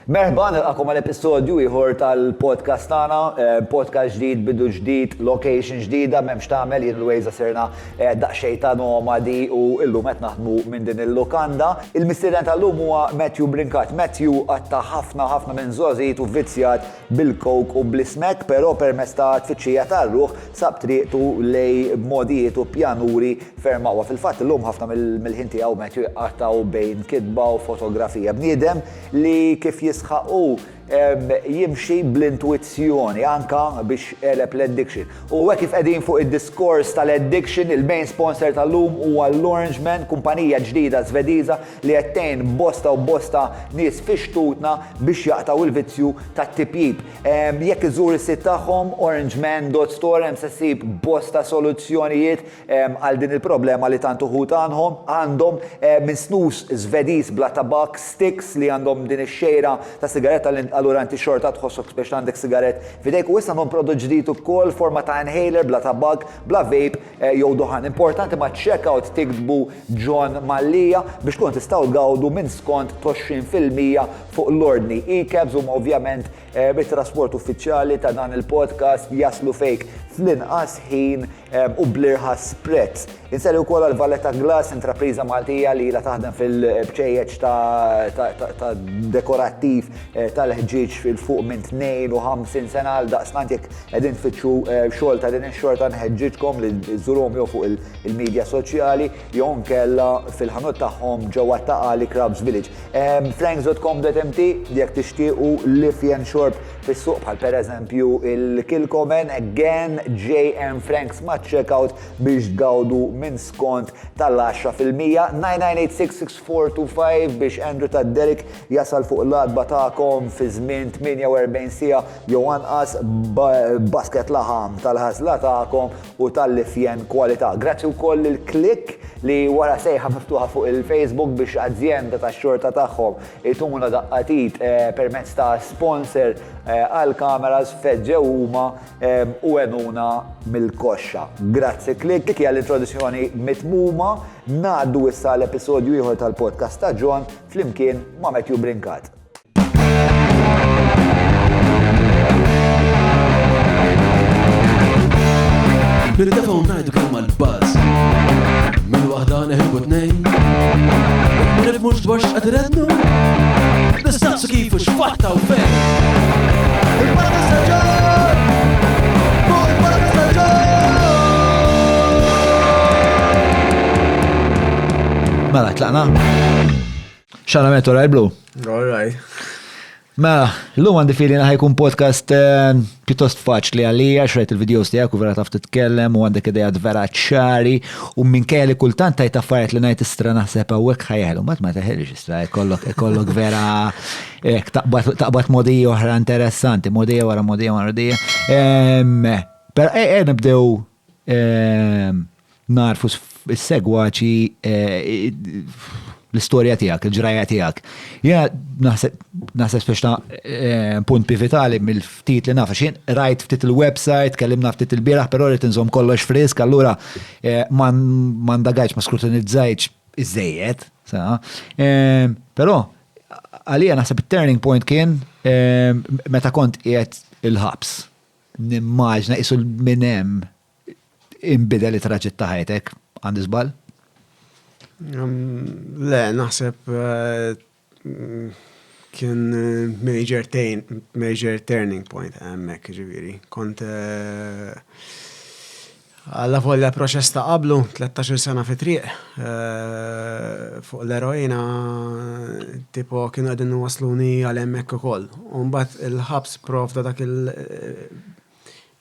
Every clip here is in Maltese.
Merħba nilqakom għal-episodju ieħor tal-podcast tagħna, podcast ġdid, bidu ġdid, location ġdida, m'hemmx tagħmel jien l-wejza sirna daqsxejn ta' nomadi u llum qed naħdmu minn din il-lukanda. Il-mistieden tal-lum huwa Matthew Brinkat. Matthew għatta ħafna minn żogħżijiet u vizzjat bil-coke u bl-ismek, però permezz ta' tfittxija tar-ruħ sab triqtu lej modijiet u pjanuri ferm aqwa. Fil-fatt illum ħafna mill-ħin tiegħu Matthew qattaw bejn kitba u fotografija. Bniedem li kif jisħaqu jimxi bl-intuizzjoni anka biex eleb l-addiction. U hekk kif qegħdin fuq id-diskors tal-addiction, il-main sponsor tal-lum huwa l-Orange Man, kumpanija ġdida Svediża li qed tgħin bosta u bosta nies fix-xtutna biex jaqtaw il-vizzju tat-tipjib. Jekk iżur is-sit tagħhom orangeman.store hemm se ssib bosta soluzzjonijiet għal din il-problema li tant uħud għandhom minn snus Svediż bla tabak, sticks li għandhom din ix-xejra ta' sigaretta allura inti xorta tħossok biex għandek sigaret fidejk u issa non prodott ġdid ukoll forma ta' inhaler bla tabak, bla vape jew duħan. Importanti ma' checkout tiktbu John Mallija biex tkun tistgħu tgawdu minn skont 20% fuq l-ordni. E-cabs huma ovvjament bit-trasport uffiċjali ta' dan il-podcast jaslu fejk fl-inqas ħin u bl-irħas prezz. Inseri wkoll għal-Valletta Glass, intrapriża Maltija li la taħdem fil-bċejjeġ ta' dekorattiv tal-ħġieġ fil-fuq minn 52 sena għal daqsnant jekk qegħdin tfittxu xogħol ta' din ix-xorta nħeġġitkom li żurhom jew fuq il-medja soċjali jew nkella fil-ħanut tagħhom ġewwa Taqali Crabs Village. Franks.com.mt jekk tixtiequ lifjen xorb fis-suq bħal pereżempju il-Kilcomen, again JM Franks ma' checkout biex tgawdu minn skont tal-10%. 9986-6425 biex Andrew ta' Derek jasal fuq l-adba tagħkom fi żmien 48 siegħa jew anqas basket laħam tal-ħażla tagħkom u tal-lifjen kwalità. Grazzi wkoll il-Click li wara sejħa miftuħa fuq il-Facebook biex azzjenda tax-xorta tagħhom ituna daqqatit permezz ta' sponsor għal-kameras feġġew huma u għenuna mill-koxxa. Grazzi Click, dik hija l-introduzzjoni mitmuma, ngħaddu issa l-episodju ieħor tal-podcast ta' John flimkien ma' Matthew Brinkat. Bil-telefon ngħidu kemm mal-buzz, mill-waħda neħibu tnejn, ma nifhmux dwar x'qed irednu, nistaqsu kif u x'fatta u fejn. Il-podcast ta' John! Il-podcast ta' John! Mela, tlaqna? Xana metu rajblu? All right. Mela, l-lum għandi filina ħajkun podcast pjuttost faċli għalija, xrejt il-videos tijak u vera taf titkellem u għandek idejat vera ċari u minn kelli kultant tajt affarijiet li ngħid istra naħseb hawnhekk ħajħelu, ma teħelix istra, ikollok vera taqbad modija oħra interessanti, modija wara modija. Per nibdew narfu s-segwaċi l-istorja tijak, il-ġrajja tijak. Jena naħseb speċna punt pivitali mill-ftit li nafa xin, rajt ftit il-website, kellimna ftit il-biraħ, pero rrit nżom kollox frisk, allura man dagħajċ, ma skrutinizzajċ iż-żejjed. Pero għalija naħseb il-turning point kien meta kont qiegħed il-ħabs. Nimmaġna isu l-minem imbidel it-traġett ta' ħajtek, għandi żball? Le, naħseb kien major turning point għemmek ġiviri. Kont għalla volja proċess ta' qablu, 13 sena fi triq, fuq l-eroina tipo kienu għedin wasluni għal-emmek u koll. Unbat il-ħabs prof da dak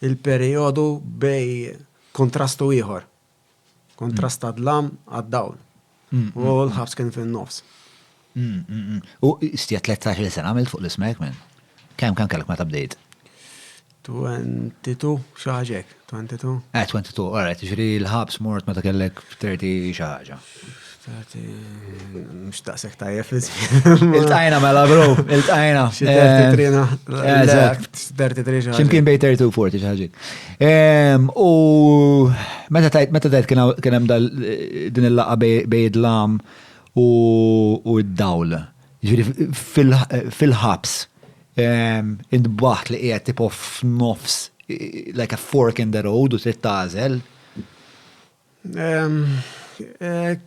il-periodu bej kontrastu ieħor. Kontrast għad-lam għad-dawl. U l-ħabs kien fin-nofs. U istija 13 sena għamilt fuq l-ismek minn? Kemm kellek meta bdejt? 22 xaħġek, 22. 22, alright, ġiri l-ħabs mort meta kellek 30 xaħġa. Mux taqsek tajjef Il-tajna mela bro, il-tajna. 33 Ximkien bej 32 40 xaħġik. U meta tajt kienem din il-laqa bej id-lam u id-dawl. Ġifieri fil-ħabs intbaħt li qiegħed tipo f'nofs like a fork in the road u trid tagħżel.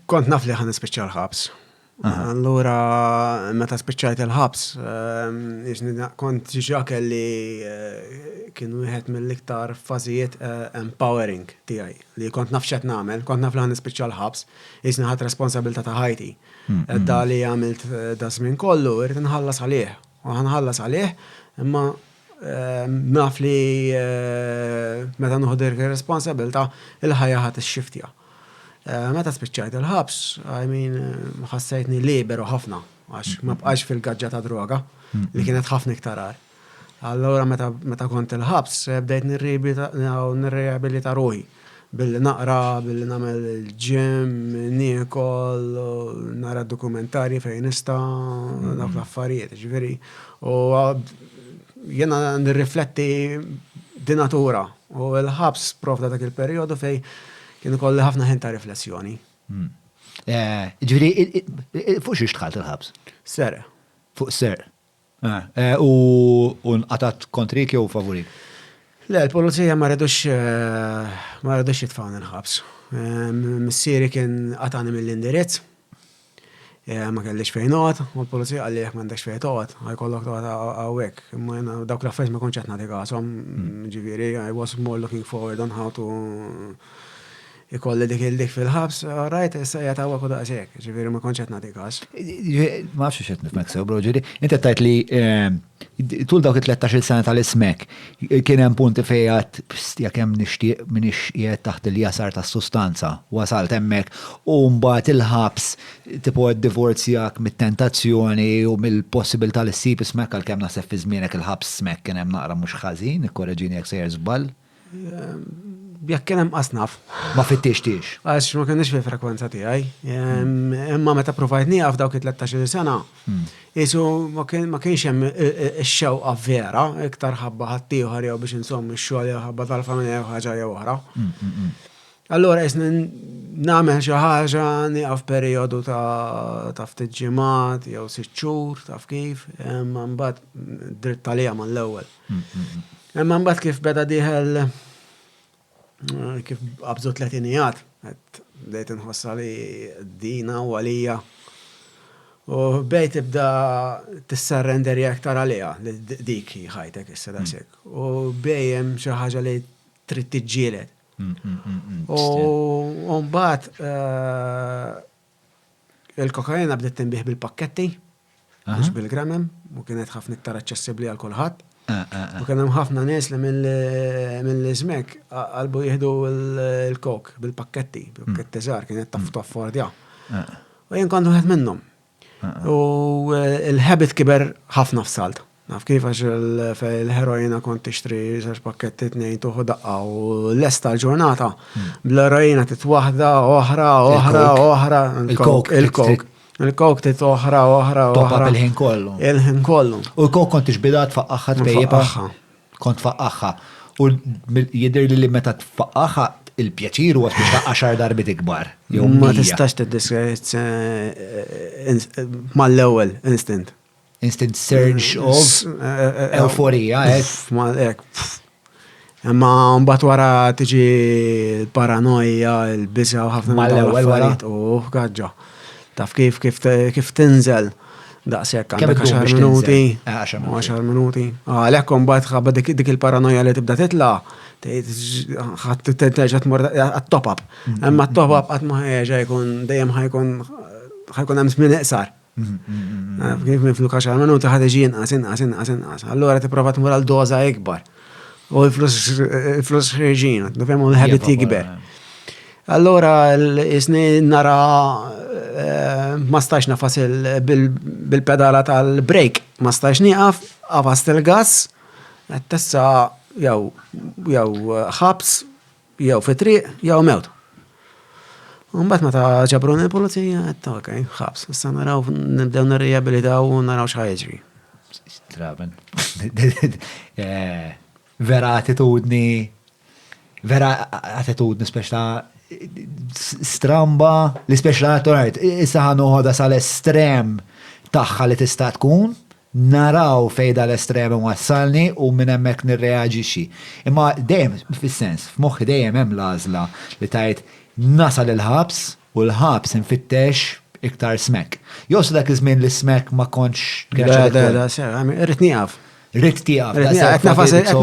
Kont naf li ħan nispiċċa l-ħabs. Allura, meta spiċċajt il-ħabs, kont ġiġa kelli kienu wieħed mill-iktar fażijiet empowering tiegħi li kont naf x'qed nagħmel, kont naf li ħan nispiċċa l-ħabs, isni ħadd responsabilità ta' ħajti. Da li għamilt da żmien kollu, irid inħallas għalih. U ħanħallas għalih, imma naf li meta noħdu responsabilità il-ħajja ħadd ixxiftija. Meta spiċċajt il-ħabs, ħassejtni liberu ħafna, għax ma bqax fil-gaġġa ta' droga, li kienet ħafna iktar għar. Allora meta kont il-ħabs, bdejt nirreabilita ruħi, billi naqra, billi nagħmel il-ġim, niekol, nara dokumentari fejn nista' dawk l-affarijiet, ġifieri. U jiena nirrifletti di natura u l-ħabs provda dak il-perjodu fejn kienu kolli ħafna ħin ta' riflessjoni. Ġifieri, fuq xiex tħalt il-ħabs? Ser. Fuq ser. U nqatat kontrik jew favorik? Le, l-polizija ma rridux jitfawni il-ħabs. Missieri kien qatani mill-indirizz, ma kellix fejn noqgħod, u l-polizija qalli jekk m'għandekx fejn toqgħod, ħajkollok toqgħod hawnhekk. Imma dawk l-affarijiet ma kontx qed nagħti għashom, ġifieri I was more looking forward on how to ikolli dik fil-ħabs, rajt, issa jgħatawa kuda għaxek, ġifiri ma konċet nagħti każ. Ma nafx xed nifmek sew, bro, ġifieri. Inti tajt li tul dawk 13 sena tal-ismek kien hemm punti fejn jekk hemm nixtieq minix qiegħed taħt il-jasar tas-sustanza, wasalt hemmhekk u mbagħad il-ħabs tipo ddivorzjak mit-tentazzjoni u mill-possibilità li ssib ismek għalkemm naħseb fi żmienek il-ħabs smek kien hemm naqra mhux ħażin, ikkorreġini jekk sejjer żball. Jekk kien hemm qasnaf. Ma fittixtiex. Għax ma kienx fil-frekwenza tiegħi. Imma meta provajt nieqaf dawk 13 sena, isu ma kienx hemm ix-xewqa vera, iktar ħabba ħadd ieħor jew biex insommi x-xogħol jew ħabba tal-familja jew ħaġa jew oħra. Allura isni nagħmel xi ħaġa nieqaf perjodu ta' ftit ġimgħat jew 6 xhur taf kif, imma mbagħad dritt għalija mal-ewwel. Imma mbagħad kif beda dieħel kif qabżu 30-ijat, bdejt inħossa li dina u għalija. U bejt tibda tissarrenderi aktar għalija, li dik ħajtek issa daqshekk. U bejjem xi ħaġa li trid tiġġieled. U mbagħad il-kokaina bdiet tinbih bil-pakketti, mhux bil-gramem, u kienet ħafna iktar aċċessibbli għal kulħadd. U kien hemm ħafna nies li mill-iżmek qalbu jieħdu l-kok bil-pakketti żgħar kienet taf fordja. U jien kont wieħed minnhom. U l-habit kiber ħafna f'salt. Naf kif għax il-heroina kont tixtri 6 pakketti 2 tuħu daqqa u l-esta l-ġurnata bl-heroina titwaħda oħra il-kok. Il-kok tit oħra. Topa il-ħin kollu. Il-ħin kollu. U l-kok kont ixbidat tfaqqaħħa tbejjeba. Kont tfaqqaħħa. U jidher li meta tfaqqaħħa il-pjaċir huwa biex taqqa' 10 darbit ikbar. Ma tistax tiddeskriv mal-ewwel instant. Instant surge of euforija, Imma mbagħad wara tiġi l-paranoja, il-biża u ħafna mal-ewwel wara. Gaġġa. Taf kif tinżel daqshekk għandek 10 minuti. 10 minuti. Għalhekk mbagħad ħabba dik il-paranoja li tibda titla' ħadd terġa' tmur għat-top-up. Imma t-top-up qatt ma ħeġa jkun dejjem ħajkun hemm żmien iqsar. Kif minfluk 10 minuti ħadd iġi inqas. Allura tipprova tmur għal doża ikbar. U l-flus ħirġin, nifhemu l-ħabit jikber. Allora isni nara ma stax nafas bil-pedala tal-break, ma stax nieqaf, għafast il-gas, tessa jew ħabs, jew fitriq, jew mewt. Mbagħad meta ġabruni l-pulizija, okej, ħabs, issa naraw nibdew nirriabilitaw u naraw x'ħajġri. Traben. Vera attitudni speċta stramba li speċta issa ħanuħoda sal-estrem tagħha li tista' tkun, naraw fejda l-estrem wassalni u minn hemmhekk nirreaġixxi. Imma dejjem fis-sens, f'moħħi dejjem hemm l-għażla li tajt nasal il-ħabs u l-ħabs infittex iktar smek. Jossu dak iż-żmien li smek ma kontx. Irrid nieqaf. Rid tiegħek. Qed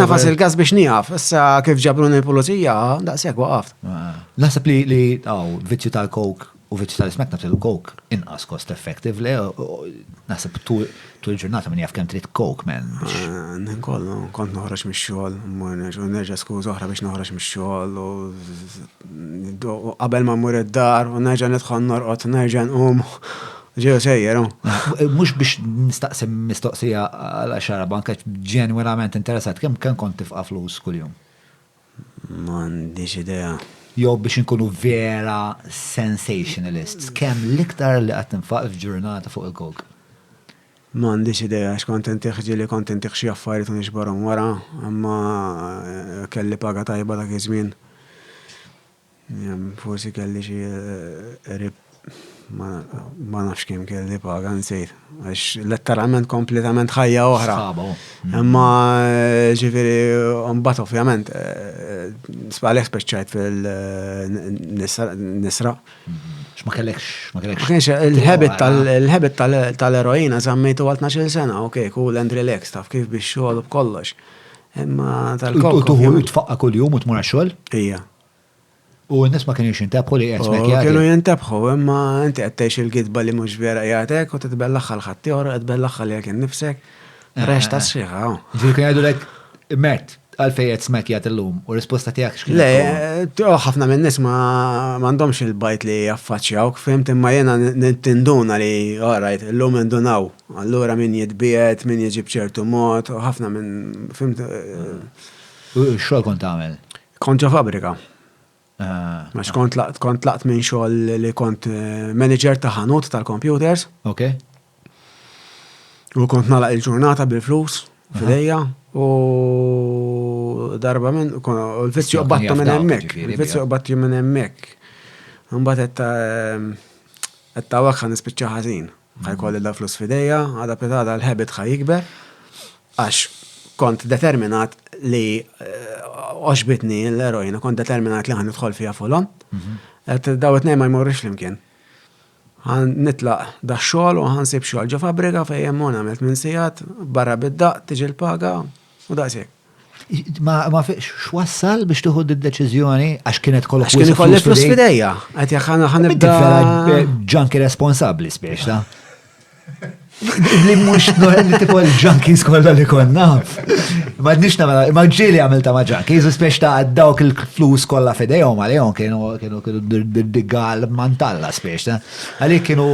nafas il-gas biex nieqaf. Issa kif ġabruni l-pulizija, daqshekk waqaft. Naħseb li viċċju tal-coke u viċċju tal-smek nafs il-coke inqas cost effective li naħseb tul il-ġurnata min jaf kemm trid coke man. Ninkollu kont noħroġ mix-xogħol, nerġa' skuża oħra biex noħroġ mix-xogħol u qabel ma mmur id-dar u nerġa' nidħol norqod, nerġa' nqum. Ġew sejjer, Mhux biex nistaqsim mistoqsija għal xara banka ġenwinament interessat, kemm kont tifqa' flus kuljum? M'għandix idea. Jew biex inkunu vera sensationalists, kemm l-iktar li qed tinfaq f'ġurnata fuq il-coke? M'għandix idea, x'kont intiħ ġieli kont intiħ xi affarijiet u nixbarhom wara, imma kelli paga tajba dak iż-żmien. Forsi kelli xi rib ma nafx kemm kelli paga nsejt. Għax letteralment kompletament ħajja oħra. Imma ġifieri mbagħad ovvjament sbagħlek speċjajt fil-nisra. Ma kellekx. Il-habit tal-eroina żammejtu għal 12 sena, okej, cool and relax, taf kif biex xogħol b'kollox. Imma tal-kok. Tuħu tfaqqa kuljum u tmur għax-xogħol? Ija. U n-nis ma kienu jintabħu li jgħasmek jgħadek. Kienu jintabħu, imma inti għattejx il-gidba li mux vera jgħatek u t-tbellaxħa l-ħattijor, t-tbellaxħa li jgħakin nifsek, reċ ta' s-xieħa. Ġil kien jgħidu lek, Mert, għalfej jgħasmek jgħat l-lum, u risposta tijak xkien. Le, ħafna minn nis ma mandomx il-bajt li jaffaċjaw, fimt imma jena nintinduna li, għarajt, l-lum indunaw, allura min jitbiet, min jġib ċertu mod, u ħafna minn, fimt. Xol kont għamel? Konġa fabrika. Max kont laqt minn xogħol li kont manager ta' ħanut tal-computers. Ok. U kont nalaq il-ġurnata bil-flus fidejja u darba minn l-vizzju qbattu minn hemmhekk. Il-vizzju qbattu minn hemmhekk. Imbagħad qed tawak ħan nispiċċa ħażin. Ħajkolli da flus fidejja, għadha petada l-ħebit ħajikber għax kont determinat li oġbitni l-erojna, kont determinat li għan nidħol fija fulon. Dawet nej ma jmorrix l-imkien. Għan nitlaq da xol u għan sib xol ġo fabrika fej jemmon għamilt minn sijat, barra bid-daq, tiġi l-paga u daqsik. Ma xwassal biex tuħud id-deċizjoni għax kienet kollok għax kienet kolli flus fidejja. Għet jaxħan nibda. Ġanki responsabli spiex, da? Li mux li tipo l-junkies kolla li konna. Ma d-nix namela, ma ġili għamilta ma junkies, spiex ta' dawk il-flus kolla fidejhom għalihom kienu d-diggal mantalla spiex ta' għalik kienu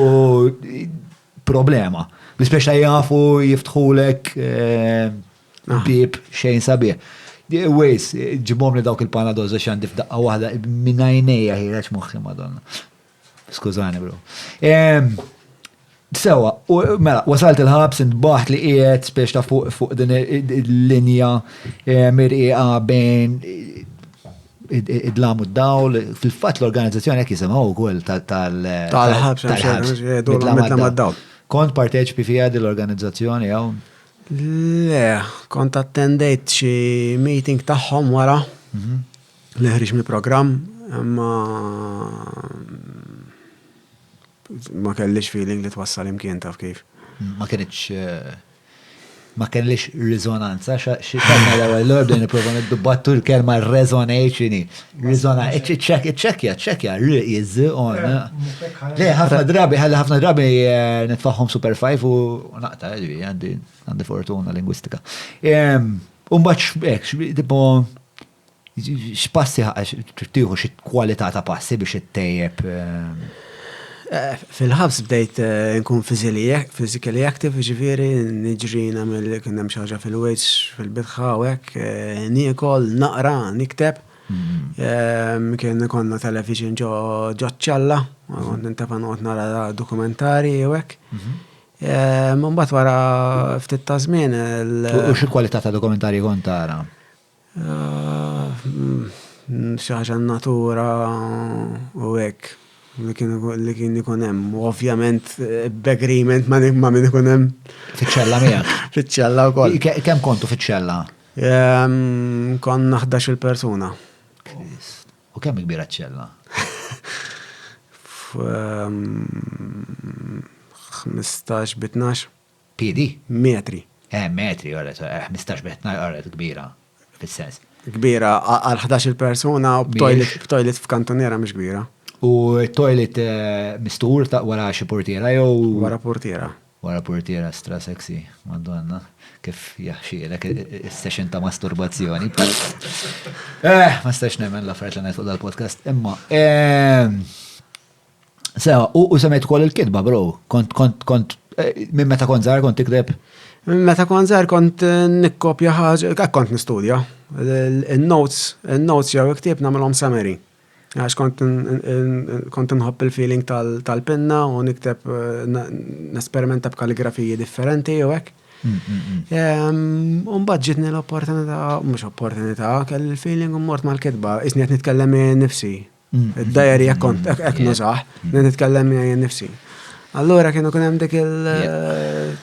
problema. Spiex ta' jafu jiftħulek bib xejn sabiħ. Wejs, ġibom li dawk il-panadoz għax għandi f'daqqa wahda minnajnija ħiraċ muħħi madonna. Skużani, bro. Sewa, mela, wasalt il-ħabs intbaħt li qiegħed spiex ta' fuq din il-linja mirqiqa bejn id-dlam u d-dawl. Fil-fatt l-organizzazzjoni jekk jisimgħu wkoll tal-ħabs midlam mad-dawl. Kont parteċipi fiha din l-organizzazzjoni jew? Le, kont attendejt xi meeting tagħhom wara li ħriġ mill-programm, imma ma kellix feeling li twassal imkien taf kif. Ma kellix rizonanza, xikħanna l-għal bdejn niprofa nid-dubattu l-kelma resonation, ċekja, r-izzi, Le, ħafna drabi nitfaħħom Super 5 u naqta, għandi fortuna lingwistika. Umbaċ, tipo, x'passi tiħu xi kwalità ta' passi biex ittejjeb. Fil-ħabs bdejt nkun physically active, ġifieri niġri nagħmel kien hemm xi ħaġa fil-weights fil-bitħa hekk, niekol, naqra, nikteb. Kien konna television ġo ċalla, kont nintef noqgħod nara dokumentari u hekk. Mbagħad wara ftit ta' żmien U xi kwalità ta' dokumentari kont tara? Xi ħaġa natura u hekk. li kien ikun hemm. Ovvjament b'agreement ma min ikun hemm Fiċċella miegħek. fiċ-ċella wkoll. Kemm kontu fiċċella? Konna 11 persuna. U kemm kbira ċella? 15 b'12 PD? metri. Metri, għarret, 15 betna għarret kbira, fil-sens. Kbira għal 11 persuna u b'toilet f'kantoniera mhux kbira. U toilet mistur ta' wara xi portiera jew Wara portiera. wara portiera stra sexy, madonna, kif jaħxielek is-session ta' masturbazzjoni. Ma stax nemmen l-affarijiet li ngħid fuq dal-podcast, imma sewa, u semmejt ukoll il-kidba, bro. Kont minn meta kont żgħar kont tikteb? Meta kont żgħar kont nikkopja ħaġa, kont nistudja. Il-notes jew iktieb nagħmelhom summary. Għax kont nħobb il-feeling tal-penna u nikteb nesperimenta b'kalligrafiji differenti u hekk. Mbagħad ġitni l-opportunità, mhux opportunità, kell il-feeling u mort mal-kitba, isni qed nitkellem nifsi. Id-diary hekk nużaħ, nitkellem nifsi. Allura kienu kun hemm dik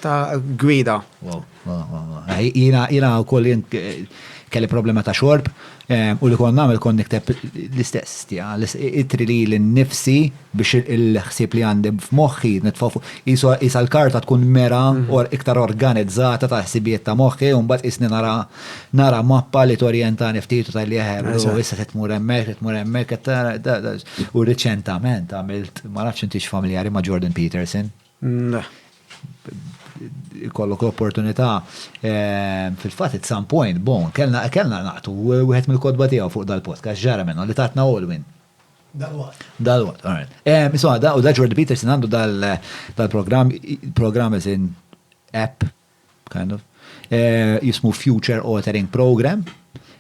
ta' gwida. Jiena wkoll kelli problema ta' xorb u li kon nagħmel kon nikteb l-istess itri li l-nifsi biex il-ħsieb li għandi f'moħħi nitfafu isa l-karta tkun mera iktar organizzata ta' ħsibijiet ta' moħħi u mbagħad isni nara mappa li torjentani ftit u tal-li u issa tmur hemmhekk u riċentament għamilt ma nafx intix familjari ma' Jordan Peterson. Kollok l-opportunità fil-fatt at some point, kellna naqtu wieħed mill-kodba tiegħu fuq dal-podcast ġara minnu li tatna Olwin. Dal-what, all right. Insomma, da Jordan Peterson għandu dal-program is in app, kind of, jismu Future Authoring Program,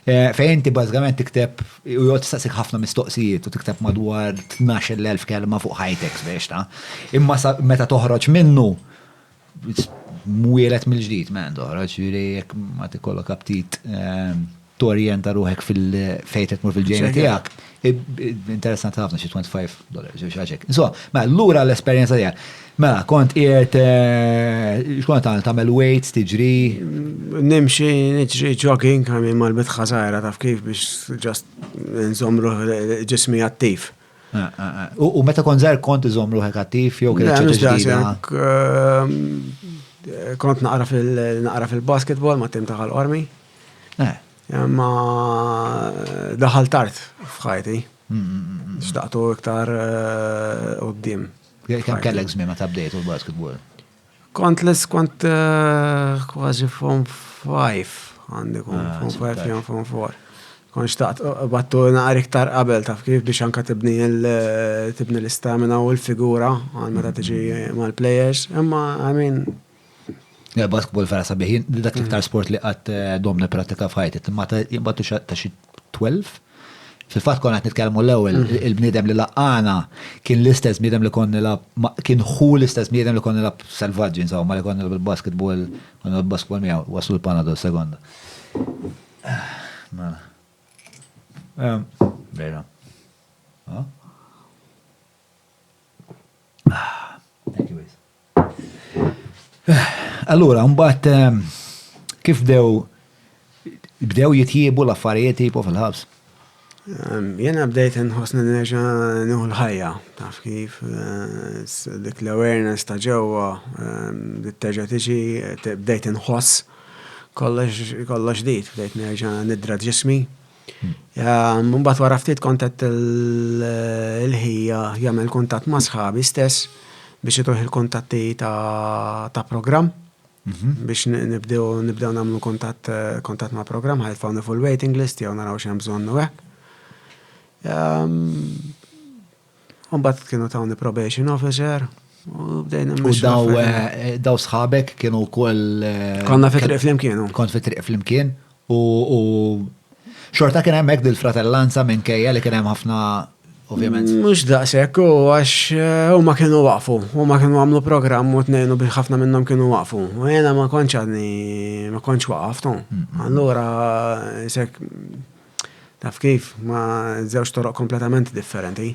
fejn inti bażikament tikteb, u jgħod tistaqsik ħafna mistoqsijiet u tikteb madwar 12,000 kelma fuq high-text biex ta' imma meta toħroġ minnu mwielet mill-ġdid, man, doħroġ, jek ma tikollok aptit torjenta ruħek fil-fejtet mur fil-ġejna tijak, interessanti ħafna xi $25 xi ħaġek. So, ma l-lura l-esperjenza tijak. Mela, kont qiegħed xkont tagħmel weights, tiġri. Nimxi niġri jogging għamil mal-bit ħażajra taf kif biex just nżomru ġismi attiv. U meta kont żgħar kont iżomm ruħek attiv jew kienet ġdida? Kont naqra fil-basketball ma' tim taħal ormi. Ma daħal tard f'ħajti. Xtaqtu iktar qudiem. Kemm kellek żmien meta bdejt il-basketball? Kont kważi form 5 għandi form 5 jew form 4. Kon xtaqt battu naqra iktar qabel taf kif biex anka tibni l-istamina u l-figura għal meta tiġi mal-players. Imma basketball vera sabiħin, dak l-iktar sport li qatt domni pratika f'ħajti, imma jimbattu ta' xi 12. Fil-fatt kon qed nitkellmu l-ewwel il-bniedem li laqana kien l-istess bniedem li kon nilab kien hu l-istess bniedem li kon nilab selvaġġi insomma li kon nilab il-basketball kon il-basketball miegħu waslu l-Panadol sekonda. Vera. Allura, mbagħad kif bdew jitjiebu l-affarijiet tipo fil-ħabs? Jena bdejt nħossni nerġa' nieħu l-ħajja, taf kif dik l-awareness ta' ġewwa terġa' tiġi bdejt inħoss kollox ġdid, bdejt nerġa' nidra ġismi. Mbagħad wara ftit kontatt il-ħija jagħmel kuntatt ma' sħabi stess biex ituħ il-kuntatti ta' programm biex nibdew nagħmlu kuntatt ma' programm ħajtfawni fuq il-waiting list jew naraw x'hemm bżonn u hekk. Mbagħad kienu tawni probation officer u bdejna u daw sħabek kienu wkoll konna fi triq flimkien. Kont fi triq flimkien u xorta kien hemmhekk dil-fratellanza minkejja li kien hemm ħafna ovvjament. Mhux daqshekk u għax huma kienu waqfu, huma kienu għamlu programm u tnejnu bil ħafna minnhom kienu waqfu. U jiena ma kontx waqaftu. Allura isek taf kif ma żewġ toroq kompletament differenti.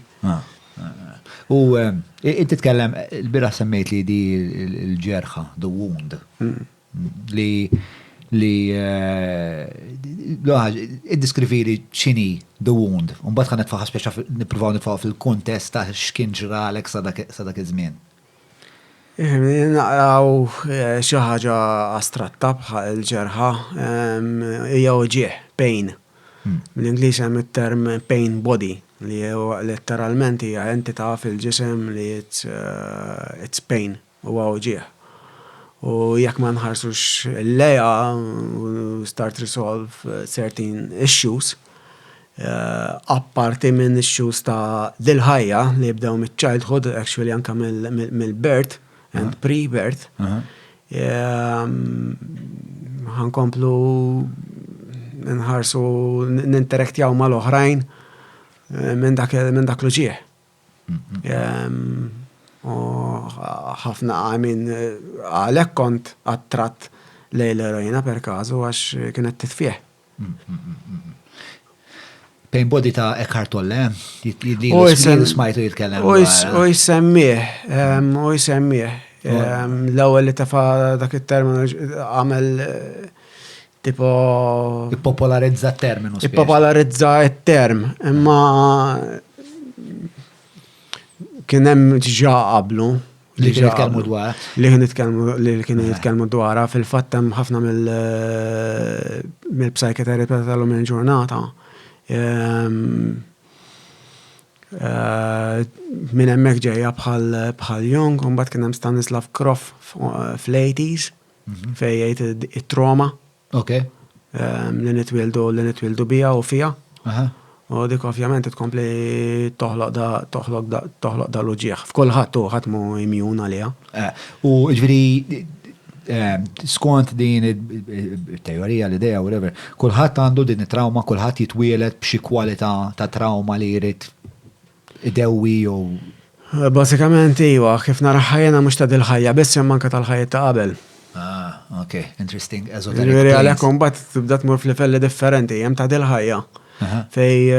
U inti tkellem, il-bira semmejt li di il-ġerħa, the wound, li id-diskrivili ċini the wound, un-bat kan nitfaħa speċa niprofaw nitfaħa fil-kontest ta' xkien ġralek sa dak iż-żmien. Naqraw xi ħaġa astratta bħal il-ġerħa hija ġieħ, pain. Bl-Ingliż hemm it-term pain body li letteralment hija entità fil-ġisem li it's pain huwa ġieħ. U jekk ma nħarsux il-leja u start resolve certain issues, apparti minn issues ta' dil-ħajja li jibdew mit-childhood, actually anka mill-birth and pre-birth, ħankomplu nħarsu n-interaktjaw mal-oħrajn minn dak l-ġieħ. ħafna għamin għalek kont għattrat lej l-erojna per kazu għax kienet titfieħ. Pain body ta' Eckhart Tolle, li smajtu jitkellem. U jisemmieħ. L-ewwel li tafa dak il-terminu għamel tipo... Ippopolarizza t-terminu. Ippopolarizza il-term, imma kien hemm ġa qablu li kienu jitkellmu dwarha. Li kienu jitkellmu dwarha fil-fatt hemm ħafna mill-psajketerapja tal-lum il-ġurnata. Minn hemmhekk ġejja bħal Jung, u mbagħad kien hemm Stanislav Grof fl-80s fejn jgħid it-trauma. Okay. Li nitwildu bija u fija. U dik ovvjament tkompli toħloq da l-uġieħ. F'kulħadd u ħadd mu imjun għaliha. U ġifieri skont din it-teorija l-idea whatever, kulħadd għandu din it-trauma, kulħadd jitwielet b'xi kwalità ta' trauma li jrid idewwi jew. Basikament iwa, kif nara ħajjena mhux ta' dil-ħajja, biss hemm anke tal-ħajja ta' qabel. Okay, interesting. Esoteric. Ġifieri għalhekk imbagħad tibda tmur f'livelli differenti, hemm ta' dil-ħajja. Fej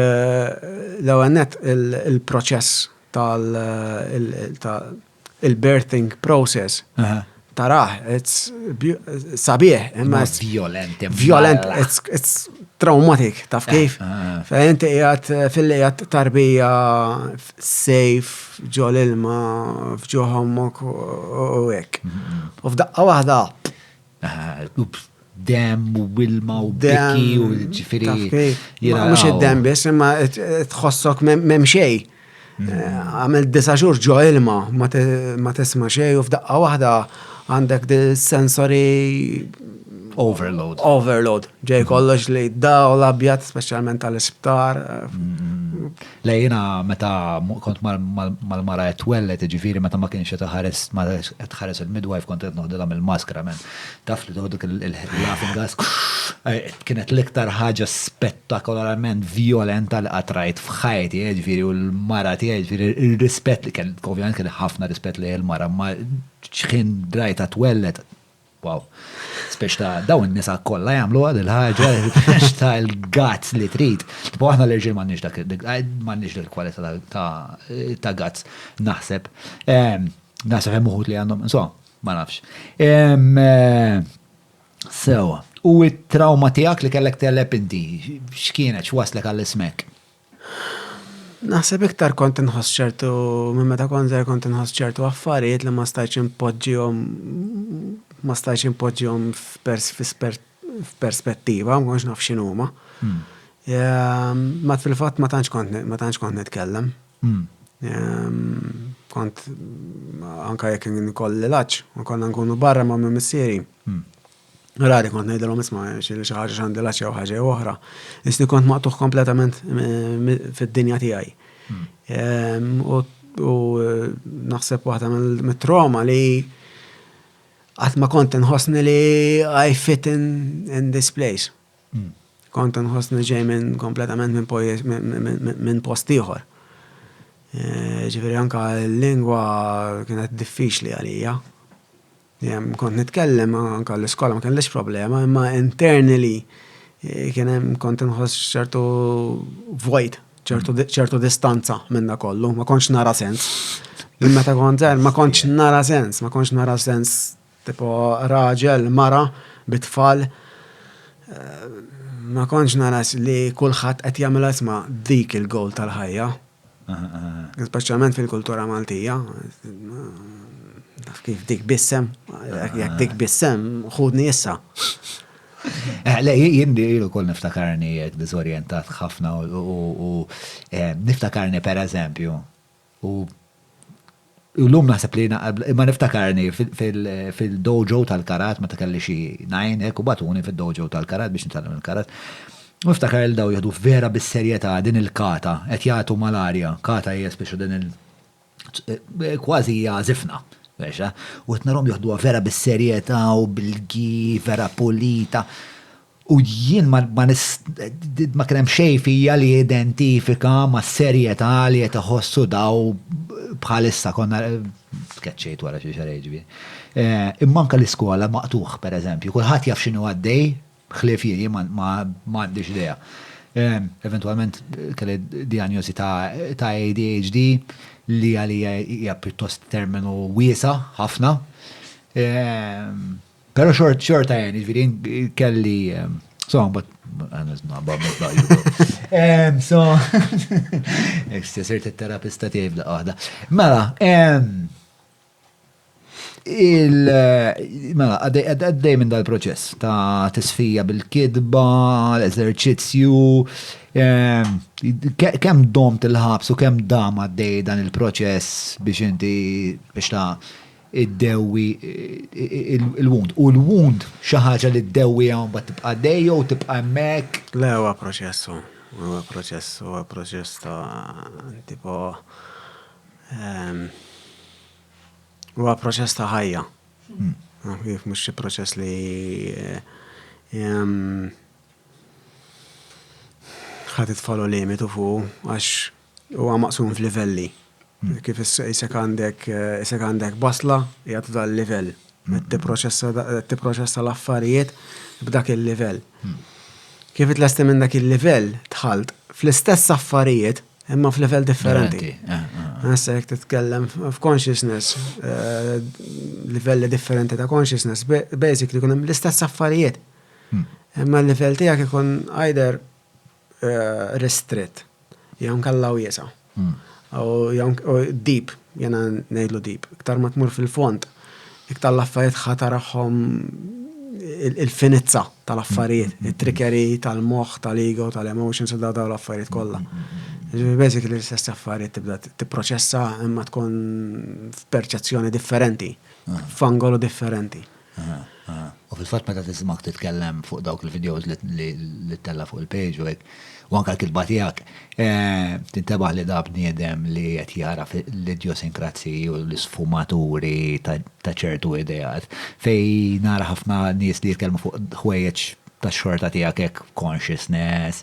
l-ewwel nett il-proċess tal-birthing process taraħ, sabiħ, imma violent, it's traumatic, taf kif? Fejn inti qiegħed fil-qiegħed tarbija safe ġo l-ilma f'ġo ħommok u hekk. U f'daqqa waħda dem u wilma u bikki u ġifiri. Mux id-dem bis, imma tħossok mem xej. Għamil 9 xhur ġo ilma, ma tisma xej u f'daqqa waħda għandek sensory overload. Ġej kollox li daw l-abjad, specialment tal-isptar. Lejna meta kont mal-mara jtwellet, ġifiri meta ma kienx tħares il-midwife, kont noħdilha mill-maskra, men. Taf li toħduk il-laughing gas, kienet l-iktar ħaġa spettakolarment violenta li qatrajt f'ħajti, ġifiri, u l-mara tiegħi, ġifiri, il-rispett li kien, ovvjament kien ħafna rispett li l-mara, ma ċħin drajta twellet. Wow. Speċ ta' daw n-nisa kolla jgħamlu għad il-ħagġa, speċ ta' il-gazz li trid. Tipo għahna l-irġil mannix dik-kwalità ta' gazz, naħseb. Naħseb hemm uħud li għandhom, ma nafx. Sewa, u it-trauma tiegħek li kellek tellep inti, x'kienet, x'waslek għall-ismek? Naħseb iktar kont inħoss ċertu, minn meta kont inħoss ċertu affarijiet li ma stajtx impoġġihom f'perspettiva, ma konx naf x'inhuma. Ma fil-fatt ma tantx kont nitkellem. Kont anke jekk inkolli laċ, u konna nkunu barra ma' minn missieri. Rari kont ngħidilhom isma' xi ħaġa x'għandi laċ jew ħaġa oħra. Isni kont maqtuħ kompletament fid-dinja tiegħi. U naħseb waħda mit-trauma li qatt ma kont inħossni li I fit in this place. Kont inħossni ġej minn kompletament minn post ieħor. Ġifieri anke l-lingwa kienet diffiċli għalija. Kont nitkellem anke l-iskola ma kellix problema, imma internally kont inħoss ċertu void ċertu distanza minna kollu, ma konċ nara sens. Meta kont żgħir ma konċ nara sens tipo raġel, mara, bitfall. Ma konċ nara li kulħadd qed jagħmel isma' dik il-goal tal-ħajja. Speċjalment fil-kultura Maltija. Kif dik bissem, jekk dik bissem, ħudni issa. Le, jindi kol niftakarni dizorientat ħafna u niftakarni per eżempju u l-lum naħseb li ma niftakarni fil-dojo tal-karat ma ta' kelli xi 9 u batuni fil-dojo tal-karat biex nitgħallem il-karat. Niftakar il-daw jgħadu vera bis-serjetà din il-kata, qed jagħtu malarja, kata hija speċu din kważi hija żifna. U t-narom juhduwa vera bis-serjetà u bil-gi, vera pulita. U jien ma kienem xej fija li identifika ma s-serjetà li jetaħossu daw bħalissa konna tkeċċejt wara xi xareġbi. Immanka l-iskola maqtuħ, per eżempju, kulħadd jaf x'inhu għaddej, ħlief jien ma għandix idea. Eventualment kelli diagnosi ta' ADHD li għalija hija pjuttost terminu wiesa ħafna. Pero xorta jiġifieri kelli but I'm not about so sirt it-terapista tiegħi bla waħda. Mela, għaddej minn dal-proċess ta' tisfija bil-kidba, l-eżerċizzju, kem dom til-ħabs u kem dam għaddej dan il-proċess biex inti biex ta' id-dewi il-wound. U l-wound xaħġa li d-dewi għan bat tibqa dej u tibqa mek? Le, huwa proċess ta' tipo huwa proċess ta' ħajja. Kif mhux xi proċess li ħadd itfalu limitu fuq għax huwa maqsum f'livelli. Kif isek għandek basla jagħtu dal-livell. Tipproċessa l-affarijiet b'dak il-livell. Kif itlesti minn dak il-livell tħalt fl-istess affarijiet imma f'level differenti. Għassa jek titkellem f'consciousness, livelli differenti ta' consciousness, basically kunem l-istess affarijiet. Imma l-level tijak ikun either restrict, jgħan kallaw jesa. U deep, jena nejdlu deep. Iktar ma tmur fil-font, iktar l-affarijiet ħataraħom il-finizza tal-affarijiet, il-trickery tal-moħ, tal-ego, tal-emotions, daw l-affarijiet kollha. Basically l-istess affarijiet tibda tipproċessa imma tkun f'perċezzjoni differenti, f'angolo differenti. U fil-fatt meta tismak titkellem fuq dawk il-videos li tella fuq il-page u anka l-kilba tiegħek, tintebaħ li da bniedem li qed jara l-idjosinkrazziji u l-isfumaturi ta' ċertu ideat fej nara ħafna nies li jitkellmu fuq ħwejjeġ tax-xorta tiegħek hekk consciousness,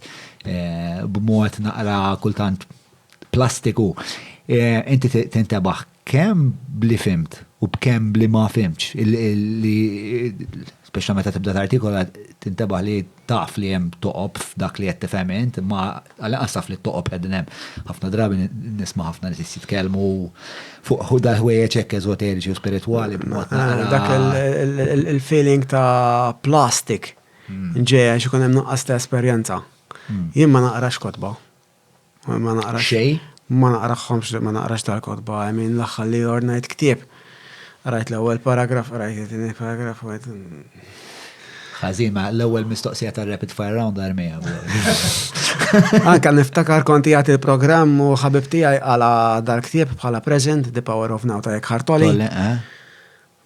b'mod naqra kultant plastiku. Inti tintebaħ kemm bli fimt u b'kemm bli ma fimx. Speċa meta tibda tartikola tintebaħ li taf li hemm toqob f'dak li qed tifhem int, ma għalqas taf li toqob qegħdin hemm. Ħafna drabi nisma' ħafna nies jitkellmu fuq dal-ħwejjeġ hekk eżoteriċi u spiritwali b'mod dak il-feeling ta' plastic ġejja xi ikun hemm nuqqas ta' esperjenza. Jien ma naqrax kotba. Ma naqrax xejn. Ma naqraħħomx, ma naqrax tal-kotba, l-aħħar li ordnajt ktieb. Rajt l-ewwel paragraf, rajt it-tieni paragraf, ħażin ma l-ewwel mistoqsija tar-rapid fire round armija. Anka niftakar konti għati il-programm u ħabib tiegħi għala dal-ktieb bħala present The Power of Now ta' Eckhart Hartoli.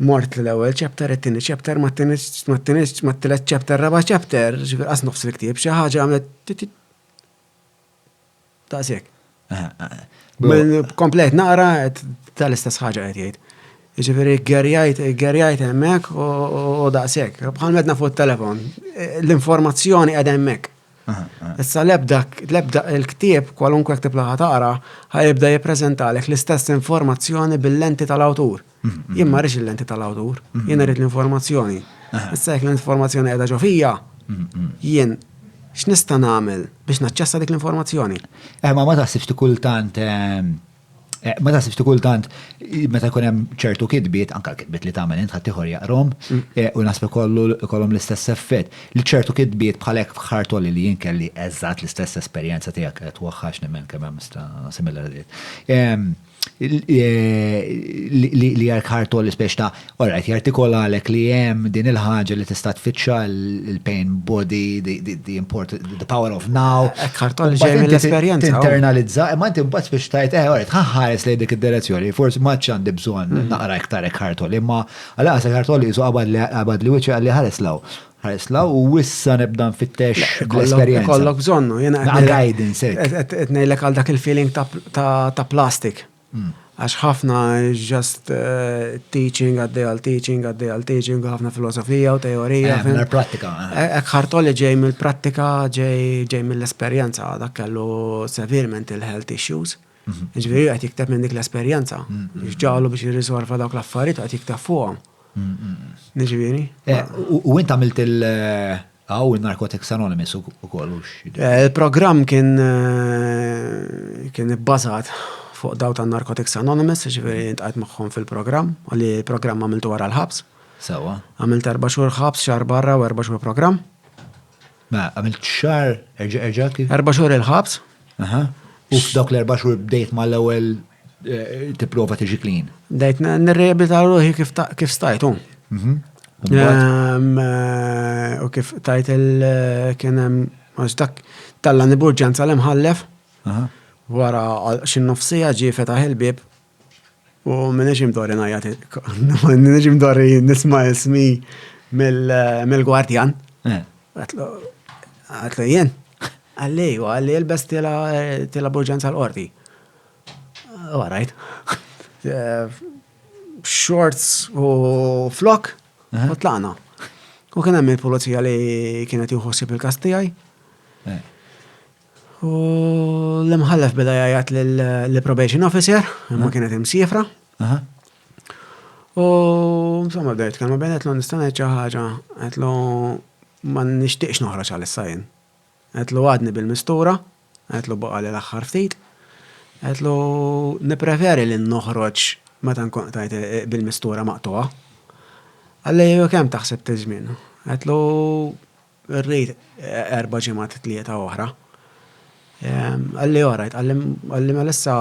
Mort l-ewwel chapter, it-tieni chapter, ma t-tielet chapter, raba chapter, ġifier qas nofs il-ktieb, xi ħaġa għamlet taqsek. Komplet naqra tal-istess ħaġa qed jgħid. Ġifieri gerjajt hemmhekk u daqshekk. Bħal medna fuq it-telefon. L-informazzjoni qiegħda hemmhekk. Issa l-ebda il-ktieb kwalunkwe ktib laħa taqra ħajibda jippreżentalek l-istess informazzjoni bil-lenti tal-awtur. Jien ma rridx il-lenti tal-awtur, jien rrid l-informazzjoni. Issa jekk l-informazzjoni qiegħda ġo fija, jien x'nista' nagħmel biex naċċessa dik l-informazzjoni? Ma taħsibx kultant ma taħsibx kultant meta jkun hemm ċertu kidbiet, anke l-kidbiet li tagħmel int ħadd ieħor jaqrom u nasbu kollhom l-istess effett. Li ċertu kidbiet bħalek f'ħartoli li jien kelli eżatt l-istess esperjenza tiegħek qed waħħax nemmen kemm hemm similariet. Li jark ħartoli spiex ta' orajt jartikola għalek li hemm din il-ħaġa li tista' tfittxa il-pain body, the power of now. Ħartoli ġej mill-esperjenza. Internalizza, ma inti mbagħad biex tajt orajt ħares lejn dik id-direzzjoni, forsi ma għandi bżonn naqra iktar ħartoli, imma għalaqas ħartoli jisu qabad li wiċċ għalli ħareslaw u wissa nibda nfittex l-esperjenza. Kollok bżonnu, jena guidance. Etnejlek għal dak il-feeling ta' plastik. Għax ħafna just teaching, għaddej, ħafna filosofija u teorija. Pratika. Ħartoli ġej mill-pratika, ġej mill-esperjenza, dak kellu severament il-health issues. Ġviri għat jikteb minn dik l-esperjenza. Ġġalu biex jirrisolva dawk l-affarijiet għat jikteb fuqhom. Niġviri? U int għamilt il-Narcotics Anonymous u kollux? Il-program kien bbażat fuq daw ta' Narcotics Anonymous, ġviri intqajt magħhom fil-program, għalli program għamiltu wara l-ħabs. Sawa. Għamilt 4 xhur ħabs, xahar barra u 4 xhur program. Ma għamilt xahar erġa' kif? 4 xhur il-ħabs. U f'dawk l-4 xhur bdejt mal-ewwel tipprova tiġi clean. Bdejt nirreabilita ruħi kif stajtu. U kif tajt kien hemm dak talla niburġenza l-imħallef. Wara xin nofsija ġi fetaħ il-bib u minneġim dori najjati, minneġim dori nisma ismi mill-gwardjan. Għatlu jien, għalli il-best tila burġenza l-qorti. Għarajt. Shorts u flok, u tlaqna. U kien hemm il-pulizija li kienet juħossib il-kastijaj. U l-imħallef bida jgħajat l-probation officer, imma kienet imsifra. U insomma bdejt, kan ma bejnet l nistanajt ċaħġa, għetlu ma nishtiqx noħroġ għal-sajn. Għetlu għadni bil-mistura, għetlu baqqa l-axħar ftit, għetlu nipreferi li noħroġ meta nkun tajt bil-mistura maqtuwa. Għalli ju kem taħseb t-żmien. Għetlu rrit 4 ġimgħat 3 oħra. Għalli għarajt, għalli ma lissa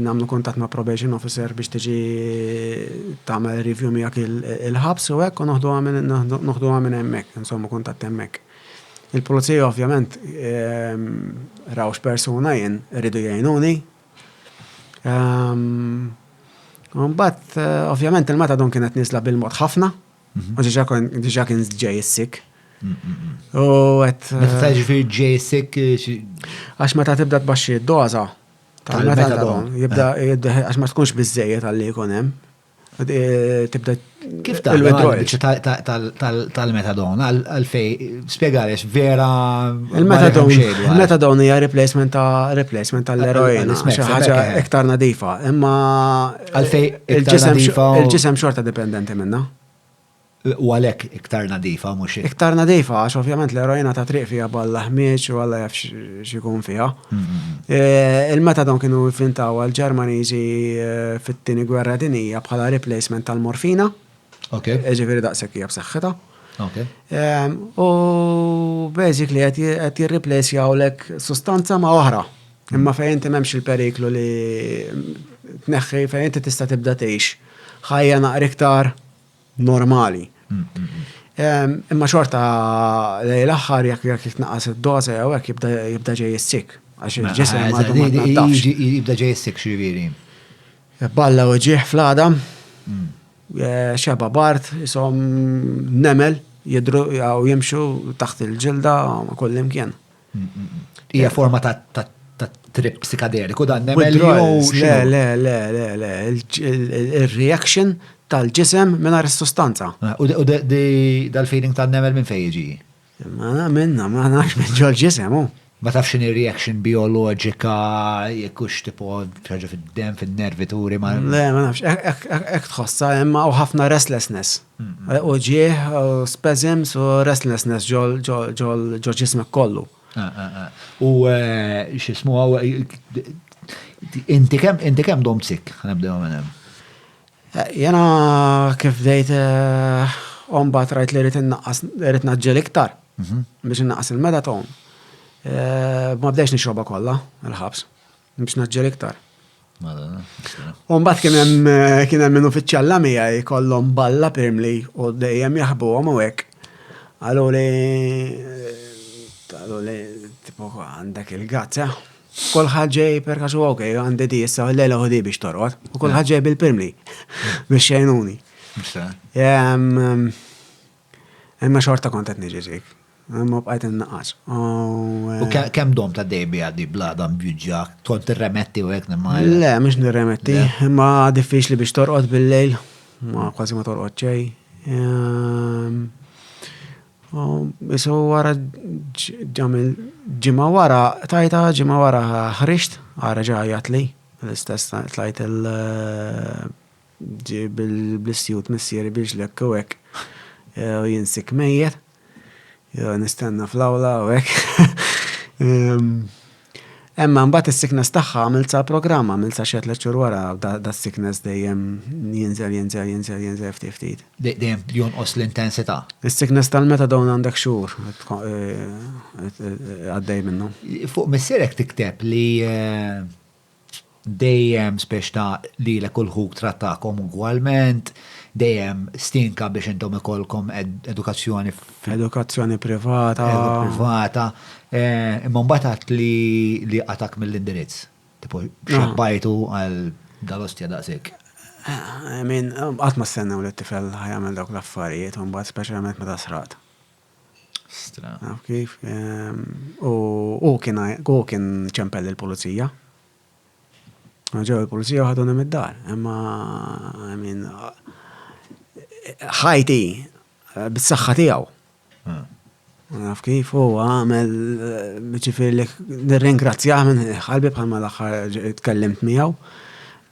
namlu kontat ma' probation officer biex tiġi ta'mel review miegħek il-ħabs u hekk u noħdu għamin hemmhekk, insomma kontat hemmhekk. Il-pulizija ovvjament rawx persuna jien rridu jgħinuni. Mbagħad ovvjament il-metadon kienet nisla bil-mod ħafna, u diġà kien ġej is-sik. Meta taġi fi ġejsik. Għax meta tibda tbaxxi d-doza tal-metadon, għax ma tkunx biżejjed għalli jkun hemm. Tibda kif il-withdrawal tal-metadon għalfej spjegali vera il-metadon hija replacement tal-eroina, xi ħaġa iktar nadifa, imma il-ġisem xorta dipendenti minnha. U għalek iktar nadifa, mux iktar nadifa, għax ovvjament l-erojna ta' triq fija balla ħmieċ u għalla jaf xikun fija. Il-metadon kienu fintaw għal-Ġermaniżi fit-tini gwerra dinija bħala replacement tal-morfina. Ġifiri daqsek hija b'saħħitha. U basically qed jirreplacejaw lek sustanza ma' oħra. Imma fejn inti m'hemmx il-periklu li tneħħi fejn inti tista' tibda tgħix ħajja naqra iktar normali. Imma xorta l-aħħar jekk jitnaqqas id-doza jew hekk jibda ġej is-sik. Għax il-ġisem għadu ma tnaddafx. Jibda ġej is-sik x'jiġifieri. Balla u ġieħ fl-għada, xeba bart, jisom nemel, jidru jew jimxu taħt il-ġilda ma kull imkien. Hija forma ta' trip psikadeliku dan nemel jew le, il-reaction tal-ġisem mingħajr is-sustanza. U dal-feeling tan-nemel minn fejn jiġi? Ma nafx minn ġol ġisem. Ma tafx x'inhi reaction bioloġika jekkux tipo ħaġa fid-dem, fin-nervi turi ma. Le, ma nafx, hekk tħossha imma u ħafna restlessness. U ġieħ, spasms u restlessness ġol ġismek kollu. U xismu inti kem dom tsik, għanabdew minnem. Jena kif dejt ombat rajt li rrit naġġel iktar biex naqqas il-metaton. Ma bdejx nixroba kollha il-ħabs biex naġġel iktar. Ombat kien hemm minn uffiċjalla miegħi jkollhom balla pirmli u dejjem jaħbuhom u hekk. Għalu li tipo għandek il-gazz, kolħad ġej per kasu okej, għandi di issa l-lejla ħodi biex torqod, u kolħad ġej bil-pirmli biex xejnuni. Imma xorta kontet niġiġik, imma bqajt n-naqas. U kem dom ta' dejbi għaddi blada mbjuġġa, kont remetti u għek nemma? Le, mux nirremetti, imma diffiċ li biex torqod bil-lejl, ma kważi ma torqod ċej. Isu wara ġimma wara, tajta ġimma wara ħrixt, għara ġajjat li, l-istess tlajt bil-istjut missieri biex l-ek u għek, jinsik mejjet, nistenna fl-awla u għek. Emma mbagħad is-sickness tagħha għamilt sa programma, għamilt sa xi tliet wara da s-sickness dejjem jinżel ftit. Dejjem jonqos l-intensità. Is-sickness tal-metadon għandek xhur għaddej minnu. Fuq missierek tikteb li dejjem speċta li l-kulħuk trattakom ugwalment, dejjem stinka biex intom ikolkom edukazzjoni privata. Imma mbagħad li qatak mill-indirizz. Tipo xabbajtu għal dal-ostja daqsik. Qatt ma stennew li t-tifel ħajamel dawk l-affarijiet, u mbagħad speċjalment meta srat. Naf kif? U kien ċempel il-pulizija. Ġew il-pulizija ħaduni mid-dar. Imma ħajti bis-saħħa tiegħu. Naf kif u għamel ġifieri nirringrazzjah minn qalbi bħalma l-aħħar tkellimt miegħu,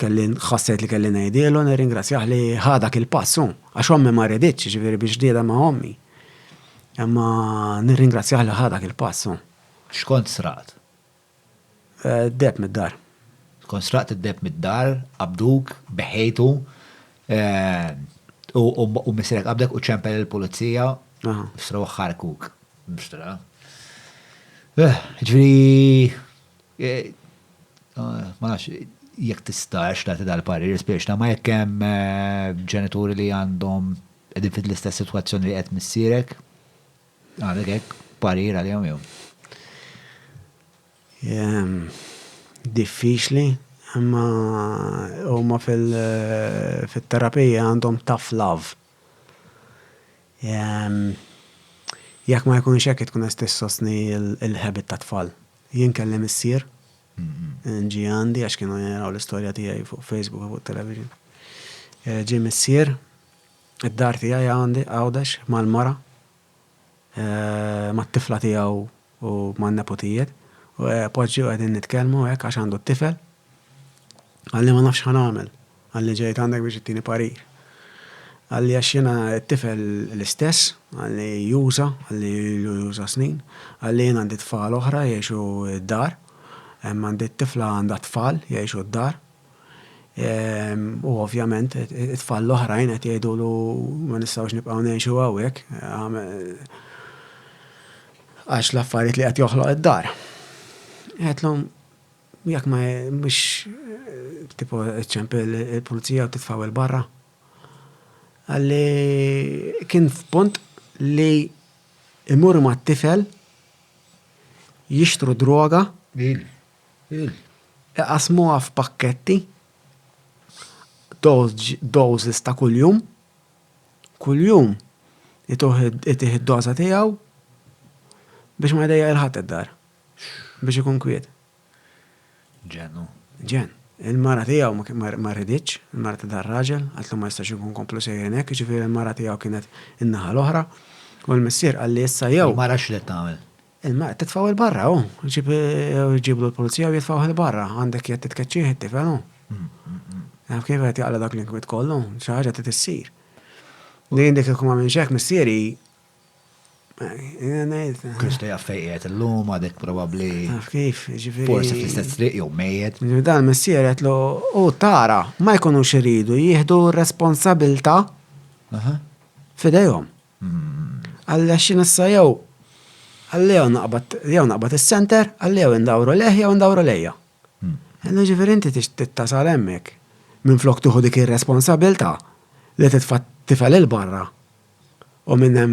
ħassejt li kelli ngħidielu nirringrazzjah li ħadak il-passu għax ommi ma rriditx ġifieri biex ġdieda ma' ommi. Imma nirringrazzjah li ħadak il-passu. X'kont srat? Deb mid-dar. Kont sraqt id-deb mid-dar, qabduk, beħejtu, u missirek qabdek u ċempel il-pulizija, sraw ħarkuk. Ġviri, ma nafx, jek tistax ta' dal-parir, spieċna, ma jek hemm ġenituri li għandhom edin fid l-istess situazzjoni li qed missirek, għandek hekk parir għal-jom jew. Diffiċli, imma huma fil-terapija għandhom tough love. Jekk ma jkunx hekk tkun qed tissostni l-ħebit ta' tfal. Jien kellim issier, ġi għandi għax kienu jaraw l-istorja tiegħi fuq Facebook u fuq television. Ġi missier, id-dar tiegħi għandi għawdex mal-mara, mat-tifla tiegħu u man-nepotijiet. U poġġi għedin nitkellmu hekk għax għandu t-tifel. Għalli ma nafx ħanamel. Għalli ġejt għandek biex ittini parir. Għalli għax jena t-tifel l-istess, għalli juża snin, għalli jena għandi tfal oħra jiexu d-dar, għandi t-tifla għandha tfal jiexu d-dar. U ovvjament t-tfal l-oħrajn qed jgħidulu ma nistgħux nibqgħu ngħixu hawnhekk għax l-affarijiet li qed joħloq id-dar. Għetlom, jak ma mux tipo ċempel il-pulizija u titfaw il-barra. Għalli kien f'punt li imur ma t-tifel jixtru droga jaqasmuha f'pakketti doses ta' kuljum jitieħ id-doza tiegħu biex ma jdejja il-ħadd id-dar. Biex ikun kwiet. Ġen. Il-mara tiegħu ma rriditx, il-mara ta' dar-raġel, għatlu ma jistax ikun komplu sejjen hekk, ġifieri il-mara tiegħu kienet in-naħa l-oħra, u l-missier qalli issa jew. Il-mara x'qed tagħmel? Il-mara titfgħu il-barra, ġiblu l-pulizija u jitfgħu il-barra, għandek jgħid titkeċċih it-tifel. Naf kif qed jaqla dak l-inkwiet kollu, xi ħaġa trid issir. Li dik ikun ma minx hekk missieri Kristo jaffejqiet l-lum għadek probabli Kif, ġifiri. forsi fl-istess triq jew mejjed. Dan missier għetlu, tara, ma jkunux iridu jieħdu responsabilta fidejhom. Għalli għaxin issa jew naqbat il-center, għalli jew indawru leħ, jew indawru lejja. Għalli ġifiri inti tittasal emmek minn flok tuħu dik ir-responsabilta li titfat tifel il-barra u minnem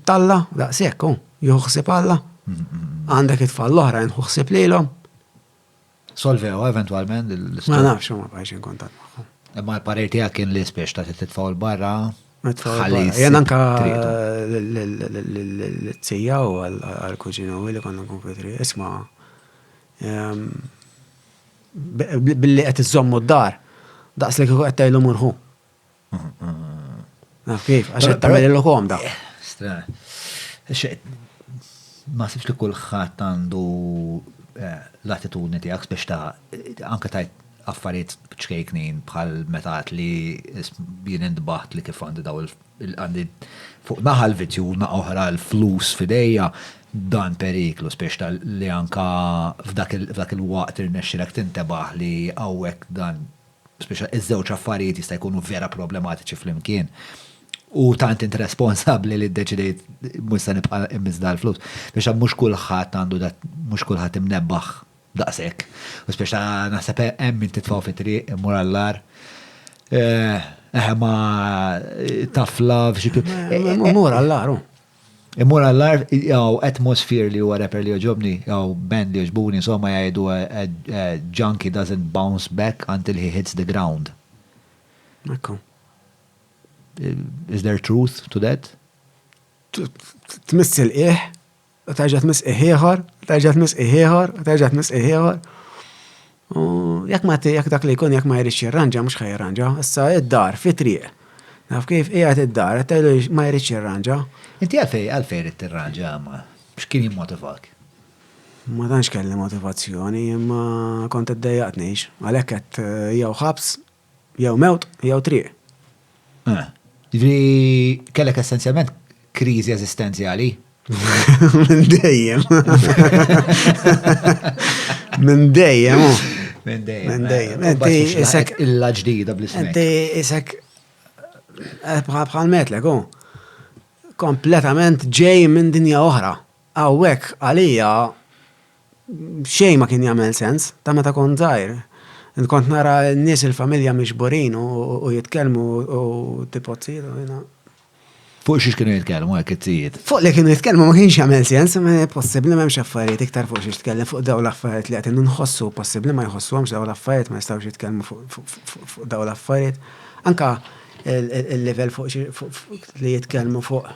talla, daqsek, juħsib Alla. Għandek it-tfal l-oħra juħsib lilhom. Solvew eventualment Ma nafx ma bħajx inkontat magħhom. Imma l-parir tiegħek kien li spiex ta' titfaw l-barra. Jen anka l-tzija u għal-kuġina u li konna konfitri. Isma, billi qed iżommu d-dar, daqs li qed tajlu murħu. Naf kif, għax qed tagħmel il-lokom da. Ma sibx li kulħadd għandu l-attitudni tiegħek biex ta' anke tajt affarijiet ċkejknin bħal metat li jien indbaħt li kif għandi daw għandi fuq naħa l-vitju naħa oħra l-flus fidejja dan periklu spiex ta' li anka f'dak il-waqt irnexxilek tintebaħ li hawnhekk dan spiex iż-żewġ affarijiet jista' jkunu vera problematiċi flimkien. U tant int responsabbli li ddeċidejt mhux se nibqa' immiżda l-flus. Biex mhux kulħadd għandu mhux kulħadd imnebbaħ daqshekk. U spiex ta' naħseb hemm min titfgħu fit-triq imur għall-ar. Ma tafla Imur għall-ar. Imur għall-ar jew atmosphere li huwa rapper li joġobni, jew band li joġbuni, insomma jgħidu a junkie doesn't bounce back until he hits the ground. Ekku. Is there truth to that? Tmissil terġa' tmiss ieħor, terġa' tmiss ieħor, terġa' tmiss ieħor. Jekk dak li jkun jekk ma jridx jirranġa mhux ħajranġa, issa id-dar fi triq. Naf kif qiegħed id-dar, qed ma jridx jirranġa. Inti għalfejn irid tirranġa ma x'kien jimmotivak? Ma tantx kelli motivazzjoni, imma kont iddejjaqtnix. Għalhekk qed jew ħabs, jew mewt, jew triq. Ġifieri kellek essenzjalment kriżi eżistenzjali. Minn dejjem. Minn dejjem. Minn Minn dejjem. Illa ġdida bl-ismek. Inti isek bħal metlek, kompletament ġej minn dinja oħra. Hawnhekk għalija xejn ma kien jagħmel sens ta' meta kont żgħir. Kont nara n-nies il-familja miġburin u jitkellmu u tipozzijiet u jiena. Fuq xiex kienu jitkellmu hekk it-tijiet? Fuq li kienu jitkellmu ma kienx jagħmel sens, ma possibbli m'hemmx affarijiet iktar fuq xiex jitkellem fuq dawn l-affarijiet li qed nħossu, possibbli ma jħossuhomx dawn l-affarijiet ma jistgħux jitkellmu fuq dawn l-affarijiet. Anka il-level fuq li jitkellmu fuq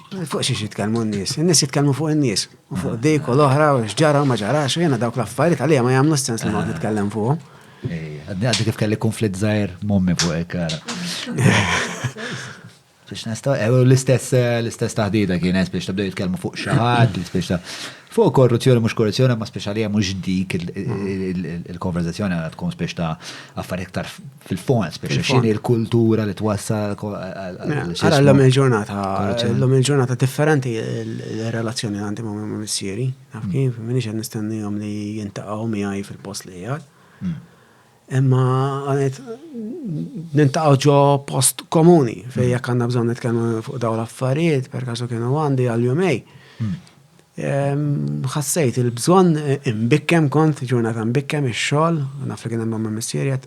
xiex jitkellmu n-nies. In-nies jitkellmu fuq in-nies. U fuq dik u l-oħra u x'ġara u ma ġarax u jiena dawk l-affarijiet għalija ma jagħmlu sens li noqgħod nitkellem fuqhom. Għaddi kif kelli konflitt żgħir mommi fuq hekk. L-istess taħdida kienet biex tabdew jitkellmu fuq xi ħadd, biex fuq korruzzjoni mhux korruzzjoni, ma speċjalija mhux dik il-konverzazzjoni għandha tkun biex ta' affarijiet iktar fil-fond, biex x'inhi l-kultura li twassal Ara l-lum il-ġurnata differenti l-relazzjoni għandi ma' missieri. Naf kif, minix qed nistennihom li jintaqgħu miegħi fil-post li qiegħed. Imma għanet nintaqgħu ġo post komuni fejn jekk għandna bżonn nitkellmu fuq dawn l-affarijiet, per kasu kienu għandi għal-jumej. Ħassejt il-bżonn imbikkem kont ġurnata imbikkem ix-xogħol, naf li kien hemm ma' missieriet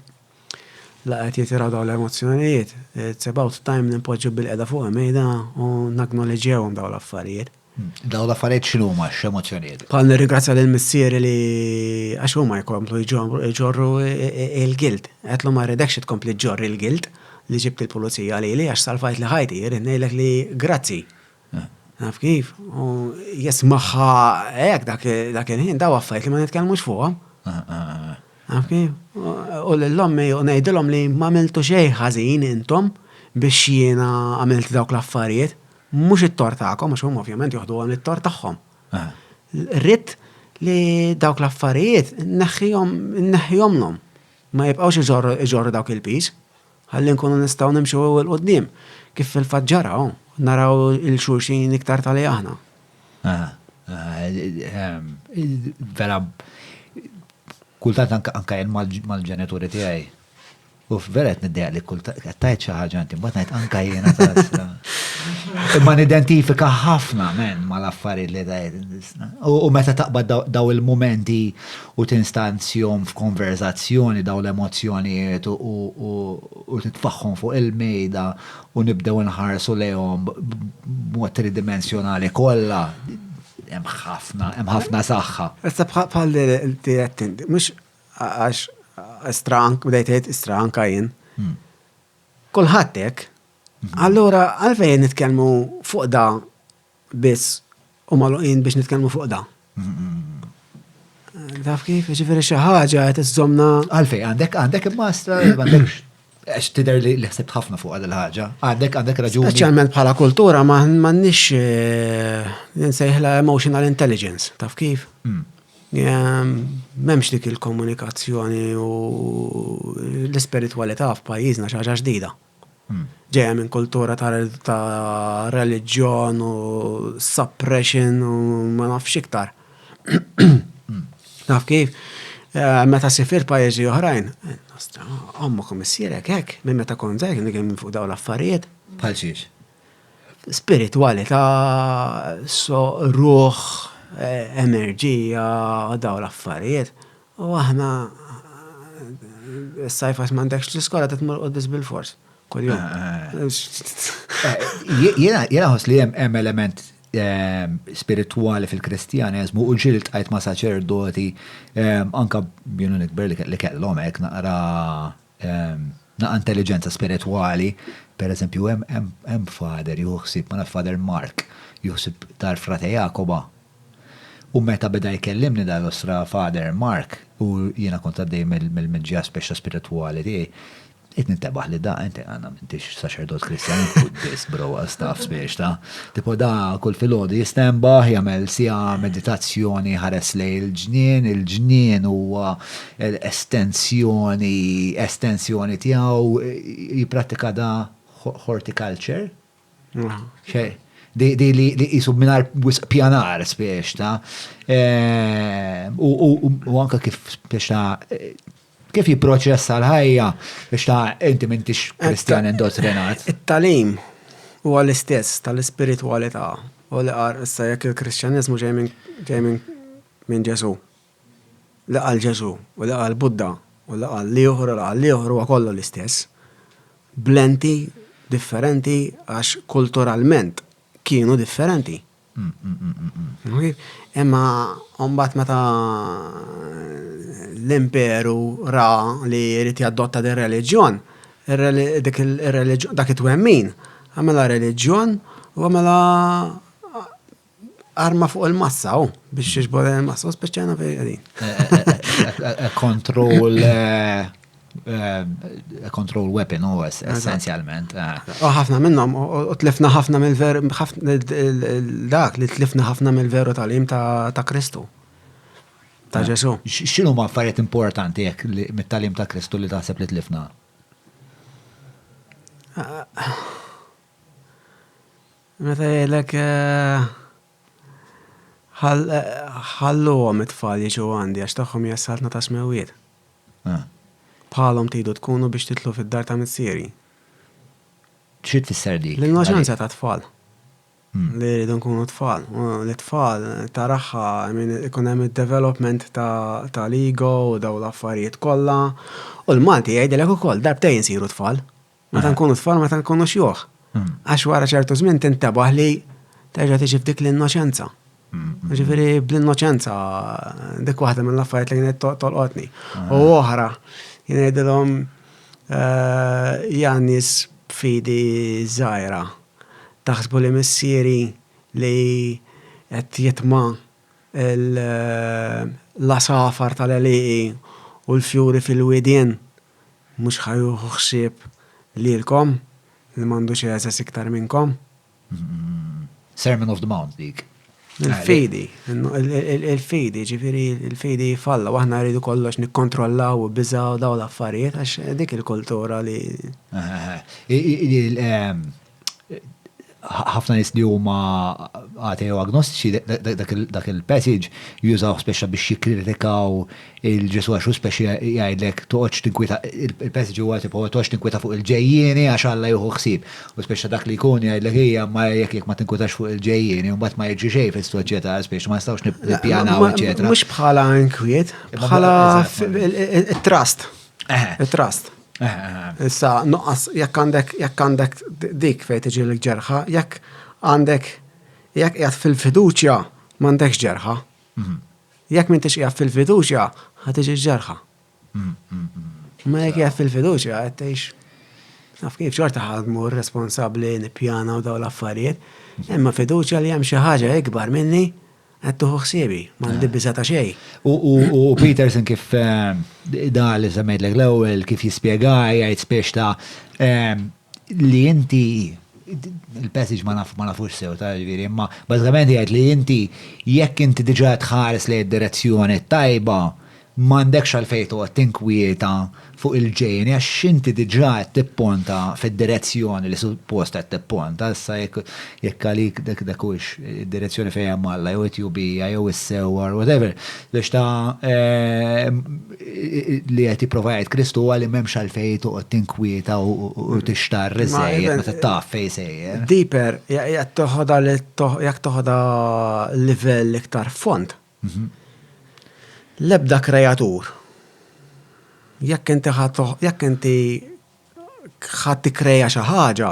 laqgħet jitiraw dawn l-emozzjonijiet. It's about time nimpoġġu bil-qiegħda fuq mejda u nacknowledġewhom dawn l-affarijiet. Daw l-affarijiet x'huma x'emozzjonijiet? Bħal nirringrazzja lill-missieri li għax huma jkomplu jġorru il-gilt. Qedlu ma rridekx tkompli ġorri l-gilt li ġibt il-pulizija lili għax salfajt li ħajti, ngħidlek li grazzi. Naf kif? U jismaħħa hekk dak il-ħin daw affarijiet li ma nitkellmux fuqhom. Naf kif? U l-ommi u ngħidilhom li ma għamiltu xejn ħażin intom biex jiena għamilt dawk l-affarijiet. Mhux it-tort tagħkom għax huma ovvjament joħduhom it-tort tagħhom. Rrid li dawk l-affarijiet neħħihomlhom. Ma jibqgħux iġorru dawk il-piż. ħalli nkunu nistgħu nimxu l-qoddim. Kif fil-faġġara, naraw il-xulxin iktar tali aħna. Vera, kultant anka jen mal-ġenituri tiegħi. U veret niddeq li tajt xi ħaġa inti, mbagħad ngħid anka jiena tasra. Imma nidentifika ħafna mal-affarijiet li tajt. U meta taqbad daw il-momenti u tinstanzjom f'konverzazzjoni daw l-emozzjonijiet u titfaħħom fuq il-mejda u nibdew nħarsu lejhom b'mod tridimensjonali kollha. Hemm ħafna saħħa. Issa bħal li mhux għax strank, bdejt stranka jien. Kulħadd hekk. Allura għalfejn nitkellmu fuq da biss u magħluqin biex nitkellmu fuq da. Taf kif, ġifieri xi ħaġa qed iżżommna. Għalfejn għandek immastra, m'għandekx għax tidher li ħsibt ħafna fuq għal il-ħaġa. Għandek raġuni. Speċjalment bħala kultura m'għandniex nsejħla emotional intelligence, taf kif? M'hemmx dik il-komunikazzjoni u l-ispiritwalità f'pajjiżna xi ħaġa ġdida. Ġejja minn kultura ta' reliġjon u suppression u ma nafx iktar. Naf kif? Meta sifir pajjiżi oħrajn, omma komissierek hekk, minn meta kont żgħir kien minn fuq dawn l-affarijiet. Bħal xiex? Spiritwalità, ruħ, enerġija, dawn l-affarijiet. U aħna s-sajfas m'għandekx l-iskola titmur qoddis bil-fors. Jena ħos li hemm element spirituali fil-kristjanizmu u ġilt għajt ma' saċerdoti anka bjenu nikber li kellhom hekk naqra intelligenza spirituali. Per eżempju, hemm fader juħsib ma' Father Mark juħsib tal-frate Jakoba. U meta beda jkellimni dal-osra Father Mark u jiena kont għaddej mill-ġija speċa spirituali tiegħi. Nintabaħ li da, inti għanna mintix saċerdot kristjan, buddhist, bro, staff spiex ta' tipo da kull filgħodu jistembaħ, jagħmel sija meditazzjoni ħares lej il-ġnien huwa estensjoni tiegħu jipprattika da horticulture. Di li jisu minar pjanar spiex ta' u anka kif spiex ta' kif jiproċessa l-ħajja biex ta' inti m'intix kristjan indottrinat? It-talim huwa l-istess tal-ispiritualità u li qar issa jekk il-Kristjanizmu ġej minn Ġesu. Li qal Ġesu u li qal Budda u li qal ieħor huwa kollu l-istess. Blenti differenti għax kulturalment kienu differenti. Imma mbagħad meta l-imperu ra li jrid jadotta din reliġjon, dak it-twemmin, għamela reliġjon u għamela arma fuq il-massa biex jiġbor il-massa, u speċjalna fejn control weapon u essenzjalment. Ħafna minnhom u tlifna ħafna mill-veru dak li tlifna ħafna mill-veru tal-im ta' Kristu. Ta' Ġesu. X'inhu ma' affarijiet importanti jekk mit-talim ta' Kristu li taħseb li tlifna? Meta jgħidlek ħalluhom it-tfal jiġu għandi għax tagħhom jassaltna ta' smewiet. Bħalhom tridu tkunu biex titlu fid-dar ta' missieri. Xi tfisser dik? L-innoċenza ta' tfal. Li jridu nkunu tfal. L-tfal taraħħa ikun hemm id-development tal-ego u daw l-affarijiet kollha. U l-Malti jgħidilek ukoll darbtejn insiru tfal. Meta nkunu tfal, meta nkunu xjuħ. Għax wara ċertu żmien tintabaħ li terġa' tiġi f'dik l-innoċenza. Ġifieri bl-innoċenza dik waħda mill-affarijiet li kienet tolqotni. U oħra jgħidilhom Jannis fidi żgħira. Taħsbu li missieri li qed jitma' l-asafar tal-għaliqi u l-fjuri fil-widien mhux ħajjuħu ħsieb lilkom li m'għandux jeżes iktar minnkom. Sermon of the Mount dik. Il-fejdi, il-fejdi, ġifiri il-fejdi falla, u aħna rridu kollox nikkontrollaw u bizaw daw l-affarijiet, għax dik il-kultura li. ħafna nis li huma ateo agnostiċi dak il-passage jużaw speċa biex jikkritikaw il-Ġesu għaxu speċa jgħidlek toqgħodx tinkwita il-passage huwa tipo toqgħodx tinkwita fuq il-ġejjieni għax Alla jieħu ħsieb. U speċa dak li jkun jgħidlek hija ma jekk ma tinkwitax fuq il-ġejjieni u mbagħad ma jiġri xejn fis-soċjetà speċa ma nistgħux nippjanaw eċetera. Mhux bħala inkwiet, bħala it-trust. It-trust. Issa, nuqqas, jekk għandek dik fejn tiġi l-ġerħa, jekk għandek, jekk qiegħed fil-fiduċja, m'għandekx ġerħa. Jekk m'intix qiegħed fil-fiduċja, ħatiġi ġerħa. Ma jekk qiegħed fil-fiduċja, qed tgħix naf kif xorta ħadmur responsabbli nippjana u daw l-affarijiet, imma fiduċja li hemm xi ħaġa ikbar minni qed tuħu ħsiebi, m'għandi biża' xejn. U Peterson kif da li żamejdlek l-ewwel kif jispjega jgħid spiex ta' li inti il-passage ma nafux sew ta' ġifieri, imma bażikament jgħid li inti jekk inti diġà tħares lejn id-direzzjoni tajba m'għandekx għalfejn toqgħod tinkwieta fuq il-ġejni għax inti diġà qed tipponta fid-direzzjoni li suppost qed tipponta, issa jekk għalik dak huwiex id-direzzjoni fejn hemm Alla jew it-tjubija jew is-sewwar whatever biex ta' li qed jipprova jgħid Kristu huwa li m'hemmx għalfejn toqgħod tinkwieta u tixtar iżejjed meta taf fejn sejjer. Deeper, jekk toħodha livell iktar font. L-ebda kreatur. Jekk inti ħadd tikkreja xi ħaġa,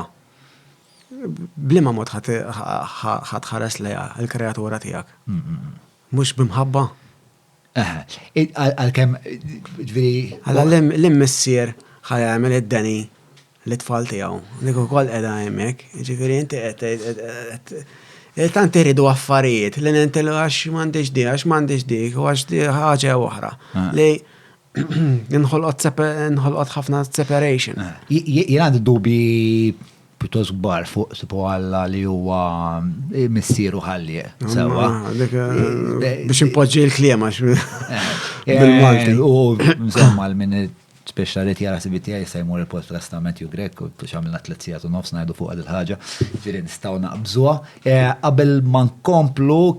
bliema mod ħadd ħares lejha il-kreatura tiegħek. Mhux bimħabba. Għalkemm ġifieri. Alla l-immissier ħajjagħmel id-deni l-tfal tiegħu. Dik ukoll qiegħda hemmhekk, jiġifieri inti qed tant iridu affarijiet li nintilu għax m'għandix dik, u għax di ħaġa oħra. Li nħolqot ħafna separation. Jien għandi dubi pjuttost kbar fuq sipu Alla li huwa missieru ħalli. Biex impoġġi l-kliem għax bil-Malti. U mżomma minn speċa li tjara sibiti għaj jmur il-podcast ta' Matthew Grek u xamilna 3 sigħat u nofs ngħidu fuq għad il-ħaġa ġifieri nistgħu naqbżuha. Qabel ma nkomplu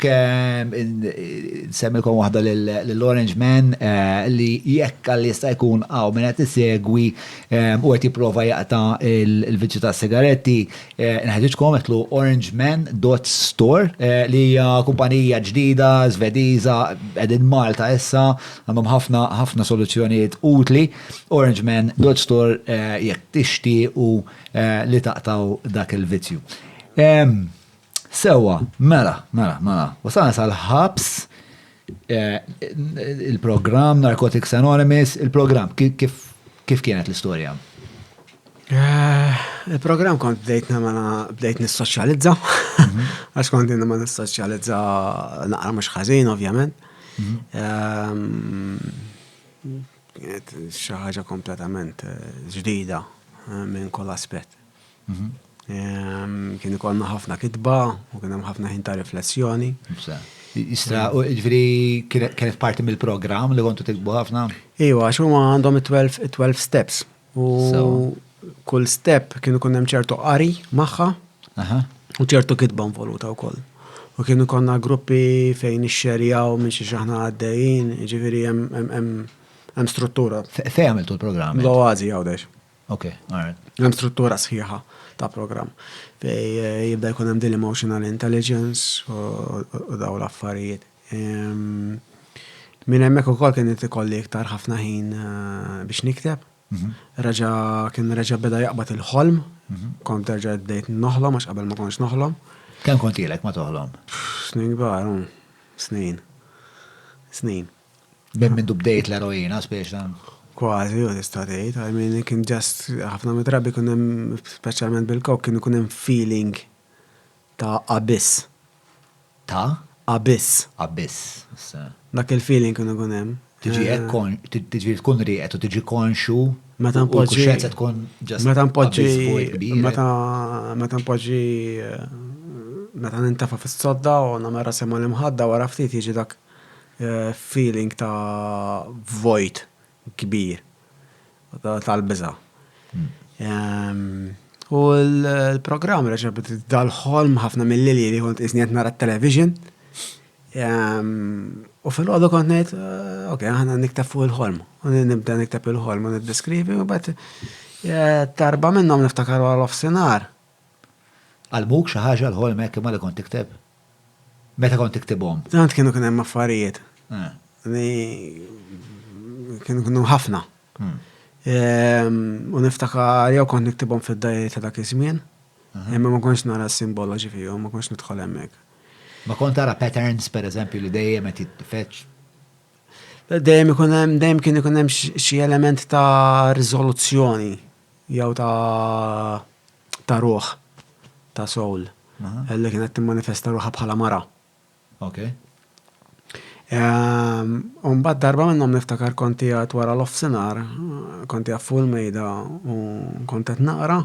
semmilkom waħda lill-Orange Man li jekk għalli jista' jkun minn qed isegwi u qed jipprova jaqta' il-viċċju tas-sigaretti nħeġġitkom qedlu orangeman.store li hija kumpanija ġdida Svediża qegħdin Malta issa għandhom ħafna soluzzjonijiet utli. orangeman.store jekk tixtiequ li taqtaw dak il-vizzju. Sewa, mela. Wasalna sal-ħabs il-programm Narcotics Anonymous, il-programm kif kienet l-istorja? Il-programm kont bdejt nissoċjalizza, għax kont ma nissoċjalizza naqra mhux ħażin ovvjament. Kienet xi ħaġa kompletament ġdida minn kull aspett. Kien ikollna ħafna kitba u kien hemm ħafna ħin ta' riflessjoni. Ġifieri kienet parti mill-programm li kontu tikbu ħafna? Iwa, għax huma għandhom 12 steps. U kull step kienu kun hemm ċertu qari magħha u ċertu kitba involuta wkoll. U kienu konna gruppi fejn ixxerjaw minn xi aħna għaddejjin, ġifieri hemm struttura. Fejn għamiltu l-programm? L-oazi għawdex. Ok, alright. Hemm struttura sħiħa ta' programm. Fej jibda jkun hemm din emotional intelligence u daw l-affarijiet. Minn hemmhekk ukoll kien ikolli iktar ħafna ħin biex nikteb. Kien reġa' beda jaqbad il-ħolm, kont terġa' bdejt noħlom għax qabel ma kontx noħlom. Kemm kont ilek ma toħlom? Snin kbar, snin. Ben minn bdejt l-eroina, speċa. Kważi, u tista' tgħid, I mean kien just ħafna mitrabi kien hemm speċjalment bil-kok kien ikun hemm feeling ta' abyss. Ta'? Abyss. Dak il-feeling kien ikun hemm. Tiġi tkun riqet u tiġi konxu. Meta npoġġi. tkun just Meta npoġġi meta nintafa fis-sodda u namera semma l-imħadda wara ftit jiġi dak feeling ta' void kbir tal-biża. U l-programm reġabet dal-ħolm ħafna mill-lili li kont isniet nara t-television. U fil-għodu kont ngħid, ok, ħana niktab fuq il-ħolm. U nibda niktab il-ħolm u niddeskrivi u bat tarba minnhom niftakar għal ofsinar. Għal-muk xi ħaġa l-ħolm hekk imma li kont tikteb? Meta kont tiktibhom? Tant kienu kien hemm affarijiet. Kienu ħafna. U niftakar jew kont niktibhom fid-dajja ta' dak iż-żmien, imma ma kontx nara s-simboloġi fihom, ma kontx nidħol hemmhekk. Ma kont tara patterns pereżempju li dejjem qed jitfetx? Dejjem kien ikun hemm xi element ta' riżoluzzjoni jew ta' ruħ, ta' soul, li kienet timmanifesta ruħha bħala mara. Ok. Mbagħad darba minnhom niftakar konti għad wara l-ofsinar, konti għad fuq il-mejda u kont qed naqra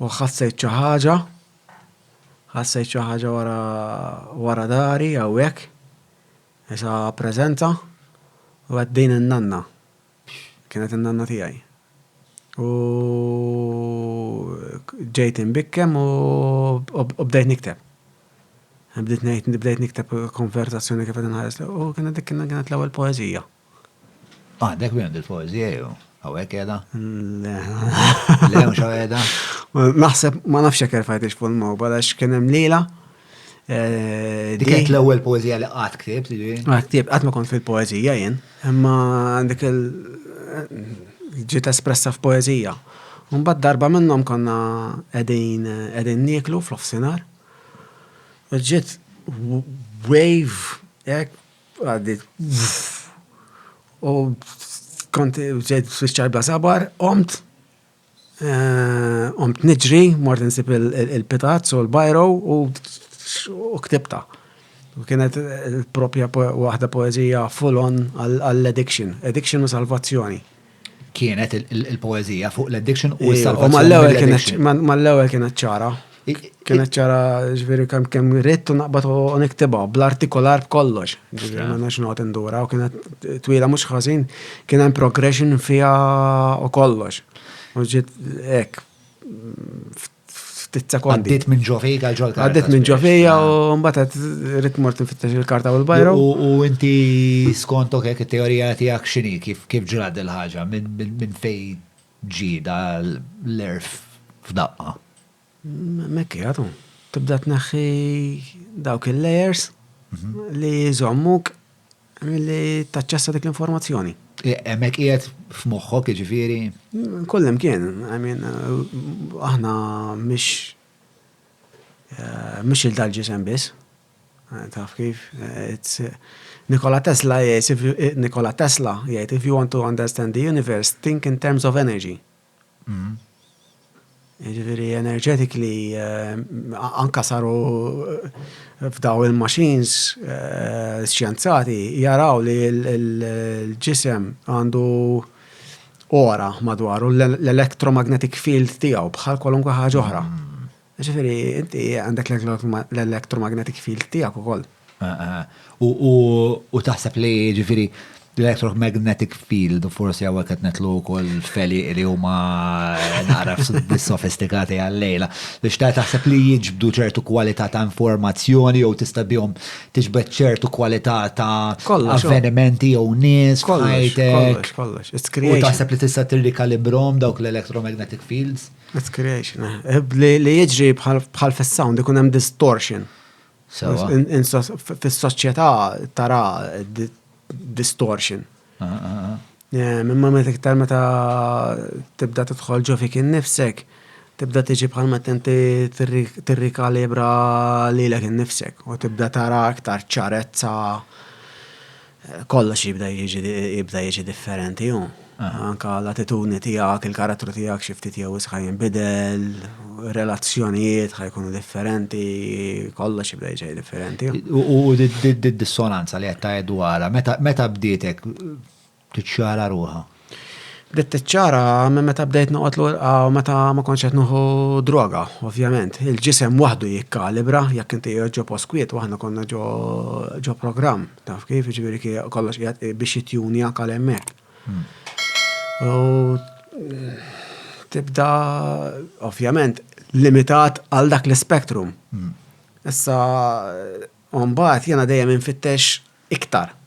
u ħassejt xi ħaġa wara dari hawnhekk, issa preżenza u għaddejn in-nanna. Kienet in-nanna tiegħi. U ġejt imbikkem u bdejt nikteb. Bdejt nikteb konversazzjoni kif qed inħares u kienet l-ewwel poeżija. Dek minn il-poeżija jew hawnhekk qiegħda? Le mhux qiegħda? Naħseb ma nafx hekk rfajtix fuq il-mowbal għax kien hemm lila. Dik kienet l-ewwel poeżija li qatt ktibt, Ktieb qatt ma kont fil-poeżija jien, imma dik ġiet espressa f'poeżija. U mbagħad darba minnhom konna qegħdin nieklu fl-ofsinhar. Ġiet wave hekk għaddit u kont ġejt fix-ċarbla sabar, qomt niġri, mort insib il-pitazz u l-bajro u ktibta. U kienet propja waħda poeżija full-on għall-addiction, addiction u salvazzjoni. Kienet il-poeżija fuq l-addiction u s-salvazzjoni. Mal-ewwel kienet ċara. Kienet ċara ġveri kemm rittu naqbad u niktibha bl-artikolar b'kollox. Ġveri ma nax noqgħod indura u kienet twila mhux ħażin, kien hemm progression fiha u kollox. U ġiet hekk ftit sekondi. Għaddiet minn ġofejka għal ġol-karta. Għaddiet minn ġofejja u mbagħad rid mort nfittex il-karta u l-bajro. U inti skontok hekk it-teorija tiegħek x'inhi kif ġrad il-ħaġa minn fejn ġida l-erf f'daqqa. Mekki għadu, tibda tneħħi dawk il-layers li jżommuk li taċċessa dik l-informazzjoni. Hemmhekk qiegħed f'moħħok jiġifieri? Kullem kien, aħna mhix il-dal-ġisem biss. Taf kif? Nikola Tesla jgħid, if you want to understand the universe, think in terms of energy. Ġifiri energetically anka saru f'daw il-machines xjenzati jaraw li l-ġisem għandu ora madwaru l-electromagnetic field tiegħu bħal kwalunkwe ħaġa oħra. Ġifiri inti għandek l-electromagnetic field tiegħek ukoll. U taħseb li ġifiri l-electromagnetic field, forsi għawek qed netlu wkoll feli li huma naqra sofistikati għal-lejla. Biex taħseb li jiġbdu ċertu kwalità ta' informazzjoni jew tista' bihom tiġbed ċertu kwalità ta' avvenimenti jew nies f'ħajtek. Kollox. U taħseb li tista' tirrikalibrom dawk l-electromagnetic fields? It's creation. Li jiġri bħal fis-sound ikun hemm distortion. Fis-soċjetà tara distortion. Mimma meta tibda tidħol ġo fik innifsek, tibda tiġi bħalma inti tirrikalibra lilek innifsek u tibda tara aktar ċarezza kollox jibda jiġi differenti. Anka l-attitudni tiegħek, il-karattru tiegħek xi ftit jew ħaj jinbidel, relazzjonijiet ħajkunu differenti, kollox jibda jiġi differenti. U d-dissonanza li qed tgħid dwarha, meta bdietek tiċċara ruħha? Bdiet ċara minn meta bdejt noqgħod meta ma kontx qed nieħu droga, ovvjament. Il-ġisem waħdu jikkalibra jekk inti ġo poskwiet u aħna konna ġo programm. Taf kif jiġifieri kollox qiegħed biex jitjunjak għal hemmhekk. U tibda ovvjament limitat għal dak l-spektrum. Issa mbagħad jiena dejjem infittex iktar.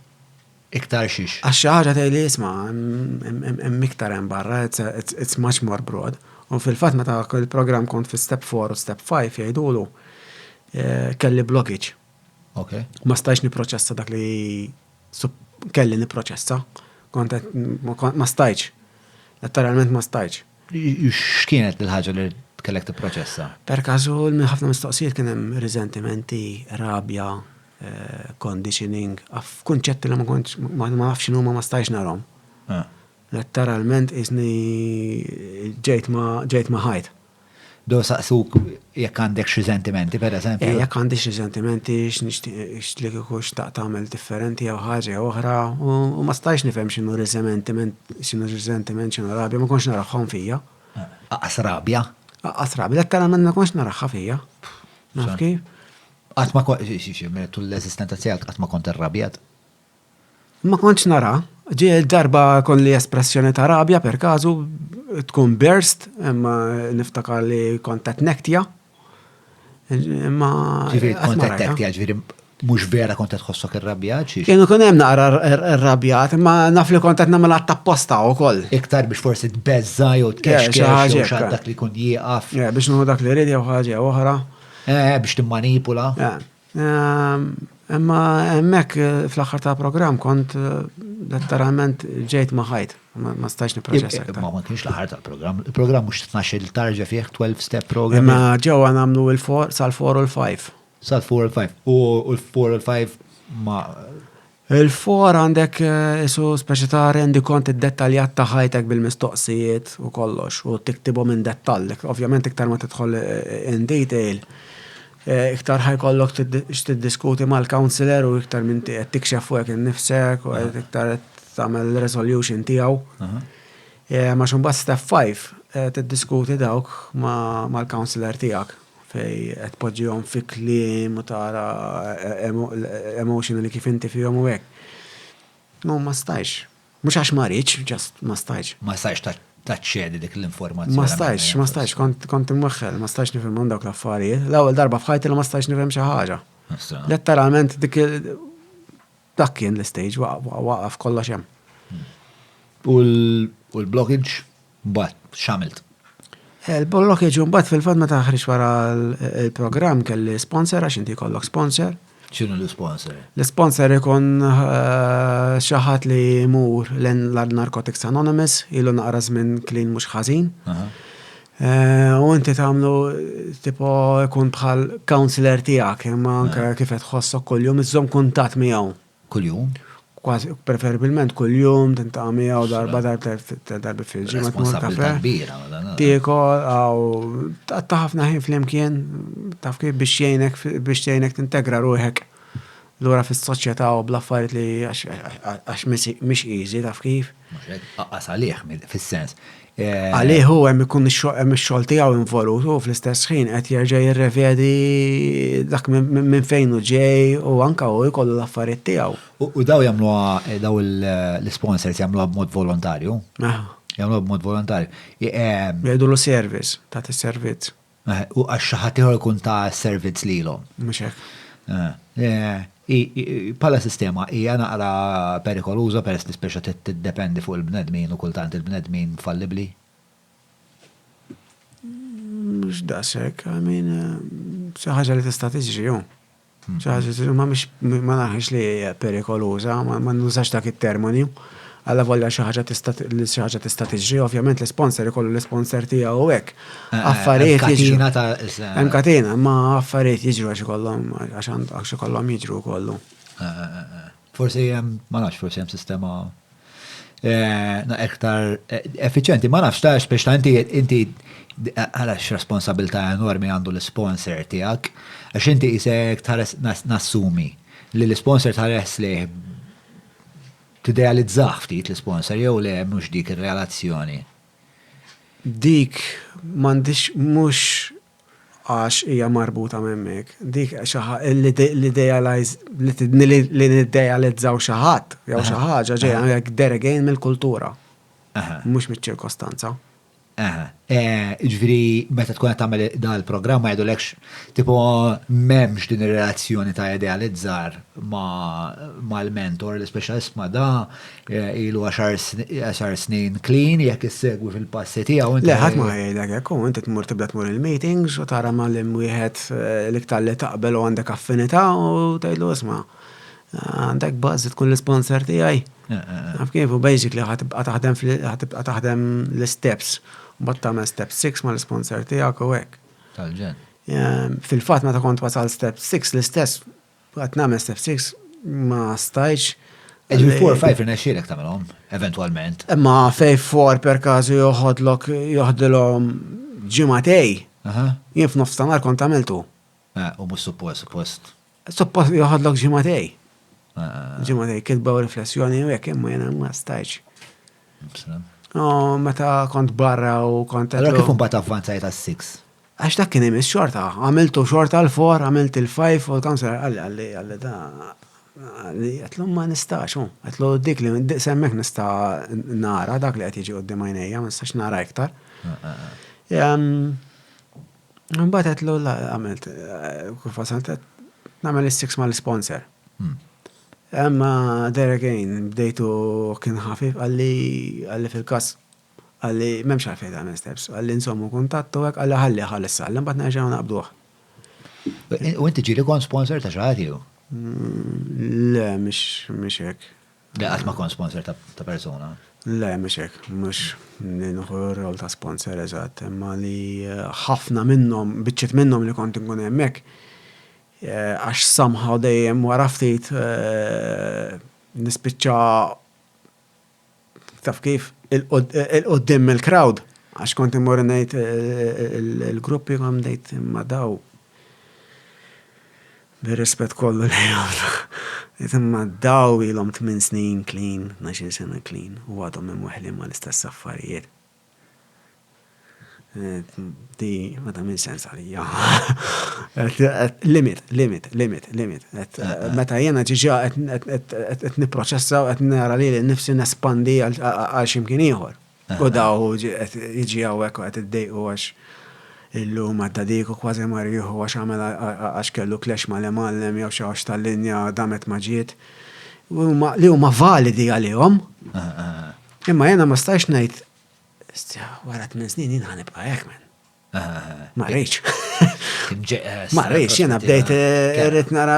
Iktar xiex. Għax xi ħaġa tgħidli isma' hemm iktar hemm barra, it's much more broad. U fil-fatt meta il-programm kont fi step 4 u step 5 jgħidulu kelli blockage. Okay. Ma stajx niproċessa dak li kelli niproċessa. Ma stajx. Letteralment ma stajx. X'kienet il-ħaġa li kellek tipproċessa? Per każu minn ħafna mistoqsijiet kien hemm riżentimenti, rabja, conditioning, kunċetti li ma nafx x'inhuma ma stajx narhom. Letteralment isni ġejt ma ħajt. Do saqsuk jekk għandek xi sentimenti, pereżempju. Jekk għandi xi sentimenti x'nixtieq li xtaq tagħmel differenti jew ħaġa oħra u ma stajx nifhem x'inhu riżentiment, x'inhu rabja, ma kontx narahom fija. Aqas rabja? Aqas rabja, letteralment ma kontx narahha fija. Naf kif? Qatt ma tul l-eżistenza tiegħek qatt ma kont irrabjat? Ma kontx nara. Ġie darba kolli espressjoni ta' rabja per każu tkun burst, imma niftakar li kont qed nektja. Imma ġifieri kont qed nektja, ġifieri mhux vera kont qed tħossok irrabjat xi. Kienu kien hemm naqra irrabjat, imma naf li kont qed nagħmel tapposta wkoll. Iktar biex forsi tbeżza jew tkexkex jew x'għad dak li jkun jieqaf. Biex nieħu dak li rid jew ħaġa oħra. Biex timmanipula. Imma hemmhekk fl-aħħar ta' programm kont letteralment ġejt ma' ħajt, ma stax nipproċessa. Ma kienx l-aħħar tal-programm. Il-programm mhux 12 tarġa fih 12 step program. Imma ġewwa nagħmlu sal-4 u l-5. Sal-4 u l-5. U l-4 u l-5 ma. Il-4 għandek isu speċi ta' rendi kont id-dettaljat ta' ħajtek bil-mistoqsijiet u kollox u tiktibhom minn dettall. Ovvjament iktar ma tidħol in detail. Iktar ħajkollok tiddiskuti mal-counselor u iktar minn qed tikxef fuq innifsek u iktar tagħmel resolution tiegħu. Ma x'imbagħad step 5 tiddiskuti dawk mal-counselor tiegħek fej qed poġġihom fi kliem u tara emotionally kif inti fihom u hekk. No ma stajx. Mhux għax ma rridx, just ma stajx. Ma stajx taċċedi dik l-informazzjoni. Ma stajx, kont imweħħel, ma stajx nifhem dawk l-affarijiet. L-ewwel darba f'ħajti li ma stajx nifhem xi ħaġa. Letteralment dak kien l-istage waqaf kollox hemm. U l-blockage mbagħad x'għamilt? Il-blockage mbagħad fil-fatt meta ħriġ wara l-programm kelli sponsor għax inti jkollok sponsor. X'inhu l-sponsor? L-sponsor ikun xi ħadd li jmur l-Narcotics Anonymous, ilu naqra żmien klin mhux ħażin. U inti tagħmlu tipo jkun bħal counselor tiegħek, imma anke kif qed tħossok kuljum iżżomm kuntatt miegħu. Kuljum? Kważi preferibilment kuljum tintaqa' miegħu darba fil-ġimgħa tmur kafè. Tiekol ta' ħafna ħin flimkien taf kif biex jgħinek tintegra ruħek lura fis-soċjetà u bl-affarijiet li għax mhix easy taf kif. Aqqas għalih fis-sens. Għalih hu hemm ikun ix-xogħol tiegħu involut u fl-istess ħin qed jerġa' jirrevedi dak minn fejn hu ġej u anke hu jkollu l-affarijiet tiegħu. U daw jagħmluha daw l-sponsors jagħmluha b'mod volontarju? Jagħmluha b'mod volontarju. Jgħidulu service, tagħti servizz. U għax xi ħadd ieħor ikun ta' servizz lilhom. Mhux hekk. Pala sistema hija naqra perikoluża peress li speċa tiddependi fuq il-bnedmin u kultant il-bnedmin fallibli? Mhux daqshekk, xi ħaġa li tista' tiġri hu. Xi ħaġa ma naħħix li hija perikoluża, ma nużax dak it-termini. Alla volja xi ħaġa tista' tiġri, ovvjament l-sponsor ikollu l-sponsor tiegħu hekk. Affarijiet jiġru. Hemm katina, ma affarijiet jiġru għax ikollhom jiġru kollu. Forsi hemm ma nafx forsi hemm sistema iktar effiċjenti, ma nafx tax biex inti għalax responsabilità enormi għandu l-sponsor tiegħek għax inti isek nassumi li l-sponsor tħares li Tidealizzaħ ftit l-sponsor jew le mhux dik ir-relazzjoni. Dik m'għandix mhux għax hija marbuta memmek. Dik li nidealizzaw xi ħadd jew xi ħaġa ġejja deregejn mill-kultura. Mhux miċ-ċirkostanza. Ġifieri meta tkun qed tagħmel dal-programm ma jgħidulekx tipo m'hemmx din ir-relazzjoni ta' idealizzar mal-mentor l-ispeċjalist ma' da ilu 10 snin clean jekk issegwi fil-passi tiegħu. Le ħadd ma jgħidlek hekk u inti tibda tmur il-meetings u tara mal-im wieħed l-iktar li taqbel u għandek affinità u tgħidlu isma' għandek buzz tkun l-sponsor tiegħi. Għaf kif u basically ħatibqa taħdem l-steps. Bat tagħmel step 6 ma l-sponsor tiegħek u hekk. Tal-ġen. Fil-fatt meta kont wasal step 6 l-istess qed nagħmel step 6 ma stajtx. Ġifieri 4-5 irnexxielek tagħmelhom eventwalment. Imma fej 4 per każu joħdilhom ġimagħtej. Jien f'nofs ta' nar kont għamiltu. U mhux suppost. Suppost joħodlok ġimagħtej. Ġimagħtej kitba u riflessjoni u hekk imma jiena ma stajtx. Meta kont barra u kont. Allora kif imbagħad avvanzajt għas-6? Għax dak kien hemm xorta. Għamiltu xorta l-4, għamilt il-5 u l-kamsa għalli da. Għetlu ma nistax, għetlu dik li semmek nista nara, dak li għet jiġi għoddim għajnejja, ma nistax nara iktar. Mbagħad għetlu għamilt, kif għasant, namel il-6 ma l-sponsor. Emma there again, bdejtu kien ħafif, għalli fil-kas, għalli memx għalfej da' steps, għalli insommu kontattu għek, għalli ħalli ħalissa, għalli mbatt nerġaw naqbduħ. U inti ġiri kon sponsor ta' xaħati ju? Le, mish hekk. Le, għat ma kon sponsor ta' persona? Le, mish hekk, mux nħu rol ta' sponsor eżatt, imma li ħafna minnom, biċċet minnom li kont nkun hemmhekk, għax somehow dejjem wara ftit nispiċċa taf kif il-qoddim il-crowd għax kont immur ngħid il-gruppi kom dejt imma daw bir-rispett kollu li għamlu. Imma daw ilhom 8 snin clean, 12 sena clean u għadhom imweħħlin mal-istess affarijiet. Di ma ta' min sens għalija. Limit. Meta jena ġiġa għet niproċessa u għet nara li nifsi nespandi għal ximkien ieħor. U daw jiġi għawek u għet id-dejqu għax illum għadda diku kważi marjuħu għax għamel għax kellu klex ma l-emallem jew xaħx tal-linja damet maġiet. Li huma validi għalihom. Imma jena ma stajx ngħid wara 8 snin jien ħanibqa' hekk men. Ma rridx. Ma rridx jiena bdejt irrid nara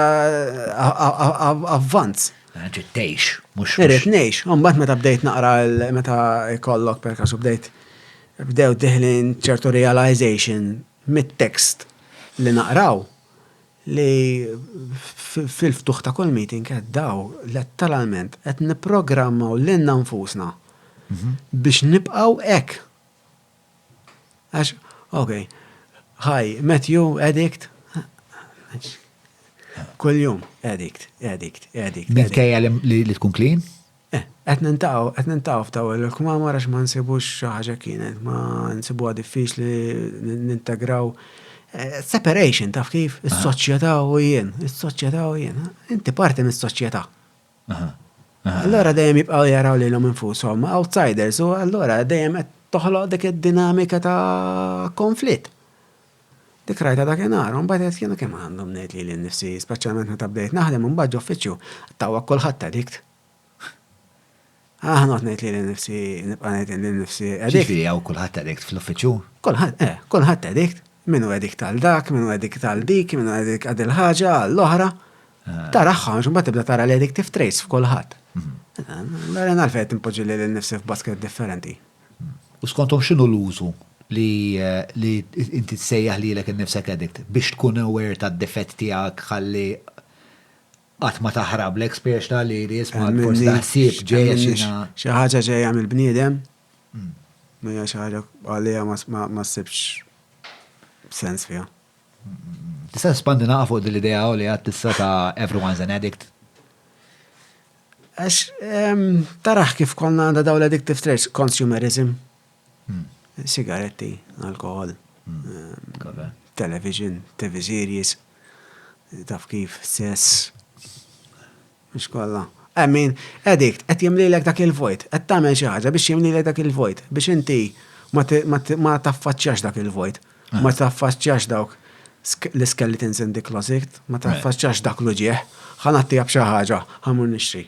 avvanz. Ġittejx, mhux. Irrid ngħix, u mbagħad meta bdejt naqra meta jkollok perkasu bdew diħlin ċertu realization mit-text li naqraw li fil-ftuħ ta' kull meeting qed daw letteralment qed nipprogrammaw lilna nfusna biex nibqaw ek. Għax, okay, hi, Matthew, addict. Kull jum, addict. Minkejja li tkun clean? Qed nintaw f'daw ma marax ma nsibux xi ħaġa kienet, ma nsibuha diffiċli nintegraw. Separation, taf kif? Is-soċjetà u jien. Inti parti mis-soċjetà. Allora dejjem jibqgħu jaraw lilhom infushom outsiders u allora dejjem qed toħloq dik id-dinamika ta' konflitt. Dik rajta dakinhar, u mbagħad qed kienu kemm għandhom ngħid li nnifsi, speċjalment meta bdejt naħdem u mbagħad uffiċċju tawwa kulħadd addict. Aħna qed ngħid li nnifsi nibqa' ngħid li nnifsi addict. Ġifieri hawn kulħadd addict fl-uffiċċju? Kulħadd addict. Minnu addict għal dak, minnu addict għal dik, minnu addict għal il-ħaġa għall-oħra. Taraħħa, mbagħad tibda tara l-addictive traits f'kulħadd. Allora nalfejn timpoġġi li l-nifsi f'basket differenti. U skontom x'inhu l-użu li inti tsejjaħ lilek innifsek addict biex tkun aware tad-difett tiegħek ħalli qatt ma taħrab l-experience li jisma' forsi taħsib ġejja xi ħaġa ġejja mill-bniedem. Mija xi ħaġa għalija ma ssibx sens fiha. Tista' spandi naqa' fuq dil-idea li għad tista' ta' everyone's an addict? Għax, taraħ kif konna għanda daw l-addictive traits, consumerism, sigaretti, alkohol, television, TV series, taf kif, sess, mux kolla. Għamin, addict, għet jimlilek dak il-vojt, għet tamen xaħġa biex jimlilek dak il-vojt, biex inti ma taffaċċax dak il-vojt, ma taffaċċax dawk l-skeletons in the closet, ma taffaċċax dak l-ġieħ, ħanatti għab xaħġa, ħamur nixtri.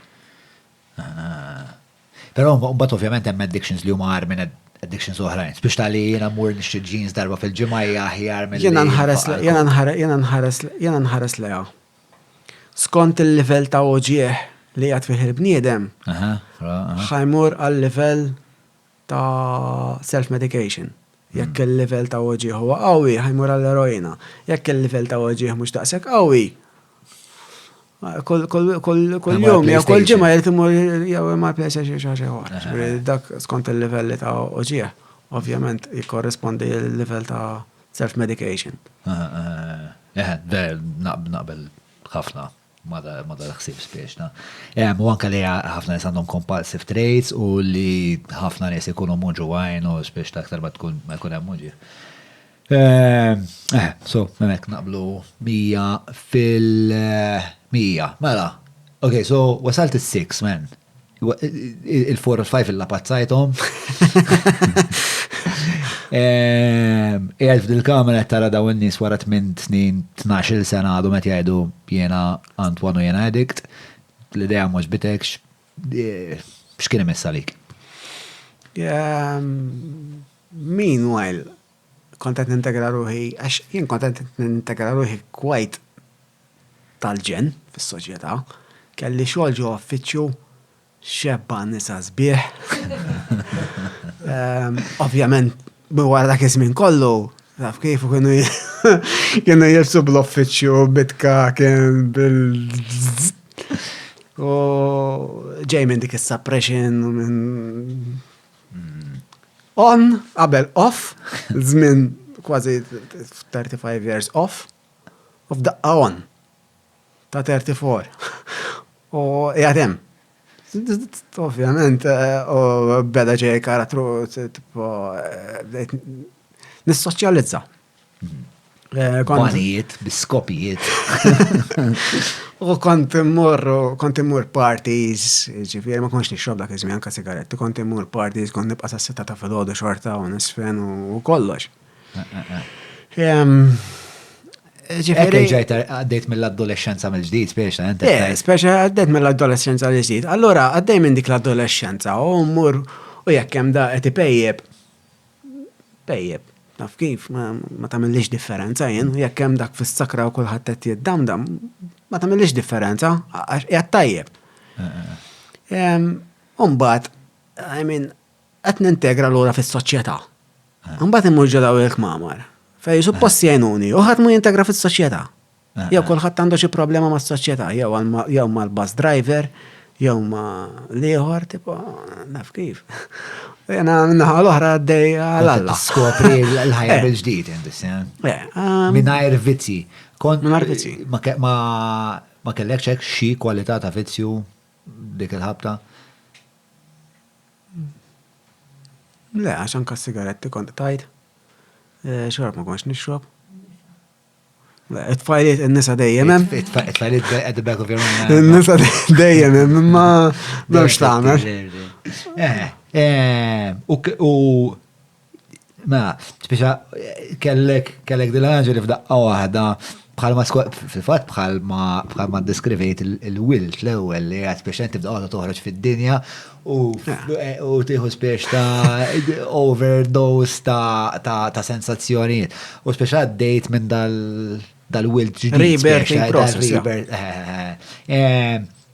Pero mbagħad ovvjament hemm addictions li huma minn addictions oħrajn. Biex tali jiena mmur nixtri jeans darba fil-ġimgħa hija aħjar mill Jiena nħares leha. Skont il-livell ta' oġieħ li għad fih il-bniedem, ħajmur għal-livell ta' self-medication. Jekk il-livell ta' oġieħ huwa qawwi, ħajmur għall-eroina. Jekk il-livell ta' oġieħ mhux daqshekk qawwi, kull jum, jew kull ġimgħa jrid imur jew ma plesa xi ħaġa oħra. Dak skont il-livelli ta' oġieħ, ovvjament jikkorrispondi l-livell ta' self-medication. Naqbel ħafna ma l-ħsib spiexna. U anka li ħafna nis għandhom compulsive traits u li ħafna nis ikunu muġu għajn u spiex ta' aktar ma tkun hemm muġi. So, memmek naqblu 100 fil-100. Mela, ok, so wasalt il-6, man. Il-4 u 5 il-lapazzajtom. Jgħalf dil-kamera tara daw n-nis wara 8 snin, 12 sena għadu met jgħidu jena Antoine u jena addict, l-ideja mux bitekx, x'kien imessa lik? Meanwhile, kontent nintegra ruħi, għax jien kontent nintegra ruħi kwajt tal-ġen fis-soċjetà, kelli xogħol ġo uffiċċju xebba nisa sbieħ. Ovvjament, wara dak iż-żmien kollu, taf kif kienu jilbsu bl-uffiċċju bitka kien bil u ġej minn dik is-suppression on, qabel off, żmien kważi 35 years off, u f'daqqa on ta' 34. U jgħadem. Ovvjament, beda ġej karatru, nissoċjalizza. Banijiet, biskopijiet. U kont immur parties, ġifieri ma konx nixrob dak iż-żmien anke sigaretti, kont immur parties, kont nibqa' sas-sitta ta' filgħodu xorta u nisfen u kollox. Ġifieri ġejt għaddejt mill-adolescenza mill-ġdid, speċa, speċa għaddejt mill-adolescenza mill-ġdid. Allura għaddej minn dik l-adolescenza u mmur u jekk hemm da qed ipejjeb. Naf kif ma tagħmellix differenza jien, jekk hemm dak fis-sakra u kulħadd qed jiddamdam, ma tagħmellix differenza għax qiegħed tajjeb. U mbagħad, I mean, qed nintegra lura fis-soċjetà. Mbagħad immur ġew il-kmamar. Fej, suppost jgħinuni, u ħadd mu jintegra fis-soċjetà. Jew kulħadd għandu xi problema mas-soċjetà, jew mal-bus driver, jew ma' l-ieħor, tipo, naf kif. Jena minnaħa l-oħra għaddej għal-alla. Skopri l-ħajja bil-ġdid, Minajr vizzi. Minajr vizzi. Ma kellek ċek xi kwalità ta' vizzju dik il-ħabta? Le, għaxan ka sigaretti kont tajt. Xorab ma konx nixrob. It-fajliet n-nisa dejjem. It-fajliet at the back of your mind. N-nisa dejjem, ma mewx tagħmel. U ma, speċa kellek dil-ħaġa li f'daqqa waħda bħalma fil-fatt bħalma deskrivejt il-wilt l-ewwel li għad speċa inti b'daqqa toħroġ fid-dinja u tieħu speċ ta' overdose ta' sensazzjonijiet. U speċa għaddejt minn dal-wilt ġdid. Rebirthing process.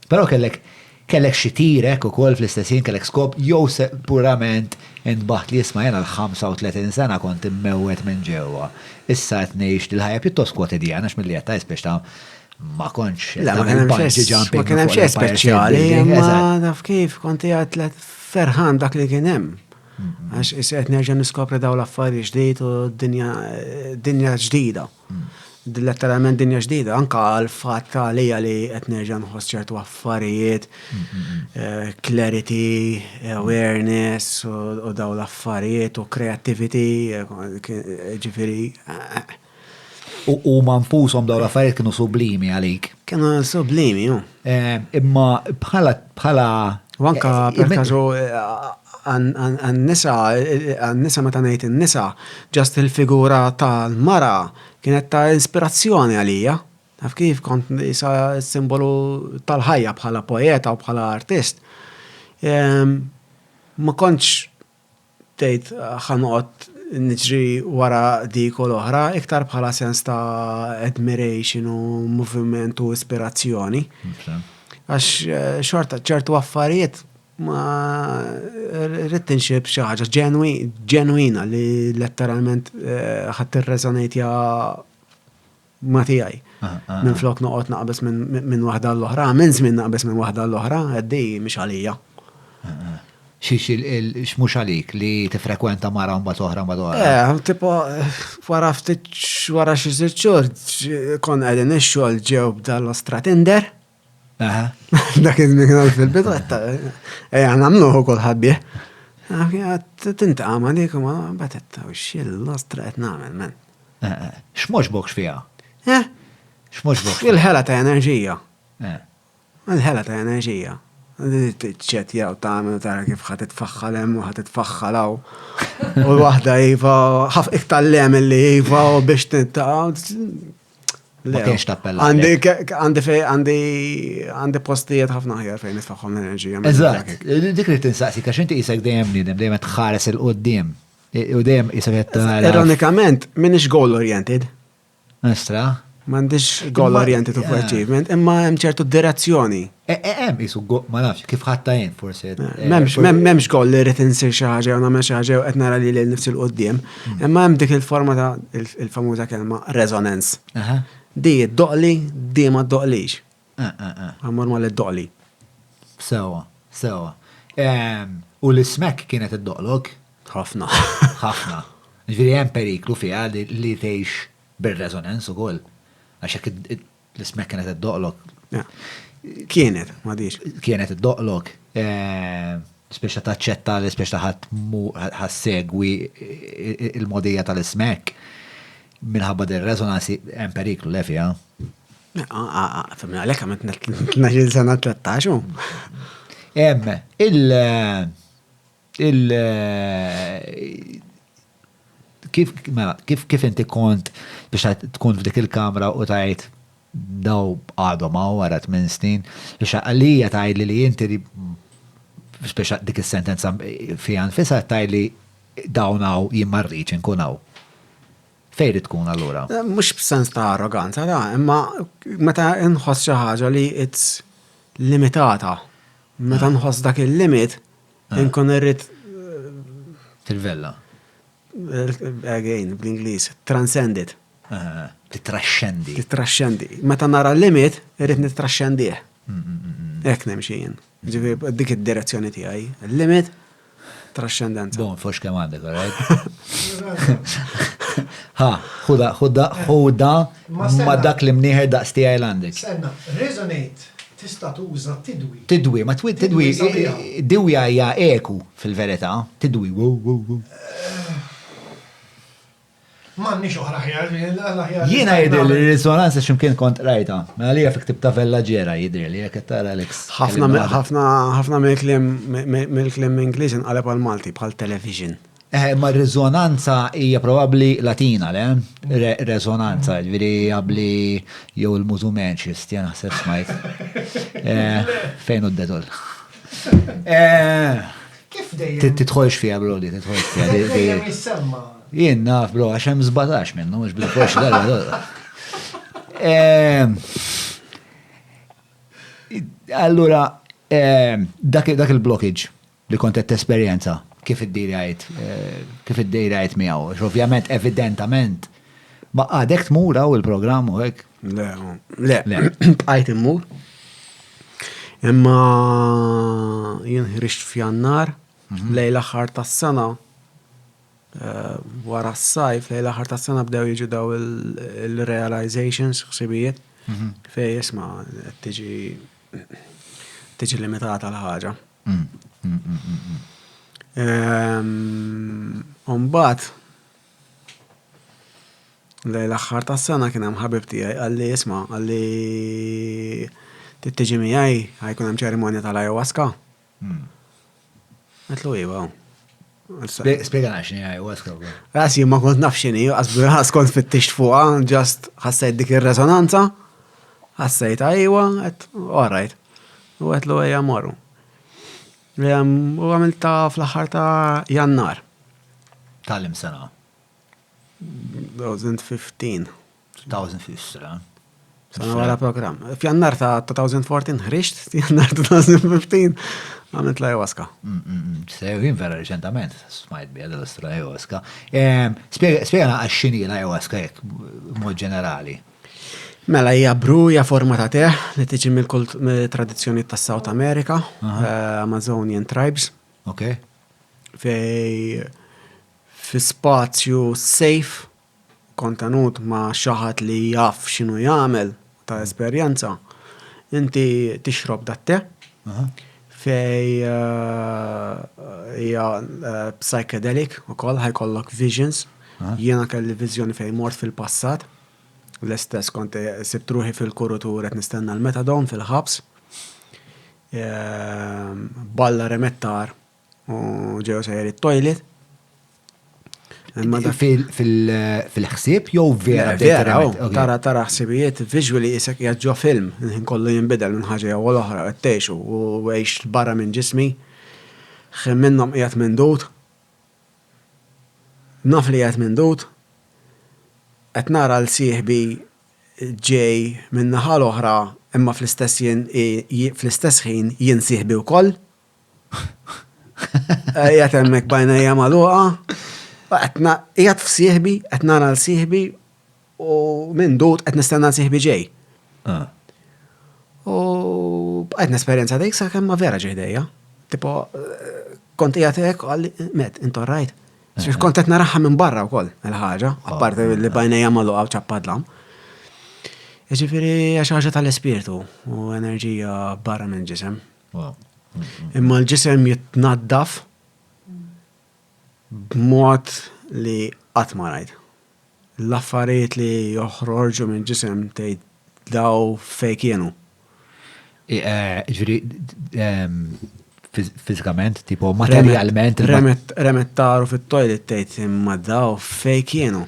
Però kellek xitirek u kol fl-istessin kellek skop jew purament inbaħt li jisma jena l-35 sena kont immewet minn ġewwa. Issa qed ngħix dil-ħajja pjuttost kwotidjana x'milli qed tajt biex ta' ma kontx. Ma kien hemm xejn speċjali, ma naf kif kont qiegħed ferħan dak li kien hemm. Għax qed nerġa' niskopri dawn l-affarijiet ġdid u dinja ġdida. letteralment dinja ġdida, anka għal-fat għalija li qed nerġa' nħoss ċertu affarijiet, clarity, awareness u daw l-affarijiet u creativity, ġifieri. U manfusom daw l-affarijiet kienu sublimi għalik. Kienu sublimi, ju. Imma bħala. U anka per każu għan-nisa meta ngħid in-nisa, ġast il-figura tal-mara kienet ta' ispirazzjoni għalija. Taf kif kont isa simbolu tal-ħajja bħala poeta u bħala artist. Ma kontx tgħid ħanoqgħod niġri wara dik u l-oħra, iktar bħala sens ta' admiration u moviment u ispirazzjoni. Għax xorta ċertu affarijiet ma rrid tinxib xi ħaġa ġenwina li letteralment ħadd irreżonejtja ma tiegħi. Minflok noqgħod naqbes minn waħda l-oħra, minn żmien naqbes minn waħda l-oħra, għaddej mhix għalija. X'mhux għalik li tifrekwenta mara mbagħad oħra mbagħad oħra. Tipo wara ftit wara xi sitt xhur kon qegħdin ix-xogħol ġew b'dal-ostra Tinder. Dak iż-żmien fil-bidu nagħmluh ukoll ħabbieħ. Tintaqa' ma dik ma bagħad x'il-ostra qed nagħmel men. X'mogħġbokx fiha? X'mogħġbok? Il-ħela ta' enerġija. Il-ħela ta' enerġija. Tċetja u tagħmel tara kif ħadd titfaħħal hemm u ħadd titfaħħalaw. U waħda iva ħaf iktar lem li iva u biex tintaqa' Ma kienx tappella. Għandi postijiet ħafna ħjar fejn nitfaħħom l-enerġija. Eżatt, dik li tinsaqsi għax inti isek dejjem nidem, dejjem tħares il-qoddim. U dejjem isek qed tara. Ironikament, m'iniex goal oriented. Astra. M'għandix goal oriented of achievement, imma hemm ċertu direzzjoni. Hemm isu ma nafx kif ħatta jien forsi. M'hemmx goal li rrid insir xi ħaġa u nagħmel xi ħaġa u qed nara li nnifsi l-qudiem. Imma hemm dik il-forma ta' il-famuża kelma resonance. Di id-doqli, di ma d-doqlix. Għammur ma l-doqli. Sewa. U l-smek kienet id-doqlok? ħafna. Ġviri hemm periklu fiha li tgħix bir-resonance ukoll. Għaxek l-smek kienet id-doqlok. Kienet, ma diċ. Kienet id-doqlok. Speċa taċċetta li speċa ħassegwi il-modija tal-smek. Minħabba del-resonanzi hemm periklu le fiha. Femna għalek għamet 12 sena 13. Hemm kif inti kont biex tkun f'dik il-kamra u tajt daw għadhom wara 8 snin biex għalija tajt li inti biex dik is-sentenza fiha nfisha tajt li dawnaw jimmarriċ inkunaw. Fejri tkun allura? Mux b'sens ta' arroganza, imma meta nħoss xi ħaġa li it's limitata. Meta nħoss dak il-limit, inkun irrid Til-vella. Again, bl-Ingliż, transcended. Titraxxendi. Meta nara l-limit, irrid nittraxxendih. Hekk nemxin. Ġifieri dik id-direzzjoni tiegħi. Il-limit, trascendenza. Bon, fux kemm għandek, alright? Ħuda ma dak li mnieħer daqs tiegħi għandek. Senna, resonate tista' tuża tidwi. Tidwi, ma tidwi diwja hija eku fil-verità, tidwi. M'għandniex oħra ħjar. Jiena jidher li r-risonanza x'imkien kont rajta. Mela li fik tibta vellaġġiera jidher li jekk tara Alex. Ħafna mill-kliem Ingliż inqaleb għal Malti bħal television. Ma r-risonanza hija probabbli Latina, le? Resonanza, ġifieri għabli jew il-mużumenċist, jena naħseb smajt. Fejn hu d-detol. Kif dejjem? Titħolx fiha brodi, titħolx fiha. Dejjem jissemma. Jien naf, bro, għax hemm 17 minnu, mhux bil-forx darba. Allura, dak il-blockage li kont qed tesperjenza, kif id-dejrajt miegħu, ovvjament evidentament ma għadek tmura u l-programm u hekk. Le, bqajt immur. Imma jien ħrixt f'Jannar lejn l-aħħar tas-sena Wara s-sajf, lejn l-aħħar tas-sena bdew jiġu daw il-realizations, ħsibijiet, fej jisma' tiġi limitata l-ħaġa. Umbat, lejn l-aħħar tas-sena kien hemm ħabib tiegħi għalli jisma' għalli tiġi miegħi ħajkun hemm ċerimonja tal-ayahuasca. Għetlu iwa. Spiegħana xini ayahuasca. Għasi ma kont naf xini, għas kont fit-tixt fuqa, ġast ħassajt dik il-resonanza, ħassajt għajwa, all right. U għetlu għajja morru. U għamilta fl-axar ta' Jannar. Tal-im sena. 2015. 2015. Sana għala program. F'Jannar ta' 2014 ħriġt, Jannar 2015 għamilt l-ayahuasca. Sejwin vera reċentament, smajt bi għadal istra ayahuasca. Spiegħana għaxxini l-ayahuasca jek, mod ġenerali. Mela hija bruja forma ta' teħ li tiġi mill-tradizzjoni ta' South America, Amazonian tribes. Ok. Fej fi spazju safe, kontenut ma' xaħat li jaf xinu jagħmel ta' esperjenza, inti tixrob dat teħ, fej hija psychedelic ukoll ħajkollok visions. Jiena kelli viżjoni fej mort fil-passat. L-istess kont sibt ruħi fil-kurutur qed nistenna l-metadon fil-ħabs. Balla remettar u ġew sejjer it-toilet. Fil-ħsieb jew vera? Tara ħsibijiet visually isek jaġġo film, nħin kollu jinbidel minn ħaġa jew l-oħra qed tgħixu u għejx barra minn ġismi. Ħin minnhom qiegħed mindut. Naf li qiegħed mindut. Qed nara l-sieħbi ġej minn naħa l-oħra imma fl-istess ħin jien sieħbi wkoll. Qiegħed hemmhekk bajnejja magħluqa. Qiegħed f'sieħbi, qed nara l-sieħbi u minn dut qed nistenna l-sieħbi ġej. U qed nesperjenza dik sakemm ma vera ġejdejja. Tipo kont qiegħed hekk għalli met intu rajt. Kont qed naraħħa minn barra wkoll il-ħaġa, apparti li bajnejja magħluqa u ċappadlam. Jiġifieri għax ħaġa tal-ispirtu u enerġija barra minn ġisem. Imma l-ġisem jitnaddaf b'mod li qatt ma rajt. L-affarijiet li joħroġu minn ġisem tgħid daw fejn kienu. Fiżikament, tipo materjalment. Remettaru fit-toilet tgħid imma daw fejn kienu.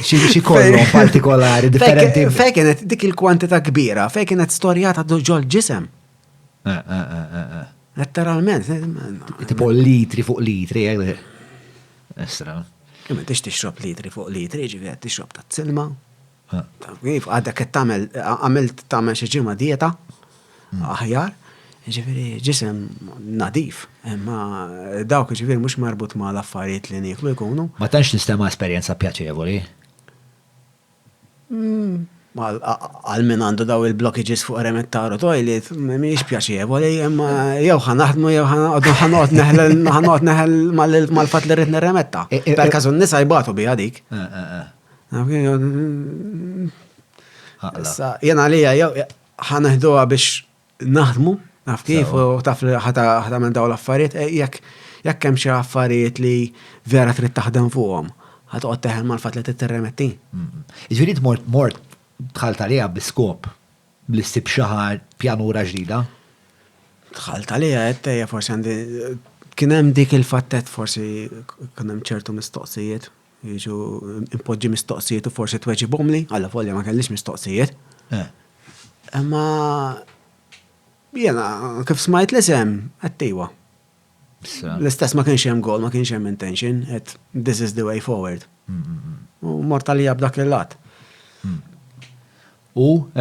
Xi kollhom partikolari differenti. Fejn kienet dik il-kwantità kbira, fejn kienet storjata ġol ġisem. Letteralment. Tipo litri fuq litri. Estra. Kemm tix tixrob litri fuq litri, ġifieri tixrob ta' silma. Kif għadek qed għamilt tagħmel xi ġimgħa dieta aħjar, ġifieri ġisem nadif, imma dawk ġifieri mhux marbut ma' l-affarijiet li nieklu jkunu. Ma tantx nistema' esperjenza pjaċevoli. Għal min għandu daw il-blockages fuq remettaru toilet, mhix pjaċevoli, imma jew ħanaħdmu jew ħanoqgħod neħel mal-fatt li rrid nirremetta. Per każu n-nisa jbagħtu biha dik. Jena għalija ħanaħduha biex naħdmu, naf kif, u taf li ħatamel daw l-affarijiet, jekk hemm xi affarijiet li vera trid taħdem fuqhom, ħatoqgħod teħel mal-fatt li titterremetti. Jiġifieri mort dħalt għaliha biskop li ssib xi pjanura ġdida? Dħalt għaliha qed forsi għandi kien hemm dik il-fattet forsi kien hemm ċertu mistoqsijiet, jiġu impoġġi mistoqsijiet u forsi tweġibhom li, alla folja ma kellix mistoqsijiet. Imma jiena kif smajt l-isem għattejwa. L-istess ma kienx hemm goal, ma kienx hemm intention, this is the way forward. U mort għalija b'dak il-lat. U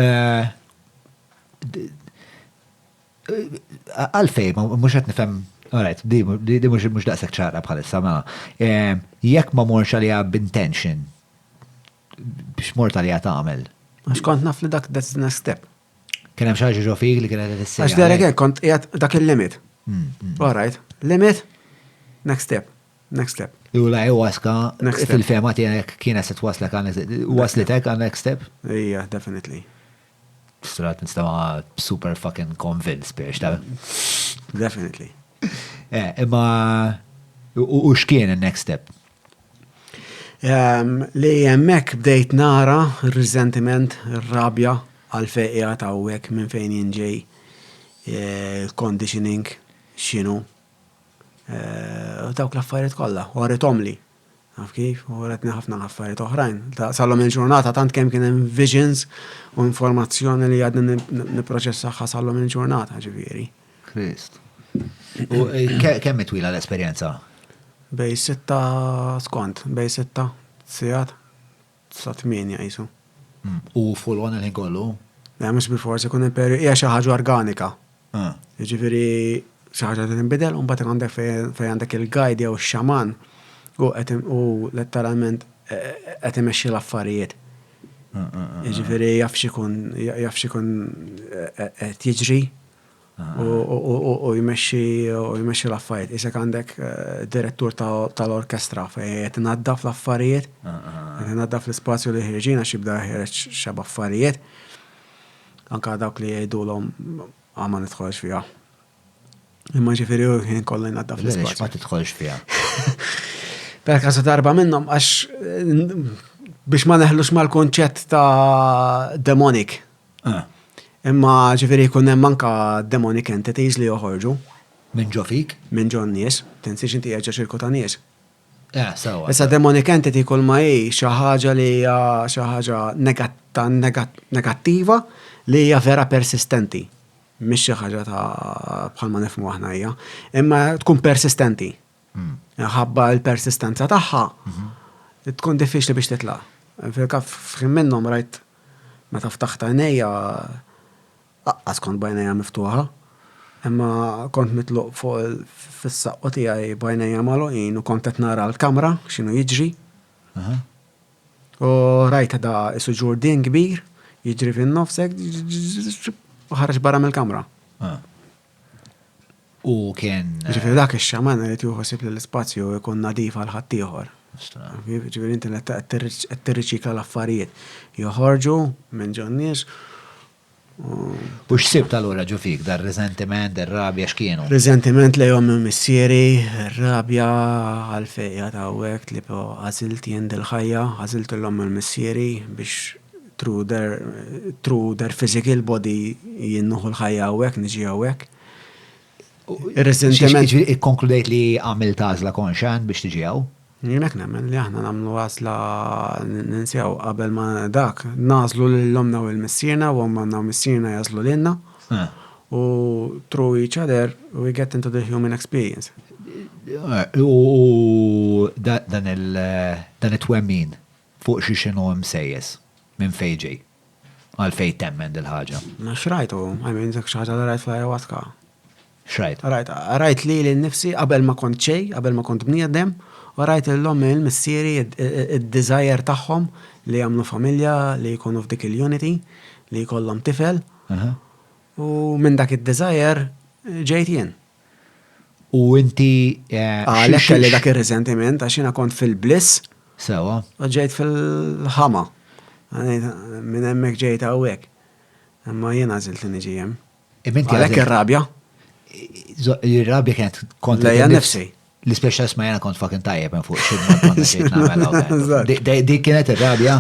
għalfej, mhux qed nifhem, alright, di mhux daqshekk ċara bħalissa ma. Jekk ma morx għalija b'intention biex mort għalija tagħmel. Għax kont naf li that's the next step. Kien hemm xi ħaġa ġo fik li kienet tissejja. Għax derek kont qiegħed dak il-limit. All right, limit Next step. U la ayahuasca Next step. fil-fema tiegħek kienet se waslitek għal next step? Yeah, definitely. Strat nistama super fucking convinced biex ta' Definitely. imma u x'kien il-next step? Li jemmek bdejt nara il-resentiment, il-rabja għal-fejqija ta' uwek minn fejn jinġej, conditioning, xinu. Dawk l-affarijiet kollha, u għaritom li. Għaf kif, u għaretni ħafna affarijiet oħrajn. Sallom il-ġurnata, tant kemm kien hemm visions u informazzjoni li għadni niproċessaħħa sallom il-ġurnata, ġifieri. Krist. U kemm twila l-esperjenza? Bej 6 skont, bej 6 sijat, sa 8 jisu. U full on il-ħin kollu? Mux bil-forsi kun imperju, hija xi ħaġa organika. Ġifieri xi ħaġa li tinbidel, u mbagħad għandek fejn għandek il-guide jew ix-xaman u letteralment qed imexxi l-affarijiet. Ġifieri jaf x'ikun qed jiġri u jmexxi l-affarijiet. Isek għandek direttur tal-orkestra fejn qed inaddaf l-affarijiet, qed inaddaf l-ispazju li ħirġin għax jibda ħireġ x'ab affarijiet. Anka dawk li jgħidulhom ma nidħolx fiha. Imma ġifieri jien kollu jnaddaf l-ispazju. Ma tidħolx fiha. Per kasu darba minnhom għax biex ma neħlux mal-konċett ta' demonic. Imma ġifieri jkun hemm anke demonic entities li joħorġu. Minn ġo fik? Minn ġo nies, tinsiex inti qiegħed ċirku ta' nies. Sewa. Issa demonic entity kull ma hi xi ħaġa li hija xi ħaġa negattiva li hija vera persistenti. Mhix xi ħaġa ta' bħalma nifhmu aħna hija, imma tkun persistenti. Ħabba l-persistenza tagħha tkun diffiċli biex titlaq. Fil-kaf f'ħin minnhom rajt meta ftaħt għajnejja aqqas kont bajnejja miftuħa, imma kont mitluq fuq fis-saqqu tiegħi bajnejja magħluqin u kont qed nara l-kamra x'inhu jiġri. U rajt da isu ġurdien kbir jiġri fin-nofsek u ħareġ barra mill-kamra. U kien. Ġifieri dak ix-xaman li tieħu ħsieb li l-ispazju jkun nadif għal ħaddieħor. Ġifieri inti qed tirriċikla l-affarijiet. Joħorġu minn ġo n-nies. U x'sibt allura ġo fik dar resentiment, ir-rabja x'kienu? Resentiment lejhom missieri, rabja għal fejqa ta' hekk li għażilt jien dil-ħajja, għażilt illhom il-missieri biex through their physical body jinnuħu l-ħajja hawnhekk, niġi hawnhekk. Ir-resentiment. Ikkonkludejt li għamilt għażla konxan biex tiġi hawn? Jienek nemmen li aħna nagħmlu għażla ninsjaw qabel ma dak nażlu lil-omna u l-missierna u omna u missierna jażlu lilna u through each other we get into the human experience. U dan it-twemmin fuq xi xinu msejjes minn fejġej għal fej temmen dil-ħaġa. Ma xrajtu, għajmin dak xaġa li rajt fl-ayahuasca. Xrajt? Rajt li l-nifsi qabel ma kont xej, qabel ma kont bniedem, u rajt l-lom il-missieri id-desire tagħhom li jagħmlu familja, li jkunu f'dik il-unity, li jkollhom tifel. U minn dak id-desire ġejt jien. U inti. Għalhekk kelli dak ir-resentiment għax jiena kont fil-bliss. Sewa. U ġejt fil-ħama. Minn hemmhekk ġejt hawnhekk. Imma jien għażilt li niġi hemm. Għalhekk ir-rabja. Ir-rabja kienet kont. Lejja nnifsi. L-ispeċjal ma jena kont fucking tajjeb minn fuq xidma kont xejn nagħmel. Dik kienet ir-rabja.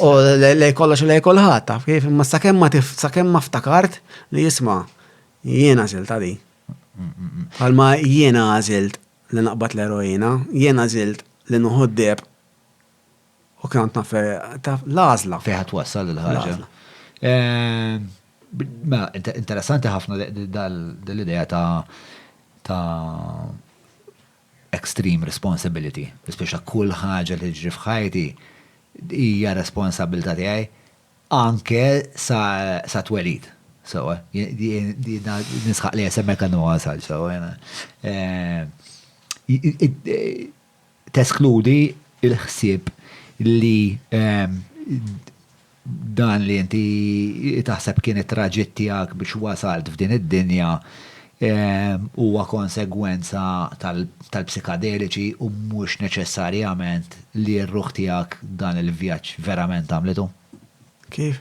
U lej kollox lej kulħadd taf kif imma sakemm ma ftakart li jisma' jiena għażilt għadi. Għalma jiena għażilt li naqbad l-eroina, jiena għażilt li nuħoddeb u kont naf l-għażla. Fejn wassal il-ħaġa. Interessanti ħafna dal-idea ta' extreme responsibility. Speċa kull ħaġa li ġri f'ħajti hija responsabilità tiegħi anke sa twelid. So, nisħaq li jesemmek għannu għasal, so, teskludi il-ħsieb li dan li inti taħseb kienet traġett tiegħek biex wasalt f'din id-dinja huwa konsegwenza tal-psikadeliċi u mhux neċessarjament li r-ruħ tiegħek dan il-vjaġġ verament għamletu. Kif?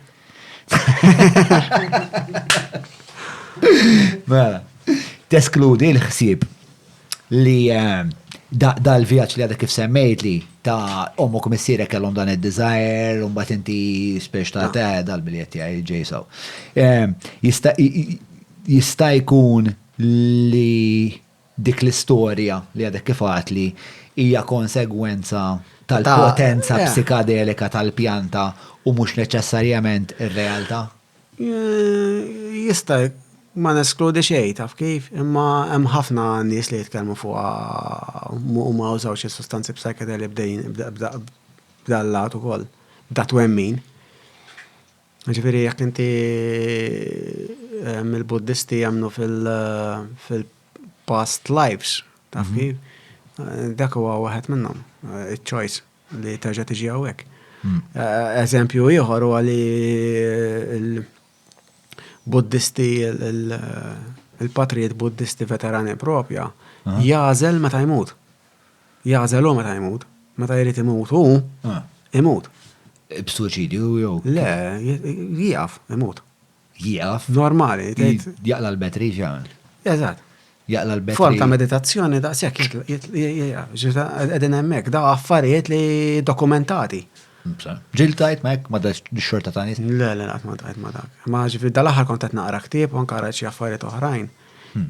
Mela, teskludi l-ħsieb li dal-vjaġġ li għadek kif semmejt li ta' ommok missire kellhom dan id-desire, un bat inti spiex ta' dal-biljetti għaj ġejsaw. Jista' jkun li dik l-istorja li għadek kif li hija konsegwenza tal-potenza psikadelika tal-pjanta u mhux neċessarjament ir-realtà? Jista' ma neskludi xejn taf kif, imma hemm ħafna nies li jitkellmu fuqha u ma użawx is-sustanzi psikedeli b'dal-lat ukoll, b'da twemmin. Ġifieri jekk inti mill-Buddisti jemnu fil-past lives, taf kif, dak huwa waħed minnhom, il-choice li terġa' tiġi hawnhekk. Eżempju ieħor huwa li Buddisti, il-patrijiet Buddisti veterani propja, jażel meta jmut. Jażelu meta jmut. Meta jrid imut imut. B'suċidju jew? Le, jieqaf, imut. Jieqaf? Normali. Jaqla l-betri ġamen. Eżatt. Jaqla l-betri. Form ta' meditazzjoni da' sekk qegħdin hemmhekk, da' affarijiet li dokumentati. Ġiltajt mek ma da xorta ta' nis? Le, ma tajt ma dak. Ma ġifir dal-aħħar kont qed naqra ktieb u anke xi affarijiet oħrajn.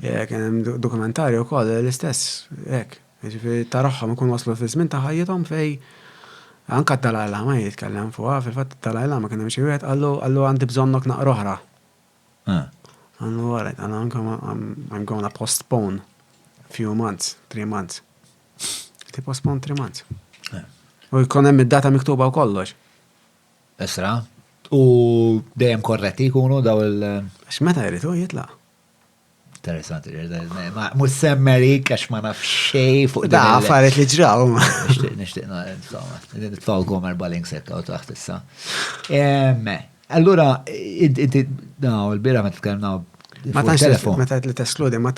Kien hemm dokumentarju wkoll l-istess hekk. Ġifir taraħħom ikun waslu fi żmien ta' ħajjithom fej anke d-Dalai Lama jitkellem fuqha, fil-fatt d-Dalai Lama kien hemm xi wieħed qallu għandi bżonnok naqra oħra. Għallu għaret, I'm going to postpone few months, 3 months. Ti postpone 3 months. U jkun hemm id-data miktuba u kollox. Esra. U dejjem korretti jkunu daw il- X'meta jridu jitlaq. Interessanti, mhux semmerik għax ma naf xejn fuq Da affarijiet li ġraw. Nixtieq nitfgħu gomer baling sekka u taħt issa. Allura, il-bira ma titkellimna Ma tantx meta li teskludi, ma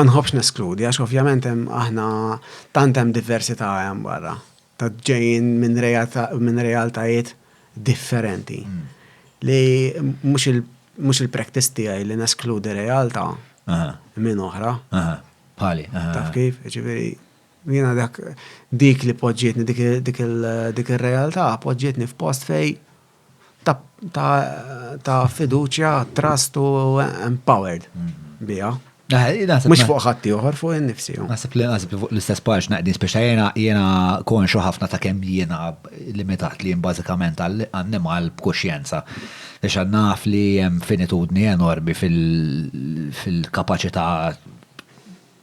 nħobbx neskludi, għax ovvjament aħna tant hemm diversità hemm barra. Ta' ġejjin minn realtajiet differenti. Li mhux il-practice tiegħi li neskludi realtà minn oħra. Bħali. Taf kif? Ġifieri jiena dik li poġġietni dik ir-realtà poġġietni f'post fej ta' fiduċja, trust u empowered biha. Mux fuq ħatti uħor, fuq il-nifsi. Nasib li fuq l-istess paġ naqdin, speċa jena konxu ħafna ta' kem jena limitat li jen bazikament għannimal b'kuxjenza. Lex naf li jem finitudni enormi fil-kapacità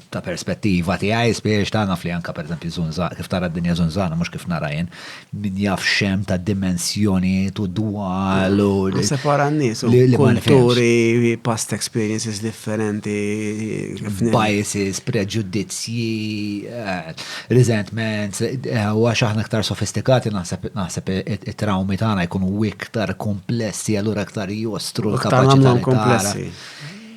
ta' perspettiva tiegħi spiex ta' naf li anka per eżempju Zunzana, kif tara d-dinja Zunzana, mhux kif nara jien, min jaf xem ta' dimensjoni tu dwal u separa n-nies u kulturi, past experiences differenti, biases, preġudizzji, resentments, u għax aħna aktar sofistikati naħseb it-traumi tagħna jkunu iktar komplessi, allura aktar jostru l-kapaċità komplessi.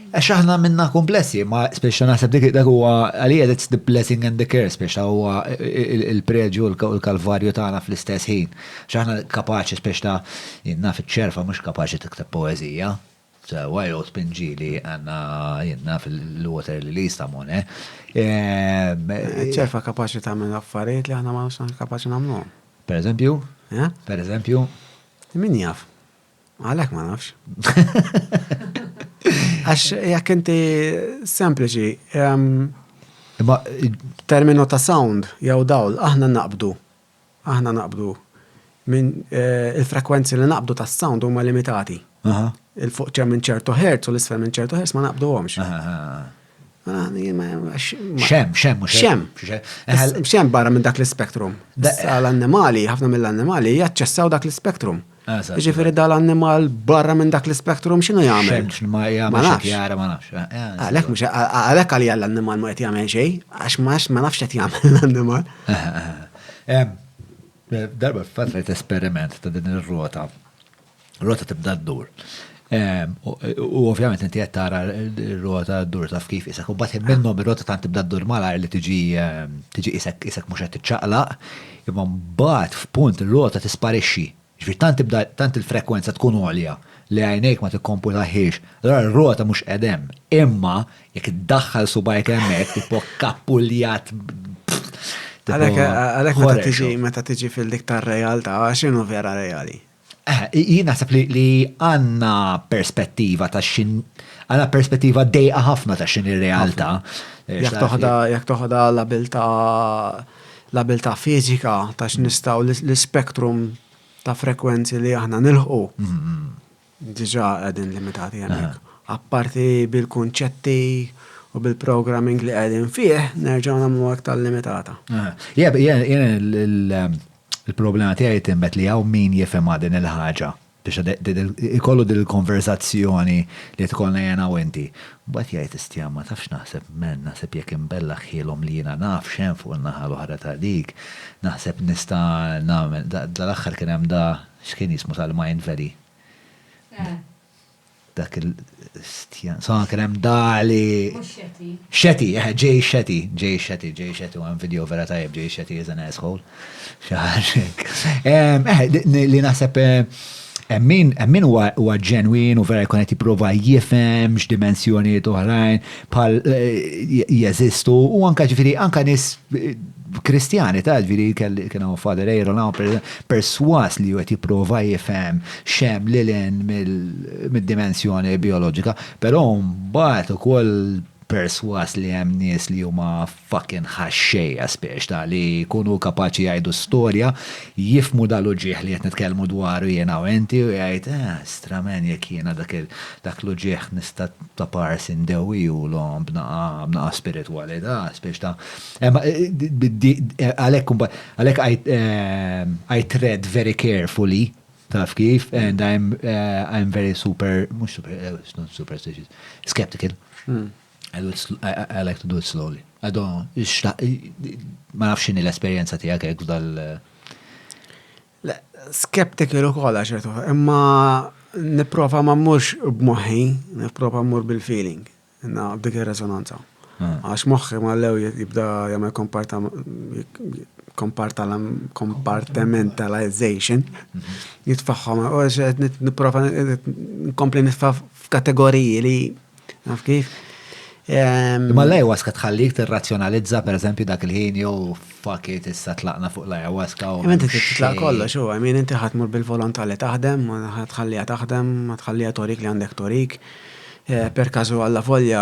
Għax aħna minna komplessi, ma speċa naħseb dik huwa għalija that's the blessing and the curse, speċa huwa il-preġu u l-kalvarju tagħna fl-istess ħin. X'aħna kapaċi speċa jinna fiċ-ċerfa mhux kapaċi tikteb poeżija. Wajru spinġili għandna fil-water li jistamune. ċerfa kapaċi tagħmel affarijiet li aħna ma nux kapaċi nagħmluhom. Per eżempju? Per eżempju? Min jaf? Għalhekk ma nafx. Għax jekk inti sempliċi, terminu ta' sound, jew dawl, aħna naqbdu. Minn il-frekwenzi li naqbdu ta' sound huma limitati. Il-fuq ċer minn ċertu hertz u l-isfel minn ċertu hertz ma naqbduhomx. Xem barra minn dak l-spektrum. Għal-annimali, ħafna mill-annimali jaċċessaw dak l-spektrum. Ġifiri dal-annimal barra minn dak l-spektrum xinu jgħamil? Ma nafx. Għalek għalija l-annimal ma għet jgħamil xej, għax ma nafx għet jgħamil l-annimal. Darba f'fatra esperiment ta' din il-rota. Rota tibda d-dur. U ovvjament inti qed tara r-rota d-dur taf kif isek, u mbagħad minnhom ir-rota tant tibda d-dur malar li tiġi isek mhux qed tiċċaqlaq, imma mbagħad f'punt ir-rota tisparixxi. Ġifier tant il-frekwenza tkun għolja li għajnejk ma tikkomputaħiex. Allora r-rota mhux qedem, imma jekk iddaħħal subajk hemmhekk tipo kappuljat. Għalek meta tiġi fil-dik tar-realtà, x'inhu vera reali? Jien naħseb li għandna perspettiva ta' għandna perspettiva dejqa ħafna ta' xin ir-realtà. Jekk toħda l-abilità fiżika ta' x'nistgħu l-spektrum ta' frekwenzi li aħna nilħu. Diġà qegħdin limitati hemmhekk. Apparti bil-kunċetti u bil-programming li qegħdin fih, nerġgħu nagħmlu aktar limitata. Il-problema tiegħi timbet li hawn min jifhem din il-ħaġa biex ikollu din il-konverzazzjoni li tkollna jena u inti. Mbagħad jgħid istja ma tafx naħseb jekk imbella ħielhom li jiena naf x'hemm fuq il-naħa l-oħra ta' dik, naħseb nista' nagħmel dal-aħħar kien hemm x'kien jismu tal-Mind Valley. Dak il-stjan. So kien hemm dali. Xeti, Jay Shetty, u hemm video vera tajjeb, Jay Shetty is an asshole. Xaħġek. Li naħseb min huwa ġenwin u vera jkun qed jipprova jifhem x'dimensjonijiet oħrajn bħal jeżistu u anke ġifieri anke nies Kristjani ta' ġifieri kienu Father Aaron perswas li qed jipprova jifhem x'hemm lilin mid-dimensjoni bioloġika, però mbagħad ukoll perswas li hemm nies li huma fucking ħaxxejja spiex ta' li jkunu kapaċi jgħidu storja, jifmu dal-uġieħ li qed nitkellmu dwaru jiena u inti u jgħid stramen jekk jiena dak l-uġieħ nista' ta' parsi ndewwilhom b'naqa spiritwalità spiex ta' għalhekk I tread very carefully taf kif and I'm very superstitious, skeptical. I like to do it slowly. I don't ma nafx x'inhi l-esperjenza tiegħek hekk dal. Skeptical ukoll ċertu, imma nipprova ma mmurx b'moħħi, nipprova mmur bil-feeling, b'dik ir-resonanza. Għax moħħi mallew jibda jagħmel compartmentalization, jitfaħħom, nipprova nkompli nitfa' f'kategoriji li naf kif. Ma l-ayahuasca tħallik tirrazzjonalizza per eżempju dak il-ħin jew fuck it issa tlaqna fuq l-ayahuasca u. Inti titlaq kollox u inti ħadmur bil-volontà li taħdem, ħatħallija taħdem, ma tħallija torik li għandek torik. Per każu alla volja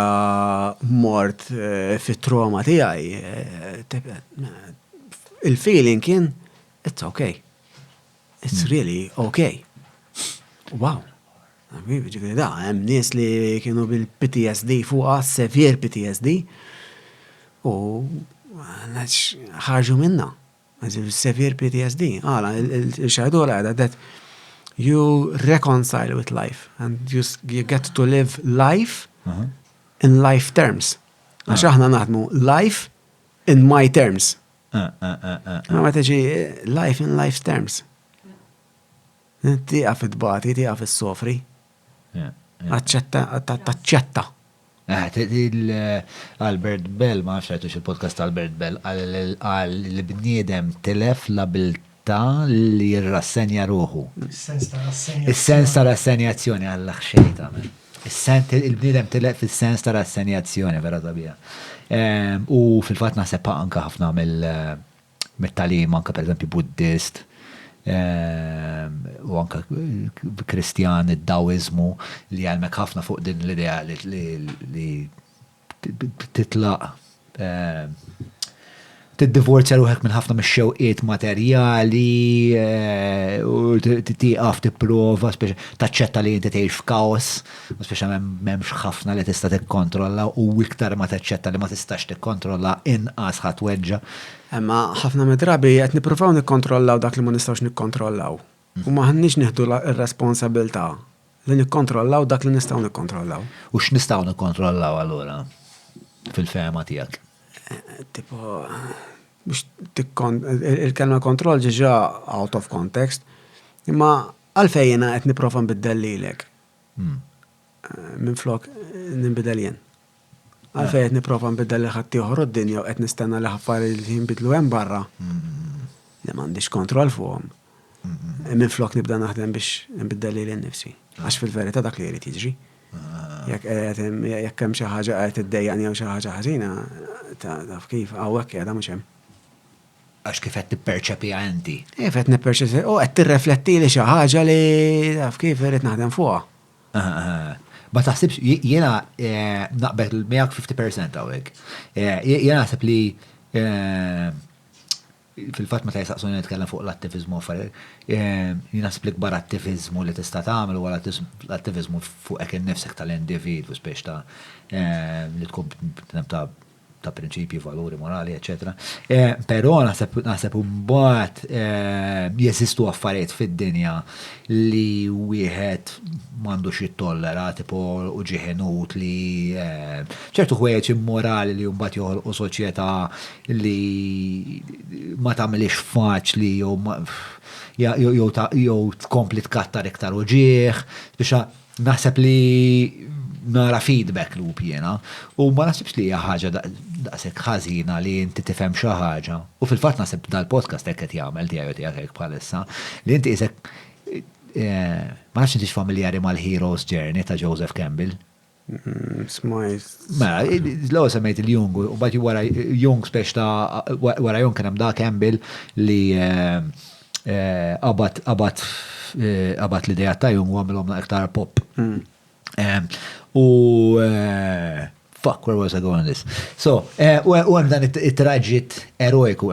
mort fit-trauma tiegħi. Il-feeling kien it's okay. It's really okay. Wow. Ġifiri da, hemm nies li kienu bil-PTSD fuqha, severe PTSD, u ħarġu minna. Severe PTSD. Il-xaħdura għada that you reconcile with life and you get to live life in life terms. Għax aħna naħdmu life in my terms. Ma teġi life in life terms. Tiqaf id-bati, tiqaf id-sofri. Taċċetta. Albert Bell, ma nafx il-podcast Albert Bell, għal l-bniedem telef l-abilta li jirrassenja ruħu. Is-sens ta' rassenjazzjoni għall-axxejta. Il-bniedem telef il-sens ta' rassenjazzjoni, vera tabija. U fil-fat naħseb anka ħafna mill-talim, anka per esempio buddist, u anka kristjan, id-dawizmu li għalmek ħafna fuq din l-idea li titlaq tiddivorzja ruħek minn ħafna mix-xewqiet materjali u tiqaf tipprova taċċetta li inti tgħix f'kaos, speċa m'hemmx ħafna li tista' tikkontrolla u iktar ma taċċetta li ma tistax tikkontrolla inqas ħatweġġa. Imma ħafna midrabi qed nippruvaw nikkontrollaw dak li ma nistgħux nikkontrollaw. U ma ħanniex nieħdu r-responsabilità li nikkontrollaw dak li nistgħu nikkontrollaw. U x'nistgħu nikkontrollaw allura fil-fehma tiegħek? Tipo, il-kelma kontroll ġiġa out of context, imma għalfejjena qed nipprova nbiddellilek. Minn flok nimbidel jien. Għalfej qed nipprova nbidel li ħadd ieħor d-dinja u qed nistenna li ħaffarijiet li jinbidlu hemm barra. Li m'għandix kontroll fuqhom. Minn flok nibda naħdem biex nbiddel li nnifsi. Għax fil-verità dak li jrid jiġri. Jekk hemm xi ħaġa qed iddejjaqni jew xi ħaġa ħażina, taf kif hawnhekk qiegħda mhux hemm. Għax kif qed tipperċepiha inti. Qed nipperċepi, qed tirrefletti li xi ħaġa li taf kif irid naħdem fuqha. Ma taħsibx, jiena naqbel miegħek 50% hawnhekk. Jiena naħseb li fil-fatt meta jistaqsuni nitkellem fuq l-attivizmu jien naħseb li kbar attivizmu li tista' tagħmel huwa l-attivizmu fuq hekk innifsek tal-individwu spiex ta' li tkun ta' prinċipji, valuri, morali, eccetera. Però naħseb mbagħad jeżistu affarijiet fid-dinja li wieħed m'għandux jittollera tipo uġieħenut li ċertu ħwejjeġ immorali li mbagħad joħolqu soċjetà li ma tagħmilx faċli jew tkompli tkattar iktar uġieħ biex naħseb li nara feedback loop jiena u ma naħsibx li hija ħaġa daqshekk ħażina li inti tifhem xi ħaġa. U fil-fatt naħseb dal-podcast hekk qed jagħmel tiegħi hekk bħalissa li inti isek ma nafx intix familjari mal-Hero's Journey ta' Joseph Campbell. Smajt. Mela, l-ewwel semmejt il-Jung u bagħad wara Jung spex ta' wara Jung kien hemm da Campbell li qabad l-idea ta' Jung u għamilhom iktar pop. Fuck, where was I going with this? So, u hemm dan it-traġit eroiku,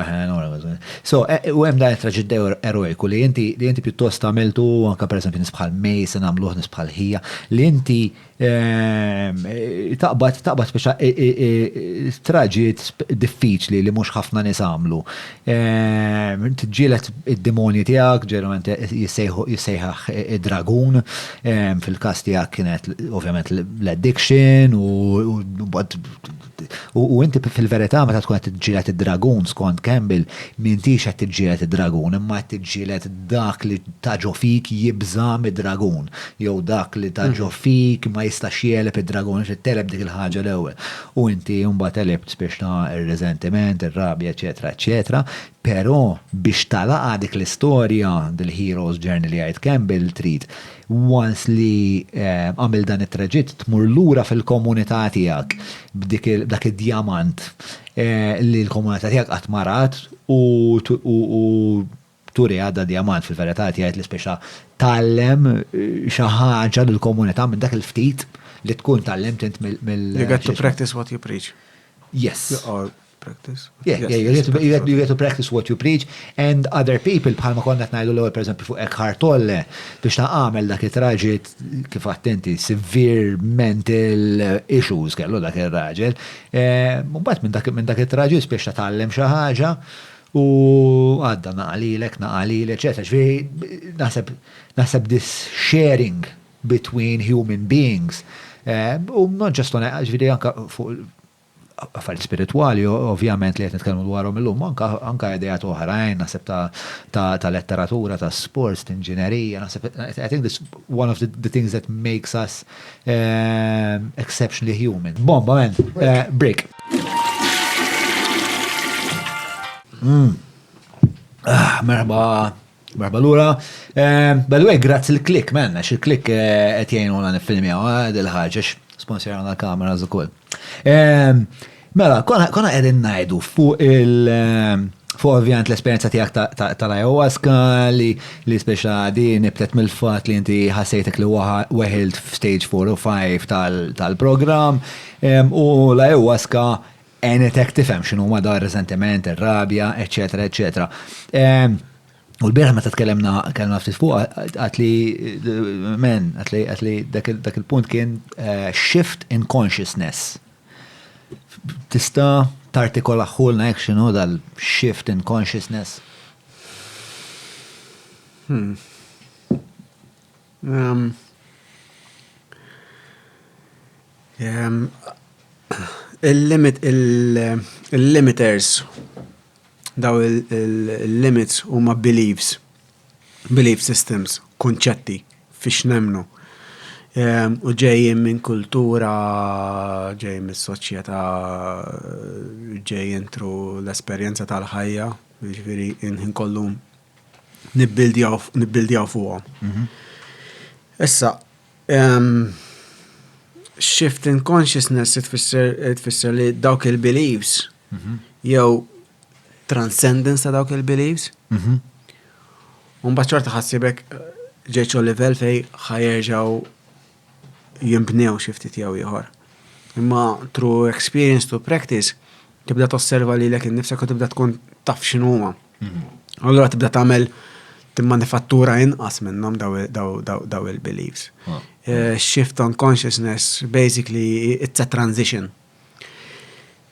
so, u hemm dan it-traġit eroiku li inti pjuttost għamiltu anke pereżempju nies bħal Mason għamluh nies bħal ħija li inti taqbad biex traġit diffiċli li mhux ħafna nies għamlu. Tġielet id-demonji tiegħek, ġeneralment jissejħaħ id-dragun, fil-każ tiegħek kienet ovvjament l-addiction u inti fil-verità meta tkun qed tiġġieled id-dragun skont Campbell m'intix qed tiġġieled id-dragun imma qed tiġġieled dak li taġo fik jibża mid-dragun jew dak li taġo fik ma jistax jeleb id-dragun biex teleb dik il-ħaġa l-ewwel. U inti mbagħad telebt biex ir-reżentiment, ir-rabja, eċetera, eċetera. Però biex talaqa dik l-istorja del-Hero's Journey li għajt Campbell trid once li għamil dan it-traġitt tmur lura fil-komunità tiegħek b'dak id-djamant li l-komunità tiegħek qatt marat u turi għadda djamant fil-verità tiegħek li speċa tallem xi ħaġa lill-komunità minn dak il-ftit li tkun tallemt int mill You get to practice what you preach. Yes. Or practice. Yeah, you get to practice what you preach and other people bħalma konna ngħidu l-ewwel pereżempju fuq Eckhart Tolle biex tagħmel dak it-raġit kif attenti severe mental issues kellu dak ir-raġel. Mbagħad minn dak it-raġit biex tagħllem xi ħaġa u għadda naqalilek, eċetera. Ġifieri naħseb this sharing between human beings u not just on ġifieri anke fuq affarijiet spirituali ovvjament li qed nitkellmu dwarhom illum anke idejat oħrajn naħseb ta' letteratura, ta' sports, ta' inġinerija, naħseb I think this one of the things that makes us exceptionally human. Bomba man, break. Merba lura. By the way, grazzi l-klik, man, għax il-klik qed jgħinuna nifilmjaw dil-ħaġa sponsorjana l-kamera ukoll. Mela, konna qegħdin ngħidu fuq ovvjament l-esperjenza tiegħek tal-ayahuasca li speċa din nibtet mill-fatt li inti ħassejtek li weħilt f'stage 4 u 5 tal-programm u l-ayahuasca għenetek tifhem x'inhu ma dar resentiment, ir-rabja, eċetera, eċetera. U l-biraħ meta tkellimna ftit fuq għatli dak il-punt kien shift in consciousness. Tista' tartikola ħulna hekk x'inhu dal-shift in consciousness? Il-limiters daw il-limits huma belief systems, kunċetti fiex nemnu. U ġejjin minn kultura, ġejjin minn soċjetà, ġejjin tru l-esperjenza tal-ħajja, ġifieri inħin kollu nibbildjaw fuqhom. Issa, shift in consciousness tfisser li dawk il-beliefs jew transcendence ta' dawk il-beliefs. Mbagħad ċorta ħassibek ġejċu level fej ħajerġaw jimbnew xi ftit jew ieħor. Imma through experience to practice tibda tosserva lilek innifsek u tibda tkun taf x'inhuma. Allura tibda tagħmel timmanifattura inqas minnhom daw il-beliefs. Shift on consciousness, basically, it's a transition.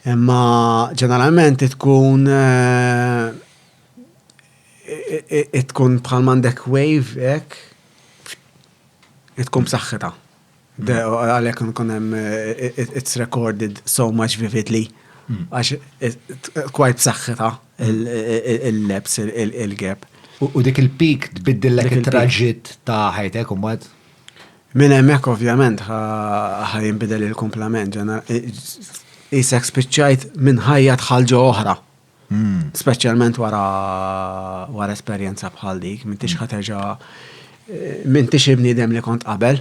Imma ġeneralment tkun bħal m'għandek wave hekk, tkun b'saħħitha. Għalhekk nkun hemm it's recorded so much vividly. Għax kwajt b'saħħitha il-leps, il-gap. U dik il-pik tbiddillek il-traġit ta' ħajtek u mbagħad? Minn hemmhekk ovvjament ħajinbidel il-kumplament. Isek spiċċajt minn ħajja tħall ġo oħra. Speċjalment wara esperjenza bħal dik, m'intix ħaterġa' m'intix ibniedem li kont qabel.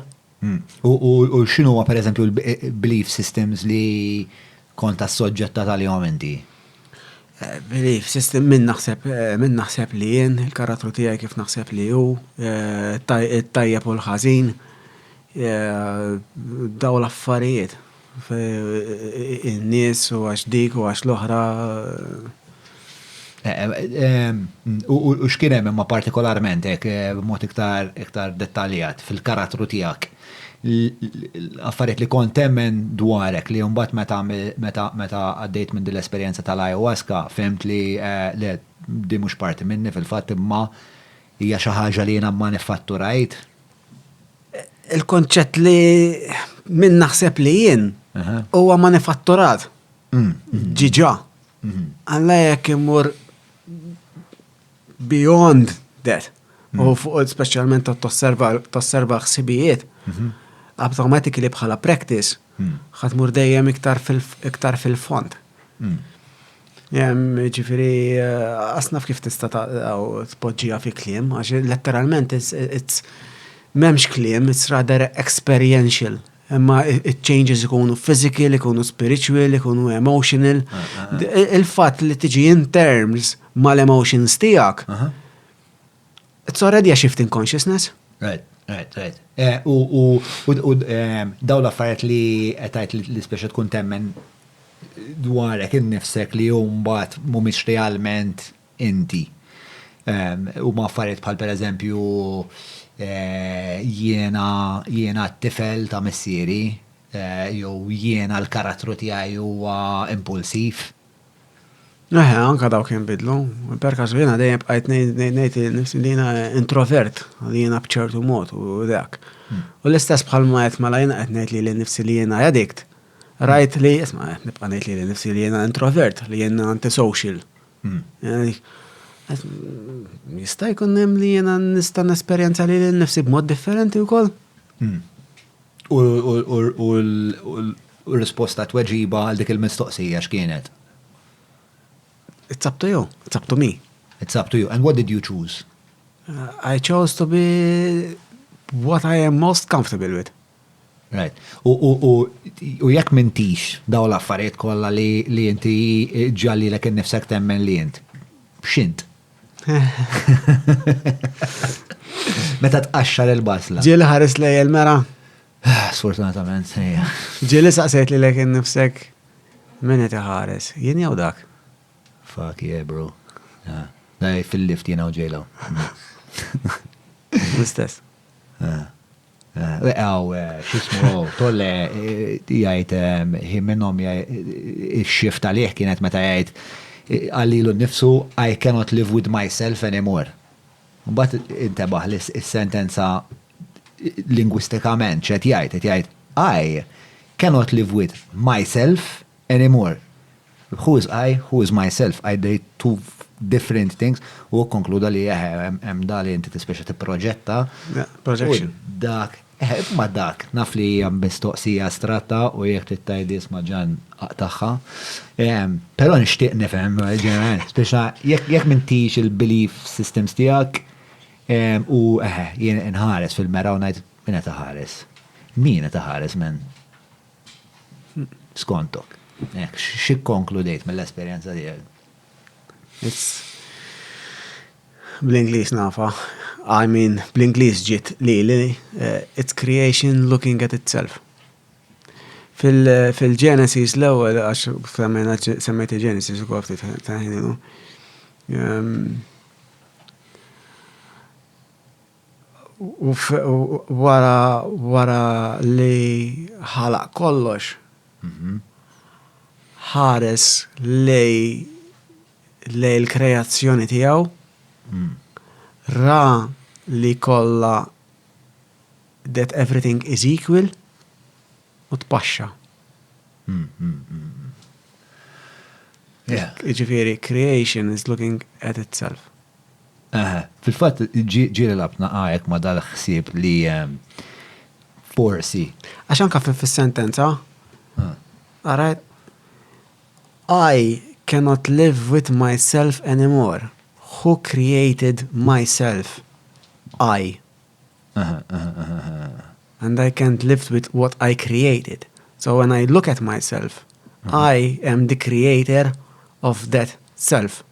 U x'inhu huwa pereżempju l-belief systems li kont assoġġettat għalihom inti? Belief system minn naħseb li jien, il-karattru tiegħi kif naħseb li hu, tajjeb u l-ħażin, daw l-affarijiet. In-nies u għax dik u għax l-oħra. U x'kien hemm imma partikolarment hekk b'mod iktar dettaljat fil-karattru tiegħek. Affarijiet li kont temmen dwarek li mbagħad meta għaddejt minn din l-esperjenza tal-ayahuasca fimt li di mhux parti minni fil-fatt imma hija xi ħaġa li jiena manifatturajt. Il-konċett li minn naħseb li jien huwa manifatturat. Ġiġa. Alla jekk imur beyond that. U fuq speċjalment tosserva ħsibijiet. Automatically bħala practice ħatmur dejjem iktar fil-fond. Ġifieri asnaf kif tista' tpoġġiha fi kliem, għax letteralment m'hemmx kliem, it's rather experiential. Imma it-changes ikunu physical, ikunu spiritual, ikunu emotional. Il-fatt li tiġi in terms mal-emotions tiegħek, it's already a shift in consciousness. Right. U daw l-affarijiet li għetajt li speċa tkun temmen dwarek innifsek li mbagħad mhumiex realment inti. U ma affarijiet bħal pereżempju jiena t-tifel ta' missieri jew jiena l-karattru tiegħi huwa impulsiv. Anka daw kien bidlu. Per każ jiena dejjem bqajt ngħid li jiena introvert, li jiena b'ċertu mod u dak. U l-istess bħalma qed mala jiena qed ngħid li nnifsi li jiena addict. Rajt li isma' qed nibqa' ngħid li nnifsi li jiena introvert, li jiena antisocial. Jista' jkun hemm li jiena nista' nesperjenza li nnifsi b'mod differenti wkoll. U l-risposta tweġiba għal dik il-mistoqsija x'kienet? It's up to you. It's up to me. It's up to you. And what did you choose? I chose to be what I am most comfortable with. Right. U jekk mintix daw l-affarijiet kollha li inti ġalli lek innifsek temmen li int. B'xint? Meta tqaxxar il-basla. Ġieli ħares lej il-mera. Sfortunatament, sejja. Ġieli saqsejt li lek innifsek min qed iħares. Jien jew dak. Fuck yeah, bro. Daj fil-lift jena u ġejlaw. L-istess. Xismu, tolle jgħajt minnom il-xift għalih kienet meta jgħajt għallilu nifsu I cannot live with myself anymore. Bat intabaħ l-sentenza lingwistikament ċet jgħajt I cannot live with myself anymore. Who is I? Who is myself? I did two different things. U konkluda li hemm dali inti tispeċa tipproġetta. Projection. Dak Ma dak, naf li hija mistoqsija astratta u jekk tittajdi isma' ġan tagħha. Però nixtieq nifhem, speċa jekk m'intix il-belief systems tiegħek u jien inħares fil-mera u ngħid min qed iħares. Min qed iħares men? Skontok. Xi konkludejt mill-esperjenza tiegħek? Bl-Inglis nafa. I mean, bl-Inglis ġiet li it's creation looking at itself. Fil-Genesis l-ewwel għax semmejt il-Genesis ukoll ftit taħinu. U wara li ħalaq kollox ħares lej l-kreazzjoni tiegħu ra li kolla that everything is equal u tpaxxa. Ġifieri creation is looking at itself. Fil-fatt ġiri labna għajek ma dal-ħsieb li forsi. Għax anka fis-sentenza, alright, I cannot live with myself anymore. Who created myself? I. And I can't live with what I created. So when I look at myself, I am the creator of that self.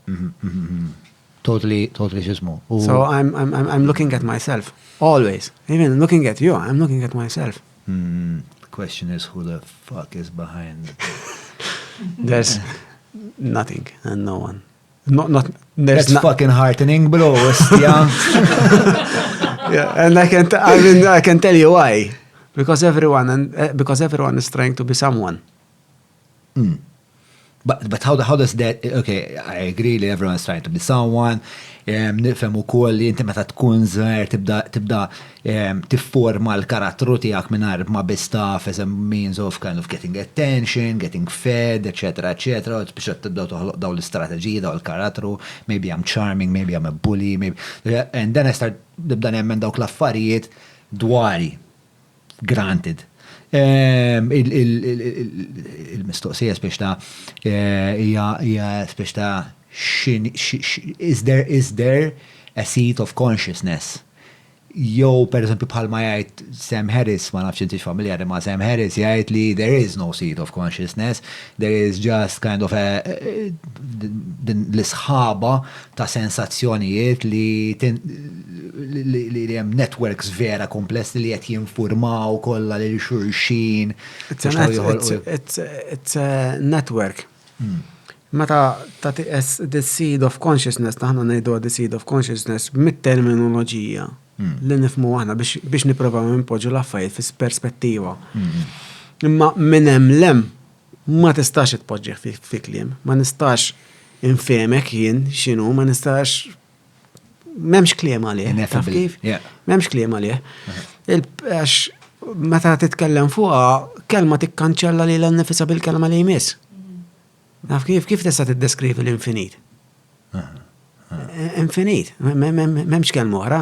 Totally xismu. So I'm looking at myself always. Even looking at you, I'm looking at myself. The question is who the fuck is behind it? There's nothing and no one. That's fucking heartening, bro. Yeah, and I can tell you why. Because everyone is trying to be someone. But how does that? Okay, I agree that everyone is trying to be someone. Nifhem ukoll li inti meta tkun żgħir tibda tifforma l-karattru tiegħek mingħajr ma bistaf as a means of kind of getting attention, getting fed, etc. biex tibda toħloq daw l-istrateġiji, daw l-karattru, maybe I'm charming, maybe I'm a bully, maybe and then I start nibda nemmen dawk l-affarijiet dwari. Granted. Il-mistoqsija speċta hija speċta is there a seat of consciousness? Jow, per esempio, bħalma jgħid Sam Harris, ma nafx intix familjari ma Sam Harris, jgħid li there is no seat of consciousness, there is just kind of l-isħaba ta' sensazzjonijiet li hemm networks vera komplessi li qed jinformaw kollha lil xulxin. It's a network. Meta the seed of consciousness, taħna ngħidu the seed of consciousness mit-terminoloġija li nifhmu aħna biex nipprovaw npoġġu l-affarijiet fis-perspettiva. Imma minn hemm lem ma tistax itpoġġih fi kliem, ma nistax infehmek jien x'inhu, ma nistax m'hemmx kliem għalih. Taf kif? M'hemmx kliem għalih. Għax meta titkellem fuqha kelma tikkanċella lilha nnifisha bil-kelma li jmiss. Naf kif tista' tiddeskrivi l-infinit? Infinit, m'hemmx kelma oħra.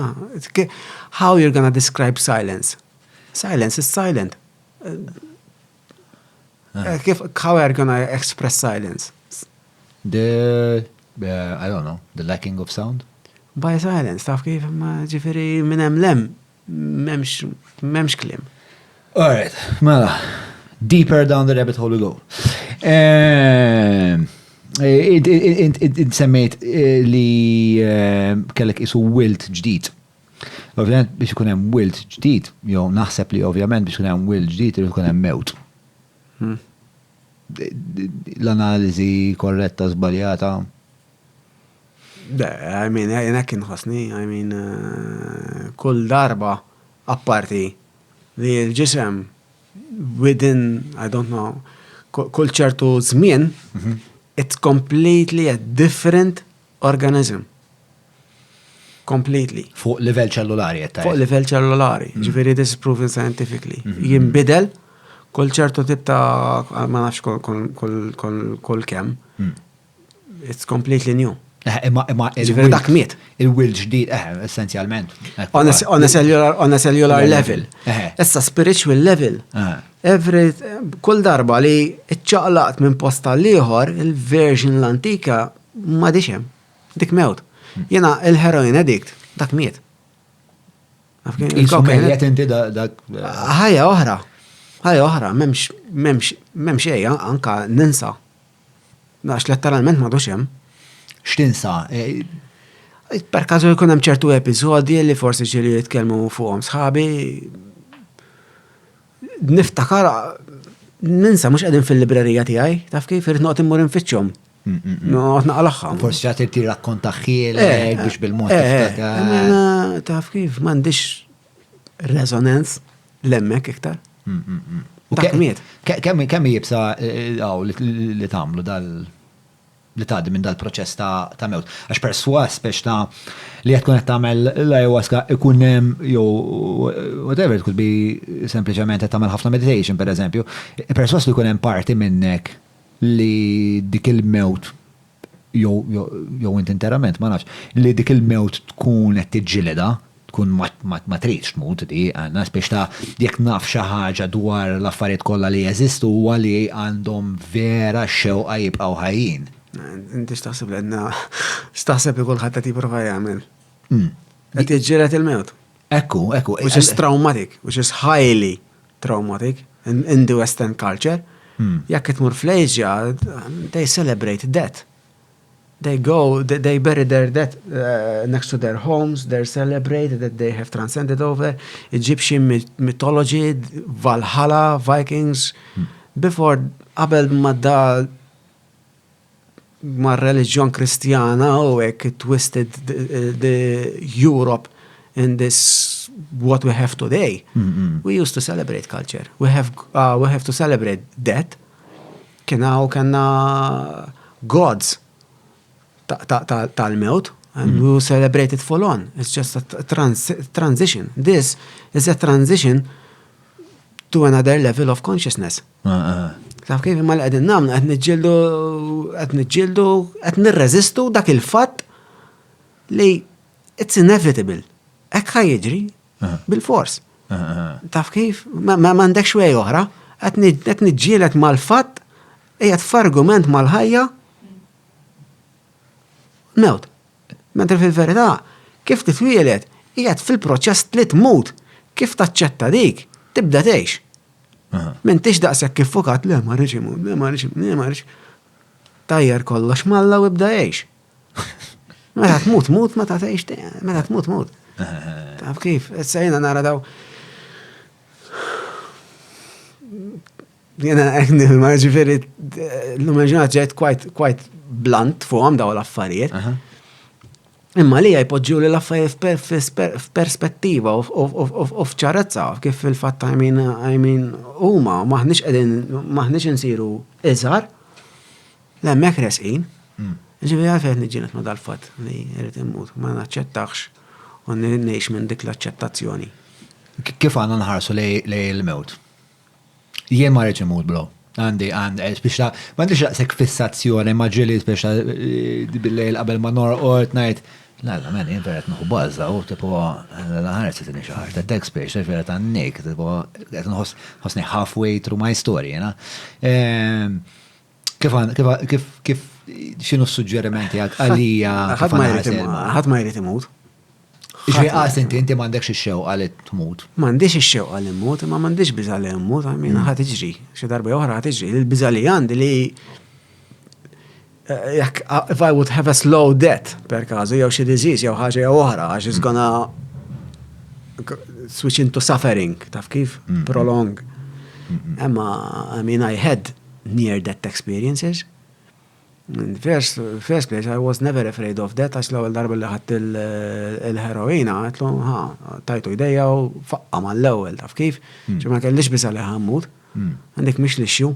How you're gonna describe silence? Silence is silent. How are you gonna express silence? I don't know, the lacking of sound? By silence, taf kif ġifieri minn hemm lem m'hemmx kliem. All right, mela, deeper down the rabbit hole we go. Semmejt li kellek isu wilt ġdid. Ovvjament biex ikun hemm wilt ġdid, jew naħseb li ovvjament biex ikun hemm wilt ġdid irid ikun hemm mewt. L-analiżi korretta żbaljata. I mean, jena kien ħosni, I mean, kull darba apparti li l-ġisem within, I don't know, kull ċertu żmien, it's completely a different organism. Completely. Fuq livell ċellulari qed Fuq livell ċellulari. Ġifieri this is proven scientifically. Jinbidel kull ċertu tip ta' ma nafx kull kemm. It's completely new. Imma Ġifieri dak miet. Il-will ġdid, essenzjalment. On a cellular level. Issa spiritual level. Kull darba li iċċaqlaqt minn posta l-ieħor, il-version l-antika ma diċem. Dik mewt. Jena il-heroin addict, dak miet. Il-kokajiet inti dak. Ħajja oħra, memx ejja, anka ninsa. Għax letteralment ma duċem. X'tinsa? Per kazu jkun hemm ċertu episodji li forsi ġili jitkellmu fuqhom sħabi. Niftakar ninsa mhux qegħdin fil-librerija tiegħi, taf kif irid noqgħod immur infittxhom. Noqgħod naqalħħam. Forsi ċat tirrakkonta ħielek biex bil-mod. Taf kif m'għandix resonance l-hemmhekk iktar. Dak miet. Kemm jibsa li tagħmlu li tgħaddi minn dal-proċess ta' mewt. Għax perswas biex li qed tkun qed tagħmel l-ayahuasca ikun jew whatever, it could be sempliċement qed tagħmel ħafna meditation pereżempju. Perswas li jkun hemm parti minnek li dik il-mewt jew int interament ma nafx, li dik il-mewt tkun qed tiġġieleda, tkun ma tridx tmut di għandna biex jekk naf xi ħaġa dwar l-affarijiet kollha li jeżistu huwa li għandhom vera xewqa jibqgħu ħajjin. Inti x'taħseb li għandna x'taħseb li kulħadd qed jipprova jagħmel. Qed jiġġieled il-mewt. Ekku. Which is traumatic, which is highly traumatic in the Western culture. Jekk tmur fl-Asia, they celebrate death. They bury their death next to their homes, they're celebrated that they have transcended over Egyptian mythology, Valhalla, Vikings, before qabel ma reliġjon kristjana u hekk twisted the Europe in this what we have today. We used to celebrate culture. We have to celebrate death. Kanna gods tal-mewt, and we celebrate it full on. It's just a transition. This is a transition to another level of consciousness. Taf kif imma l-għedin namna, għed nirreżistu dak il-fat li it's inevitable. Ek ħajġri bil-fors. Taf kif, ma mandek xwej oħra, għed nġielet mal-fat, ejjad f'argument mal-ħajja, mewt. Mentre fil-verità, kif titwielet, ejjad fil-proċess li tmut, kif taċċetta dik, tibda teħx. Mentix daqsek kif fukat, le ma rridx imut. Tajjar kollox malla u ibda jgħix. Meta tmut, meta tgħix, meta tmut. Taf kif, issejna nara daw. Jena ma ġifieri l-immaġinat ġejt quite blunt fuqhom daw l-affarijiet. Imma li jpoġġu li l-affarijiet f'perspettiva u f'ċarezza kif il-fatt I mean huma maħniex insiru iżgħar l-hemmhekk resqin. Ġifieri għalfejn niġġieled ma' dal-fatt li jrid immut, ma naċċettax u ngħix minn dik l-aċċettazzjoni. Kif għandna nħarsu lej il-mewt? Jien ma rridx imut bro. Għandi, speċa, ma għandix daqsek fissazzjoni, ma ġili speċa bil-lejl qabel ma norqod ngħid, la, men, jien vera nħu bazza, u tipo, ħares t-tini xaħar, t-dek speċa, vera t-annik, tipo, ħosni halfway through my story, jena. Kif, xinu s-suġġerimenti għalija? ħadd ma jrid imut. Iġvi għas inti m'għandekx ix-xew għal tmut. M'għandix ix-xew għal immut, ma m'għandix biża li immut, ħadd iġri. Xi darba oħra ħadd iġri. Il-biża li għandi li if I would have a slow death per każu jew xi disease jew ħaġa jew oħra għax is gonna switch into suffering, taf kif? Prolong. Imma I mean I had near death experiences. In the first place, I was never afraid of that, għax l-ewwel darba li ħadd il-heroina, għatlu, tajtu idejja u faqqa mal-ewwel, taf kif? Ma kellix biża li ħammut, għandek mhix lixxu.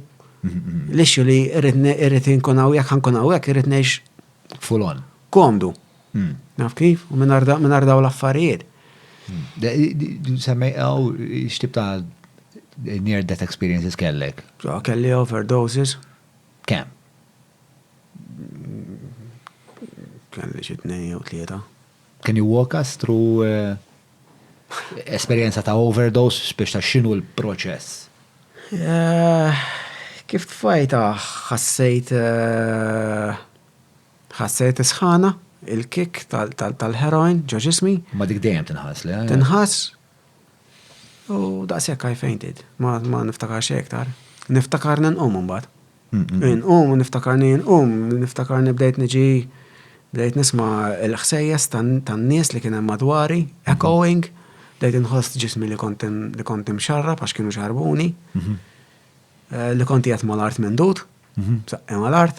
Lixxu li irrid inkun hawnhekk ħankun hawnhekk irrid ngħix full on. Komdu. Taf kif? U minn ardaw l-affarijiet. Semmejqaw x'tib ta' near death experiences kellek? Kelli overdoses. Kemm? kelli xi 2 u 3. Can you walk us through esperienza ta' overdose biex ta' xinu l-proċess? Kif tfajta ħassejt isħana il-kick tal-heroin ġo ġismi. Ma dik dejjem tinħass li? Tinħass u daqshekk I fainted. Ma niftakar xejn iktar. Niftakar ninqum mbagħad. Inqum, niftakarni bdejt nisma' l-ħsejjes tan-nies li kien hemm madwari, echoing, bdejt inħoss ġismi li kont imxarrab għax kienu xarbuni. Li konti jgħat mal-art minn dud, saqqe mal-art.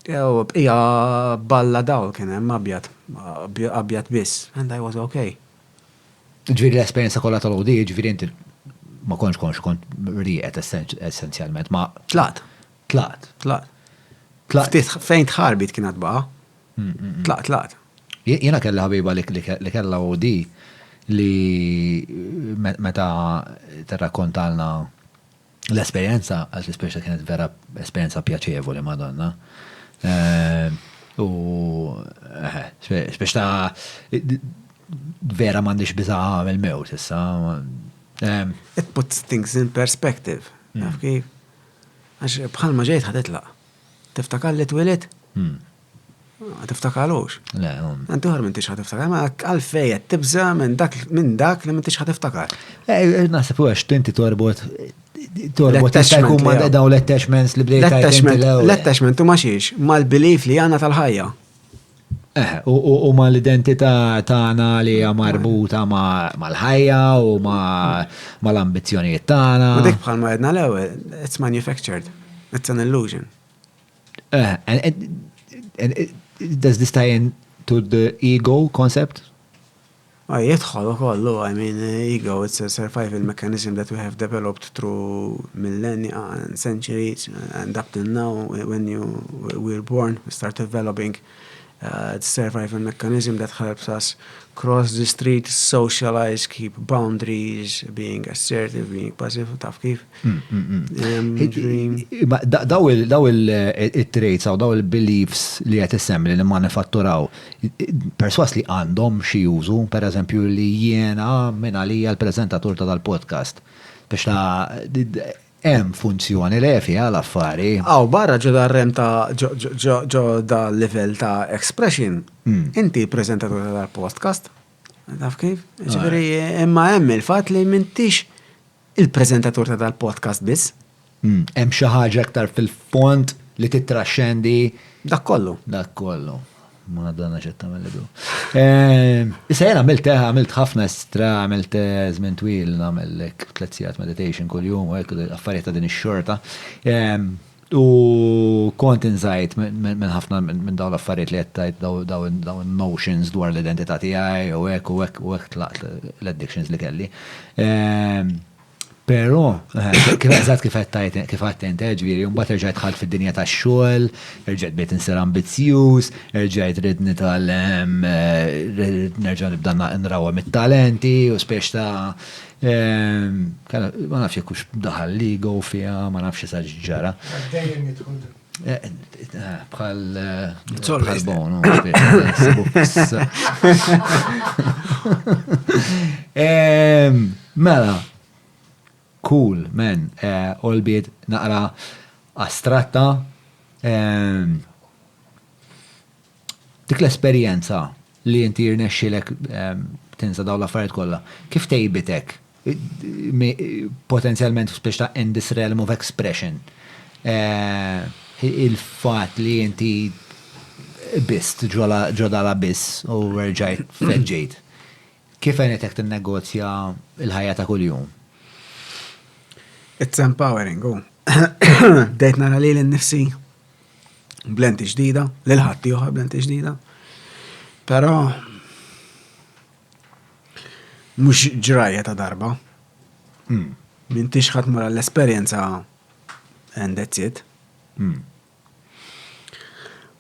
Jew bqija balla dawl kien hemm abjad biss, and I was okay. Ġviri l-esperienza kollha tal-OD, ġviri inti ma kont riqet essenzjalment, ma Tlat. Ftit fejn tħarbit kienet baqa. Tlat. Jena kella ħabiba li kella OD li meta terrakkontalna l-esperienza, għal l-esperienza kienet vera esperienza pjaċevoli, Madonna. U speċta vera mandiġ bizaħa mill-mewt, issa. It puts things in perspective. Naf kif? Għax bħalma ġejt ħadetlaq. Tiftakar li twilet? Tiftakalux. Le, Għanti uħar minn tix ħatiftakar, ma għalfejja tibza minn dak li minn tix ħatiftakar. Nasib u għax tinti torbot jista' jkun ma daw l-attachments li bdejt L-attachment u maċiex, mal-belief li għana tal-ħajja. U ma l-identità tagħna li hija marbuta mal-ħajja u ma l-ambizzjonijiet tagħna. U dik bħalma għedna l-ewwel, it's manufactured. It's an illusion. Does this tie in to the ego concept? Jidħol ukollu, I mean, ego, it's a survival mechanism that we have developed through millennia and centuries, and up till now, when we're born, we start developing the survival mechanism that helps us cross the street, socialize, keep boundaries, being assertive, being passive, taf kif. Daw il-traits u daw il-beliefs li għet issemmi li manifatturaw, perswas li għandhom xi jużu, per eżempju li jiena minn għalija l-prezentatur ta' dal-podcast, biex ta' hemm funzjoni li fija l-affari. Barra ġo dar-rem ta' ġo dal-level ta' expression, inti prezentatur ta' dal-podcast, taf kif? Ġifiri, imma hemm il-fat li mintix il-prezentatur ta' dal-podcast biss. Hemm xi ħaġa aktar fil-font li titraxxendi Dak kollu. Madonna ġetta mill-bidu. Issa jena għamilt ħafna għamilt żmien twil, għamillek 3 sigħat meditation kull jum, u affarijiet ta' din ix-xorta. U kont inżajt minn ħafna minn dawn l-affarijiet li jettajt dawn notions dwar l-identità tiegħi u hekk tlaqt l-addictions li kelli. Pero, kif għattajt inti ġviri, mbagħad rġajt ħalt fid-dinja tax-xogħol, rġajt bejt insir ambizzjuż, rġajt ridni nerġa' nibda nrawha mit-talenti u spiex ta' ma nafx jekk hux daħal ligo fiha, ma nafx sa ġara. Dejjem jidħol. Bħal bonu. Mela, cool, man, albeit naqra astratta. Dik l-esperienza li inti jirnexxilek tinsa daw l-affarijiet kollha, kif tejbitek potenzjalment spiex ta' in this realm of expression? Il-fat li inti bist ġodala biss u rġajt feġġejt. Kif għenetek t-negozja il-ħajja ta' kull-jum? It's empowering, Dejt nara li l-nifsi blenti ġdida, l-ħatti uħa blenti ġdida. Pero mux ġrajja ta' darba. Mintix ħat mara l-esperienza and that's it.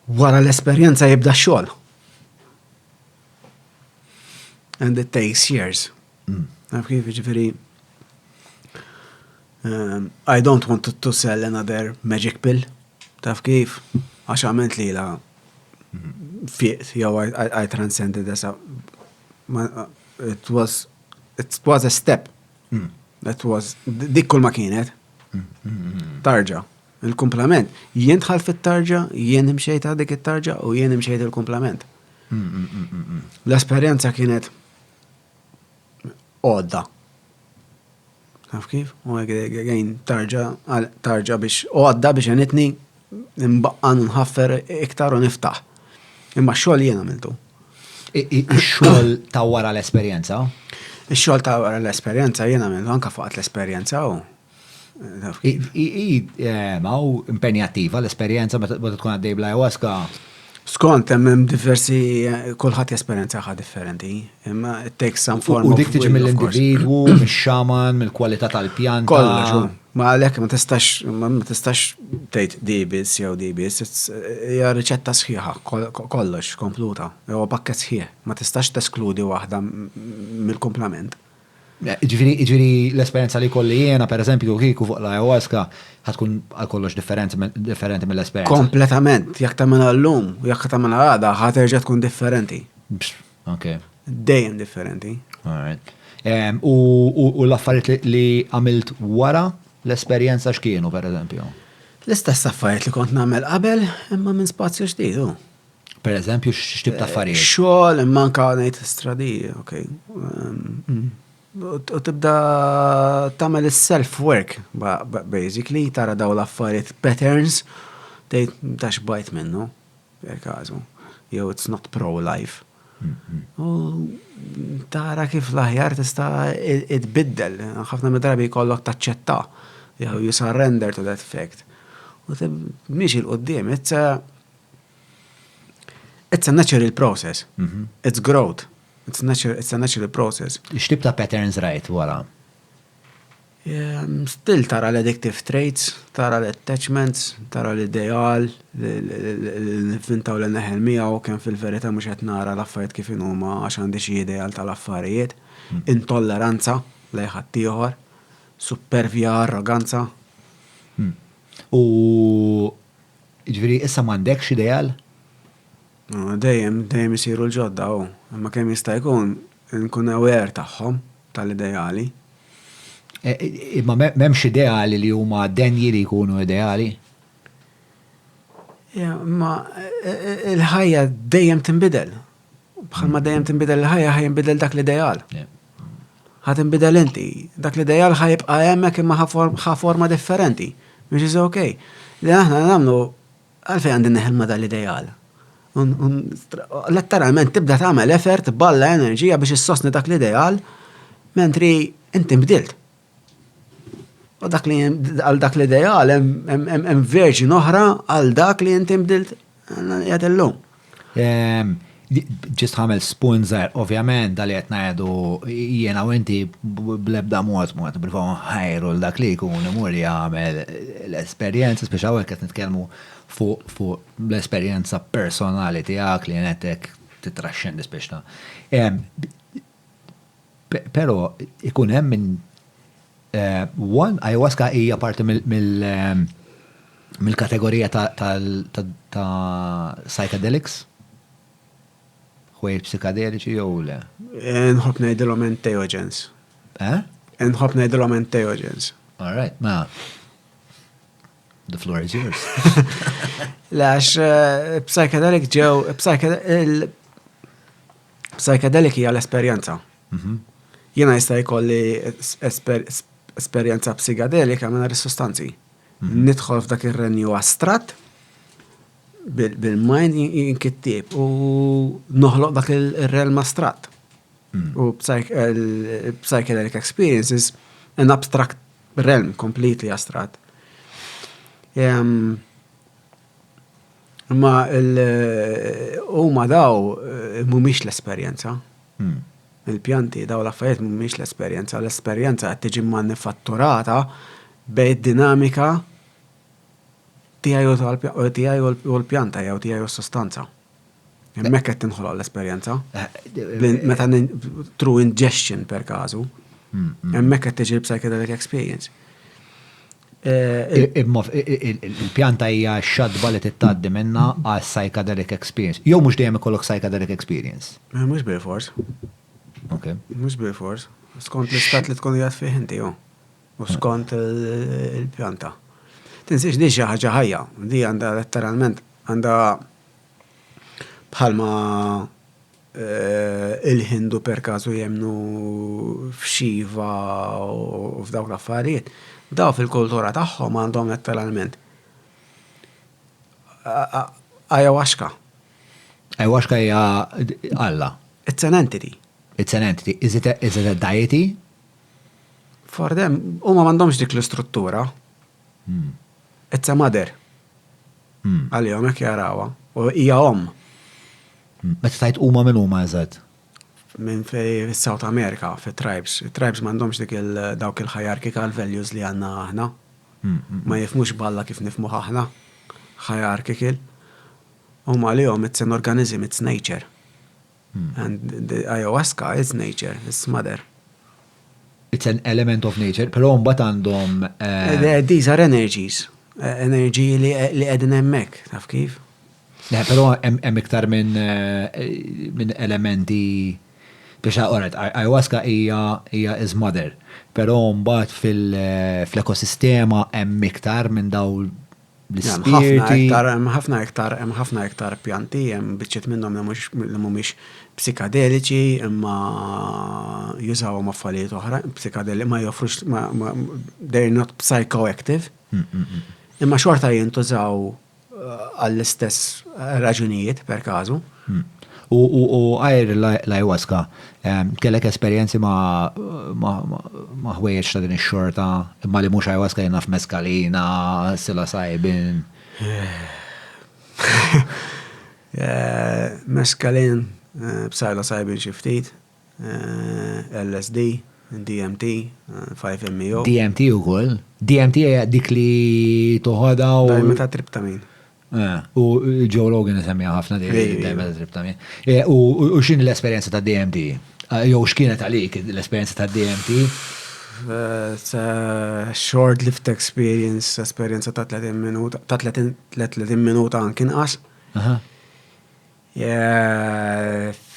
Wara l-esperienza jibda xogħol. And it takes years. Naf kif ġifiri, I don't want to sell another magic pill. Taf kif? Għax għament li la fiqt, jew I transcended esa. It was a step. That was, dik kull ma kienet. Tarġa. Il-kumplament. Jien tħal fit-tarġa, jien imxejta dik it-tarġa u jien imxejt il-kumplament. L-esperjenza kienet għodda. Taf kif? U għajn tarġa biex għodda biex għanitni nbaqqan nħaffer iktar u niftaħ. Imma xogħol jien għamiltu. Xogħol ta' wara l-esperjenza? Ix-xogħol ta' wara l-esperjenza jien għamiltu anke fuq l-esperjenza u. Maw impenjattiva l-esperjenza meta tkun għaddej bl-ayahuasca. Skont, hemm diversi, kulħadd jesperjenzaha differenti, imma it takes some form of. U dik tiġi mill-individwu, mix-xaman, mill-kwalità tal-pjanta. Kollox, ma għalhekk ma tistax tgħid dibis jew dibis, hija riċetta sħiħa, kollox kompluta, jew pakkett sħiħ, ma tistax teskludi waħda mill-kumplament. Ġifieri l-esperjenza li kolli jiena, pereżempju, kieku fuq l-ayahuasca ħatkun għal kollox differenti mill-esperjenza. Kompletament, jekk tagħmilha llum u jekk tagħmilha għada ħaterġa' tkun differenti. Ok. Dejjem differenti. Alright. U l-affarijiet li għamilt wara l-esperjenza x'kienu, pereżempju? L-istess affarijiet li kont nagħmel qabel imma minn spazju ġdid. Pereżempju x'tib ta' affarijiet? Xogħol imma anke ngħid stradiji, okay. U tibda tagħmel is-self-work, basically, tara daw l-affarijiet patterns, tgħid tax bajt minnu, per każu, jew it's not pro-life. U tara kif l-aħjar tista' tbiddel, ħafna mid-drabi jkollok taċċetta, jew you surrender to that fact. U miexi l-qoddim, it's a natural process. It's growth. It's a natural process. X'tib ta' patterns right wara? Still tara l-addictive traits, tara l-attachments, tara l-ideal, l-vinta u l-neħel miegħu kemm fil-verità mhux qed nara l-affarijiet kif huma għax għandi xi ideal tal-affarijiet, intolleranza lejn ħadd ieħor, supervja, arroganza. U ġifieri issa m'għandekx ideal? Dejjem isiru l-ġodda, imma kemm jista' jkun nkun aware tagħhom tal-ideali. Imma m'hemmx ideali li huma denji li jkunu ideali? Imma il-ħajja dejjem tinbidel. Bħalma dejjem tinbidel il-ħajja ħajinbidel dak l-ideal. Ħatinbidel inti. Dak l-ideal ħajibqa' hemmhekk imma ħa forma differenti. Which is okay. Li aħna nagħmlu għalfejn għandi neħelma dal-ideal. Letteralment tibda tagħmel effort, balla enerġija biex issostni dak l-ideal, mentri inti bdilt. U dak li għal dak l-ideal hemm verġin oħra għal dak li inti bdilt qiegħed illum. Ġist ħamel spoon żgħar, ovvjament dali qed ngħidu jiena u inti bl-ebda mod bil-fom ħajru l-dak li jkun imur jagħmel l-esperjenza, speċi hawnhekk qed nitkellmu fuq l-esperjenza personali tiegħek li jenetek titraxxendi speċta. Però ikun hemm minn ayahuasca hija parti mill-kategorija ta' psychedelics? Ħwejjeġ psikadeliċi jew le? Nħobb ngħidilhom entheogens. Nħobb ngħidilhom entheogens. All right, ma' the floor is yours. Lax, psychedelic psychedelic hija l-esperjenza. Jiena jista' jkolli esperjenza psikadelika mingħajr is-sostanzi. Nidħol f'dak ir-renju astratt bil-mind jinkittieb u noħloq dak il-realm astratt. U psychedelic experience is an abstract realm, completely astratt. Ma huma daw mhumiex l-esperjenza. Il-pjanti daw l-affarijiet mhumiex l-esperjenza. L-esperjenza qed tiġi manifatturata bejn dinamika tiegħi u l-pjanta jew tiegħi u s-sostanza. Hemmhekk qed tinħoloq l-esperjenza. Meta through ingestion per każu. Hemmhekk qed tiġi l-psychedelic experience. Imma il-pjanta hija xadba li tittaddi minna għal psychedelic experience. Jew mhux dejjem ikollok psychedelic experience. Mhux bil-fors. Okay. Mhux bil-fors. Skont l-istat li tkun jgħat fih inti, u skont il-pjanta. Tinsiex di xi ħaġa ħajja, di għandha letteralment għandha bħalma il-Hindu per kazu jemnu f'Xiva u f'dawk l-affarijiet, daw fil-kultura tagħhom għandhom letteralment ayahuasca. Ayahuasca hija Alla. It's an entity. It's an entity. Is it a deity? For them, huma m'għandhomx dik l-istruttura. It's a mother. Għalihom hekk jarawha. U hija om. Meta tajt huma minn huma eżatt. Minn fi South America, fi tribes. Tribes m'għandhomx dik dawk il-hierarchical values li għandna aħna. Ma jifmux balla kif nifmu aħna. Hierarchical. Huma għalihom it's an organism, it's nature. And the ayahuasca is nature, it's mother. It's an element of nature, però mbagħad għandhom These are energies. Energy li qegħdin hemmhekk, taf kif? però hemm iktar minn elementi biex alright, ayahuasca hija is mother, però mbagħad fil-ekosistema hemm iktar minn daw l-ispirti. Hemm ħafna iktar pjanti, hemm biċċiet minnhom li mhumiex psikadeliċi, imma jużawhom affarijiet oħra, psikadeli ma joffrux they're not psychoactive. Imma xorta jintużaw għall-istess raġunijiet per kazu. U għajr l-ayahuasca, kellek esperienzi ma ħwejjeġ ta' din ix-xorta, imma li mhux ayahuasca jenna f'meskalina, psilocybin. Meskalin, psilocybin xi ftit, LSD, DMT, 5-MeO. DMT ukoll. DMT hija dik li toħodha u Dimetatriptamin. U Joe Rogan isemmiha ħafna dimetatriptamin. U x'in l-esperjenza ta' DMT? Jew x'kienet għalik l-esperjenza ta' DMT? It's a short-lived experience, esperjenza ta' 30 minuta, ta' 30 minuta anki inqas.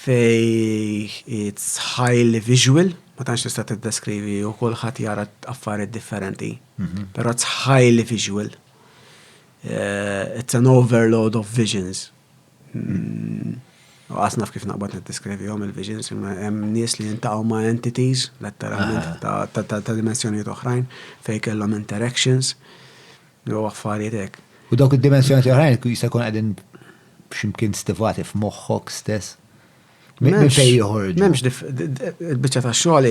Fej it's highly visual, ma tantx tista' tiddeskrivi u kulħadd jara affarijiet differenti. Però it's highly visual. It's an overload of visions. Għasnaf kif naqbad niddeskrivihom il-visions, imma hemm nies li jintaqgħu ma' entities, letteralment ta' dimensjonijiet oħrajn, fejn kellhom interactions, u affarijiet hekk. U dawk id-dimensjoni oħrajn jista' jkun qegħdin x'imkien stivati f'moħħok stess. Minn fejn joħorġu. M'hemmx il-biċċa tax-xogħol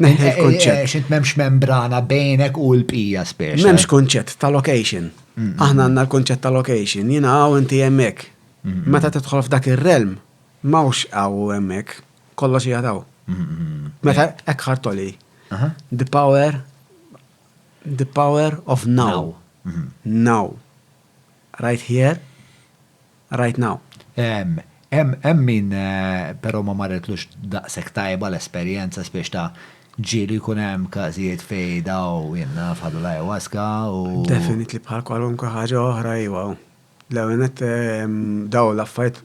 neħi l-konċett. X'int m'hemmx membrana bejnek u l-bqija speċi. M'hemmx konċett ta' location. Aħna għandna l-konċett ta' location, jiena hawn inti hemmhekk. Meta tidħol f'dak ir-realm, m'hawnx hawn hemmhekk, kollox jagħtaw. Meta hekk ħartoli. The power of now. Now. Right here, right now. Hemm min però ma marretlux daqshekk tajba l-esperjenza spiex ta' ġieli jkun hemm każijiet fejn daw jenna fħadu l-ayahuasca u. Definitely bħal kwalunkwe ħaġa oħra iwa. L-għanet daw l-affajt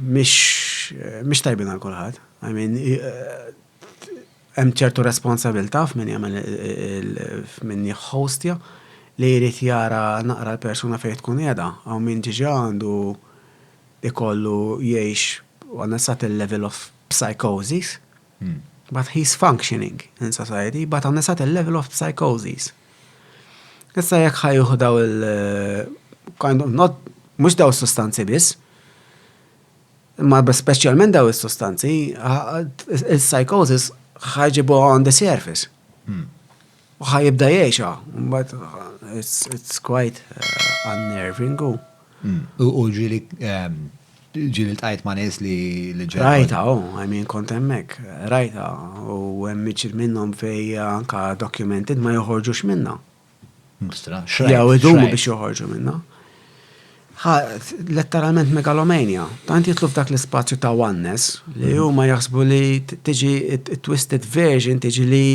mhix tajbin għal kulħadd. I mean, hemm ċertu responsabilta f'min jagħmel f'min jħostja li jrid jara naqra l-persuna fejn tkun qiegħda, hawn min ġiġa għandu ikollu jgħix on a certain level of psychosis, but he's functioning in society, but on a certain level of psychosis. Issa jekk ħajjuħu daw kind of not mhux daw sustanzi biss, ma speċjalment daw is-sustanzi, il-psychosis ħajġibu on the surface. U ħajibda jgħixa, but it's quite unnerving. U ġili l-tajt ma' nies li ġew. Rajta, I mean, kont hemmhekk, rajta, u hemm miċir minnhom fej anka documented ma joħorġux minna. Jew idumu biex joħorġu minna. Letteralment megalomania. Tant jitlu f'dak l-ispazju ta' oneness li huma jaħsbu li tiġi twisted version tiġi li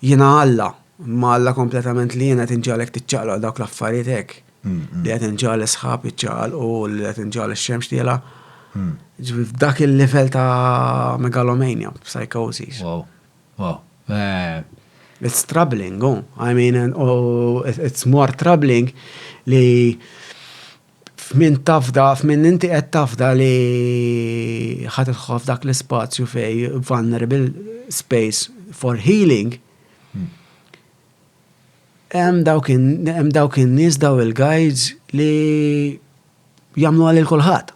Jiena Alla, ma Alla kompletament li jiena tinġalek tiċċaqlu dawk l-affarijiet hekk. Li qed inġal sħab iċċaqal u li qed inġal ix-xemx tiela. Dak il-level ta' megalomania, psychosis. Wow. It's troubling, I mean, it's more troubling li f'min inti qed tafda li ħatidħol f'dak l-ispazju fej vulnerable space for healing. Hemm dawk in-nies daw il-guides li jagħmlu għal kulħadd.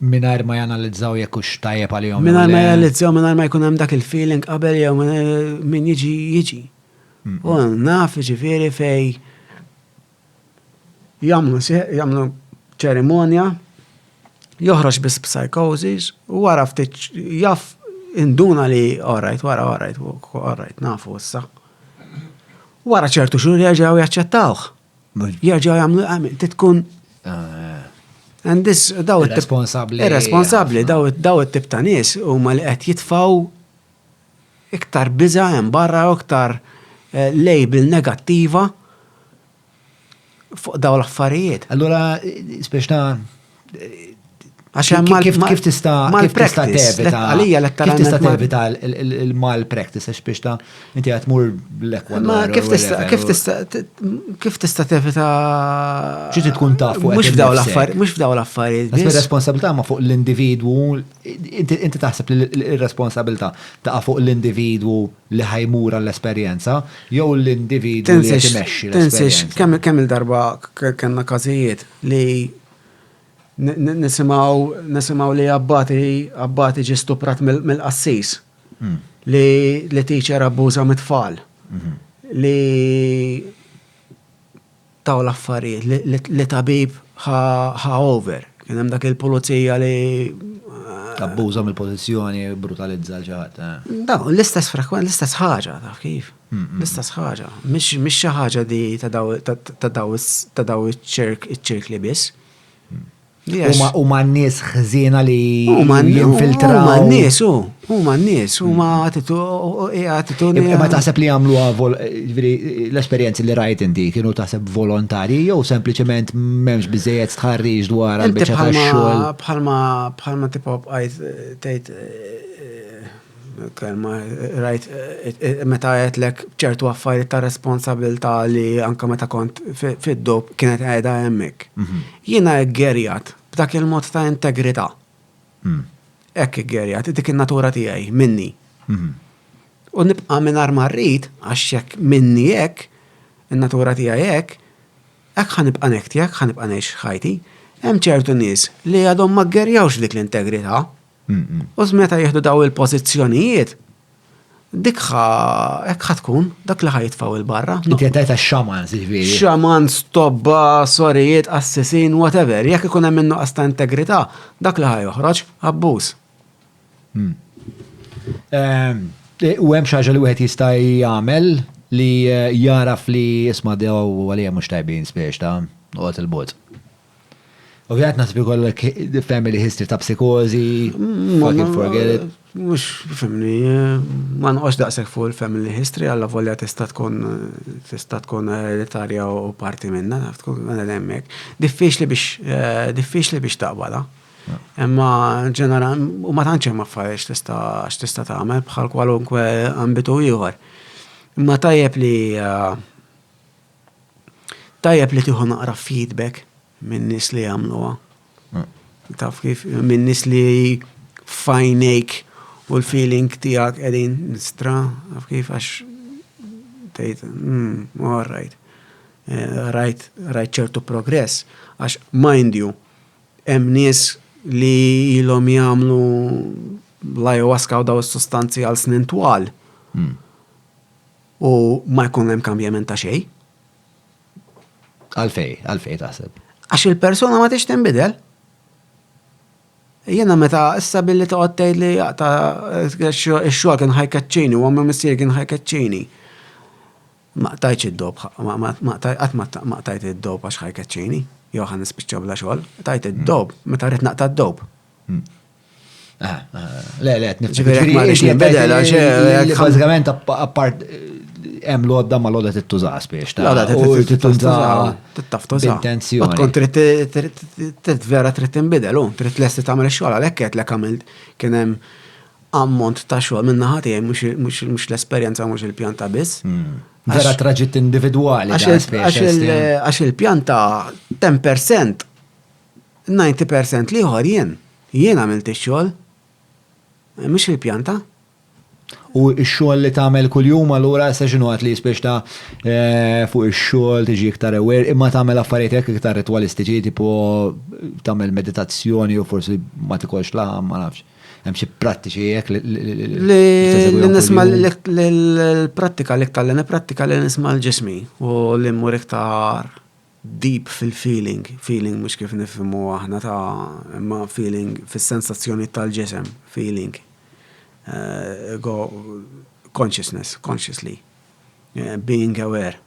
Mingħajr ma janalizzaw jekk hux tajjeb għalihom. Mingħajr ma janalizzaw, mingħajr ma jkun hemm dak il-feeling qabel jew min jiġi. U naf ġifieri fej jagħmlu ċerimonja, joħroġ biss psychosis u wara ftit jaf induna li all right, nafu issa. Wara ċertu xhur jerġgħu jaċċettawh. Jerġgħu jagħmlu titkun and this daw irresponsabbli daw it-tip ta' nies huma li qed jitfgħu iktar biża' hemm barra u iktar label negattiva fuq daw l-affarijiet. Allura speċna kif tista' tevita il-malpractice għax biex ta' inti qed tmur kif tista' tevita xi tkun taf fuq mhux f'daw l-affarijiet. Ir-responsabilità ma fuq l-individwu, inti taħseb li l-responsabilità taqa' fuq l-individwu li ħajmura l-esperjenza jew l-individwu li qed imexxi l-esperjenza. Kemm il-darba kellna każijiet li nisimaw li abbati ġi stuprat mill-qassis li teacher abbuża mit-tfal li taw l-affarijiet li tabib ħa over. Kien hemm dak il-pulizija li abbuża mill-pożizzjoni, brutalizza l-ġaħat. Daw, l-istess frekwen, l-istess ħaġa, taf kif? L-istess ħaġa. Mhix xi ħaġa di ta' daw iċ-ċirk li biss. U ma n-nies ħżiena li jinfiltraw. U ma n-nies, u ma attitudni. Ma taħseb li għamlu l-esperienzi li rajt inti kienu taħseb volontari jew sempliċement m'hemmx biżejjed tħarriġ dwar għal-biċċa tax-xogħol. Bħalma tipo għajt tgħid kelma rajt meta għedlek ċertu affarijiet ta' responsabilità li anke meta kont fid-dob kienet qiegħda hemmhekk. Jiena ggerjat b'dak il-mod ta' integrità. Hekk ggerjat, dik in-natura tiegħi minni. U nibqa' mingħajr ma rrid għax jekk minni hekk, in-natura tiegħi hekk ħanibqa' nekti hekk ħanibqa' ngħix ħajti. Hemm ċertu nies li għadhom ma ggerjawx dik l-integrità. U meta jieħdu daw il-pożizzjonijiet, dik hekk tkun dak li ħajtfgħu il-barra. Inti qed tgħid xaman, siġifieri. Xaman, stobba, sorijiet, assassin, whatever. Jekk ikun hemm innuqqas ta' integrità, dak li ħajoħroġ abbuż. U hemm xi ħaġa li wieħed jista' jagħmel li jaraf li isma' dew għalija mhux tajbin spiex ta' noqgħod il-bot. Ovvijat nasbi kollek family history ta' psikozi, fucking forget it. Mux family, ma nqox daqsek fuq il-family history, għalla volja tista' tkun elitarja u parti minna, tkun għana demmek. Diffiċli biex taqbala. Imma ġeneral, u ma tantx hemm affarijiet tista' tagħmel bħal kwalunkwe ambitu ieħor. Imma tajjeb li tieħu naqra feedback minn nies li jagħmluha. Taf kif minn nies li fajnejk u l-feeling tiegħek qegħdin nistra, taf kif għax tgħid all right. Rajt ċertu progress għax mind you hemm nies li ilhom jagħmlu l-ayahuasca u daw is-sustanzi għal snin twal. U ma jkun hemm kambjament ta' xejn. Għalfej taħseb. Għax il-persona ma tix tinbidel. Jena meta issa billi toqgħod tgħid li x-xogħol kien ħajkaċċini u għamma missier kien ħajkaċċini. Ma tajtx id-dob, qatt ma tajt id-dob għax ħajkaċċini, jew ħan nispiċċaw bla xogħol, tajt id-dob meta rrid naqta' d-dob. Le, bażikament appart hemm lodda ma lodda tittużas biex ta' Lodda tittaf tuża. b'intenzjoni. Tkun trid vera trid tinbidel, trid lesti tagħmel ix-xogħol għalhekk qed lek għamilt kien hemm ammont ta' xogħol minn naħa tiegħi mhux l-esperjenza mhux il-pjanta biss. Vera traġitt individwali. Għax il-pjanta 10%, 90% liħor jien għamilt ix-xogħol, mhux il-pjanta. U x-xogħol li tagħmel kuljum allura sa x'inhu għad li biex ta' fuq ix-xogħol tiġi iktar aware, imma tagħmel affarijiet hekk iktar ritwalistiċi tipo tagħmel meditazzjoni u forsi ma tikolx laħam ma nafx. Hemm xi prattiċi hekk li nisma' l-prattika li iktar li niprattika li nisma' l-ġismi u li mmur iktar deep fil-feeling mhux kif nifhmu aħna ta' imma feeling fis-sensazzjoni tal-ġisem, feeling. Go consciously, being aware.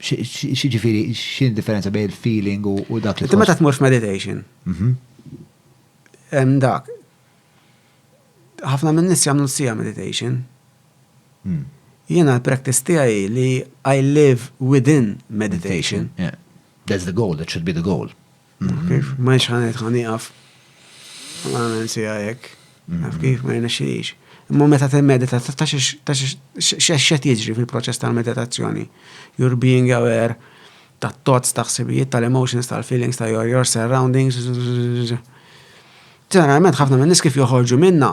Xi ġifieri x'in differenza bejn il-feeling u dak li. Inti meta tmur f'meditation. Hemm dak. Ħafna minn nies jagħmlu sija meditation. Jiena l-practice tiegħi li I live within meditation. Yeah. That's the goal, that should be the goal. Kif ma nxħanet ħaniqaf. Għamel sija hekk. Kif ma jnaxxilix. Imma meta timmedita ta' x'qed jiġri fil-proċess tal-meditazzjoni. You're being aware ta' thoughts, ta' ħsibijiet, tal-emotions, tal-feelings, ta' your surroundings. Ġeneralment ħafna minn nies kif joħorġu minna.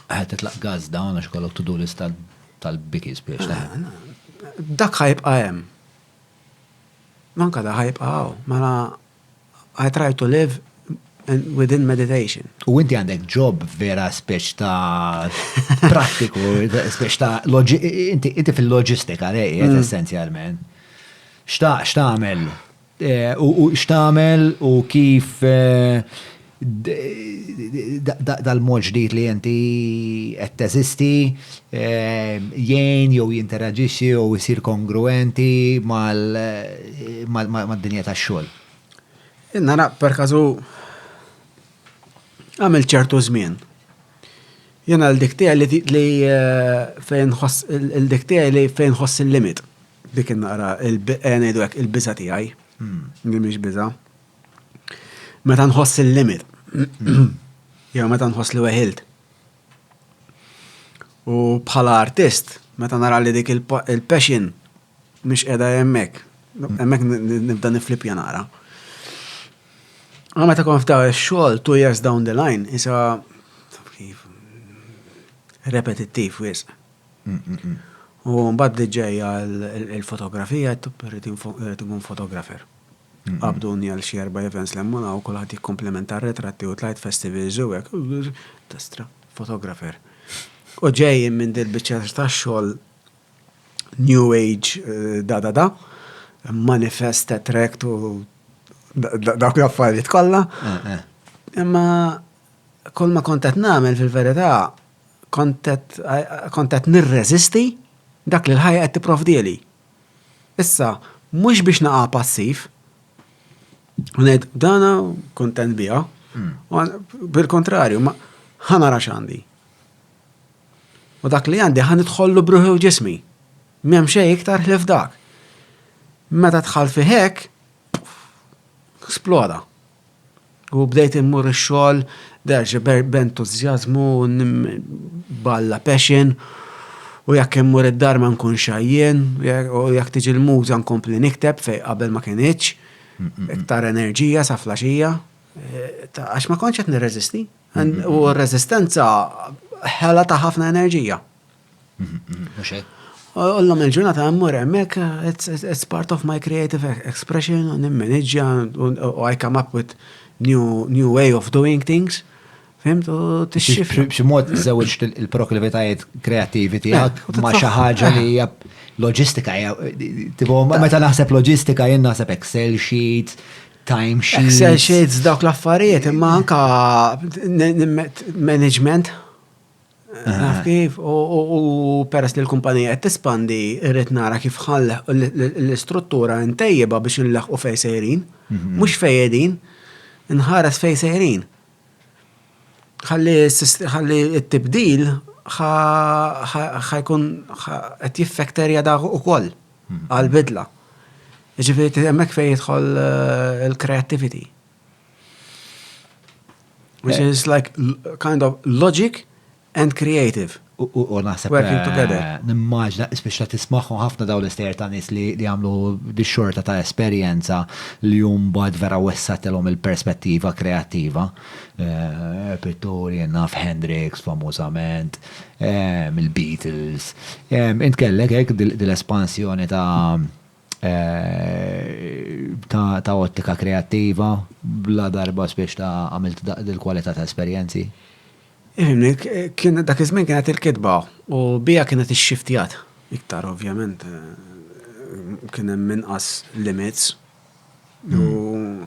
Titlaq gaz dawn għax kollok to-do list tal-bikis biex. Dak ħajbqa' hemm. Manka da ħajbqa' hawn. Mela I try to live within meditation. U inti għandek job vera speċ ta' prattiku, speċ ta' inti fil-loġistika, essenzjalment. X'tagħmel? U x'tagħmel u kif dal-mod ġdid li inti qed teżisti jgħin jew jinteraġixxi jew isir kongruenti mad-dinja tax-xogħol. Nara per każu għamil ċertu żmien. Jena l-dik tiegħi li fejn ħoss il-limit. Dik nara ngħidu hekk il-biża tiegħi. Mhix biża. Meta nħoss il-limit. Jew meta nħoss li weħilt. U bħala artist, meta nara li dik il-passion mhix qiegħda hemmhekk. Hemmhekk nibda niflipja nara. Meta kon ftaw ix-xogħol 2 years down the line, isa kif repetittiv wisq. U mbagħad ġejja l-fotografija irid ikun fotografer. Qabduni għal xi 4 events lemmuna u kulħadd jikkomplementa r-retratti u tlajt festivals u hekk testra fotografer. U ġej minn dil-biċċa tax-xogħol New Age da manifest attract u dak l-affarijiet kollha. Imma kull ma kont qed nagħmel fil-verità kont qed nirreżisti dak li l-ħajja qed tipprovdieli. Issa mhux biex naqa' passiv. U ngħid dana kuntent biha. Bil-kontrarju, ma ħanara x'għandi. U dak li għandi ħanidħollu bruħi u ġismi. M'hemm xejn iktar ħlief dak. Meta dħal fi hekk sploda. U bdejt immur ix-xogħol derġa b'entużjażmu balla passion u jekk immur id-dar ma nkun xajjien u jekk tiġi l-muża nkompli nikteb fejn qabel ma kienitx iktar enerġija sa flaxija għax ma kontx qed nirreżisti u r-reżistenza ħela ta' ħafna enerġija. Ullom il-ġurnata għammur emmek, it's part of my creative expression, u nimmanagġa, u I come up with new way of doing things. Fimt, u t-xif. B'xi mod żewġ il-proklivitajiet kreativi tiegħek ma' xi ħaġa li hija loġistika. Meta naħseb loġistika jien naħseb Excel sheets, time sheets. Excel sheets dawk l-affarijiet, imma anka management. Naf kif, u peress li l-kumpanija qed tispandi irrid nara kif ħalleħ l-istruttura ntejjeba biex nleħqu fejn sejrin, mhux fejn qegħdin, inħares fejn sejrin. Ħalli t-tibdil ħajkun qed jiffekterja dak ukoll għall-bidla. Ġifieri hemmhekk fejn jidħol il-creativity. Which is like kind of logic and creative. U naħseb Working together. nimmaġna, speċa tismaħħu ħafna daw l-ister ta' nis li għamlu di xorta ta' esperienza li jumbad vera wessatelhom il-perspettiva kreativa. Pittori, naf Hendrix, famużament, il-Beatles. Int kellek hekk dil-espansjoni ta' ottika kreativa bla darba speċ ta' għamilt dil-kwalità ta' esperjenzi. Ifimni, kien dak iż-żmien kienet il-kitba u bija kienet ix-xiftijat. Iktar ovvjament kien hemm inqas limits. U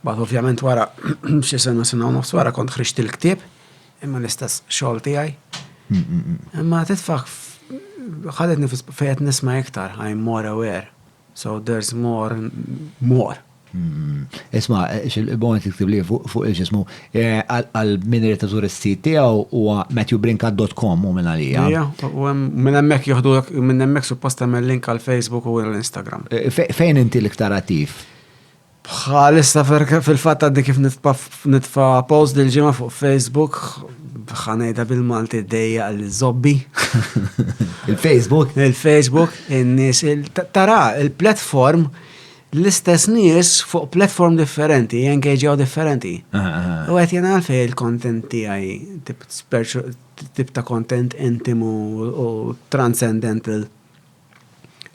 bad ovvjament wara xi sena u nofs wara kont ħriġt il-ktieb imma l-istess xogħol tiegħi. Imma titfaq ħadetni fejn qed nisma' iktar, I'm more aware. So there's more. Isma, il-bon tiktib li fuq il-ġismu, għal-min irrit tażur is-sit tiegħu huwa matthewbrinkat.com u minn għalija. U minn hemmhekk jieħdu minn hemmhekk supposta mill-link għal Facebook u l-Instagram. Fejn inti l-iktar attiv? Bħalissa fil-fatt għaddi kif nitfa' post dil-ġimgħa fuq Facebook ħanejda bil-Malti d-dejja għal-zobbi. Il-Facebook? Il-Facebook, in-nies, tara, il-platform l-istess nies fuq platform differenti, jengeġaw differenti. U għet jena għalfej il-content tijaj, tip ta' content intimu u transcendental,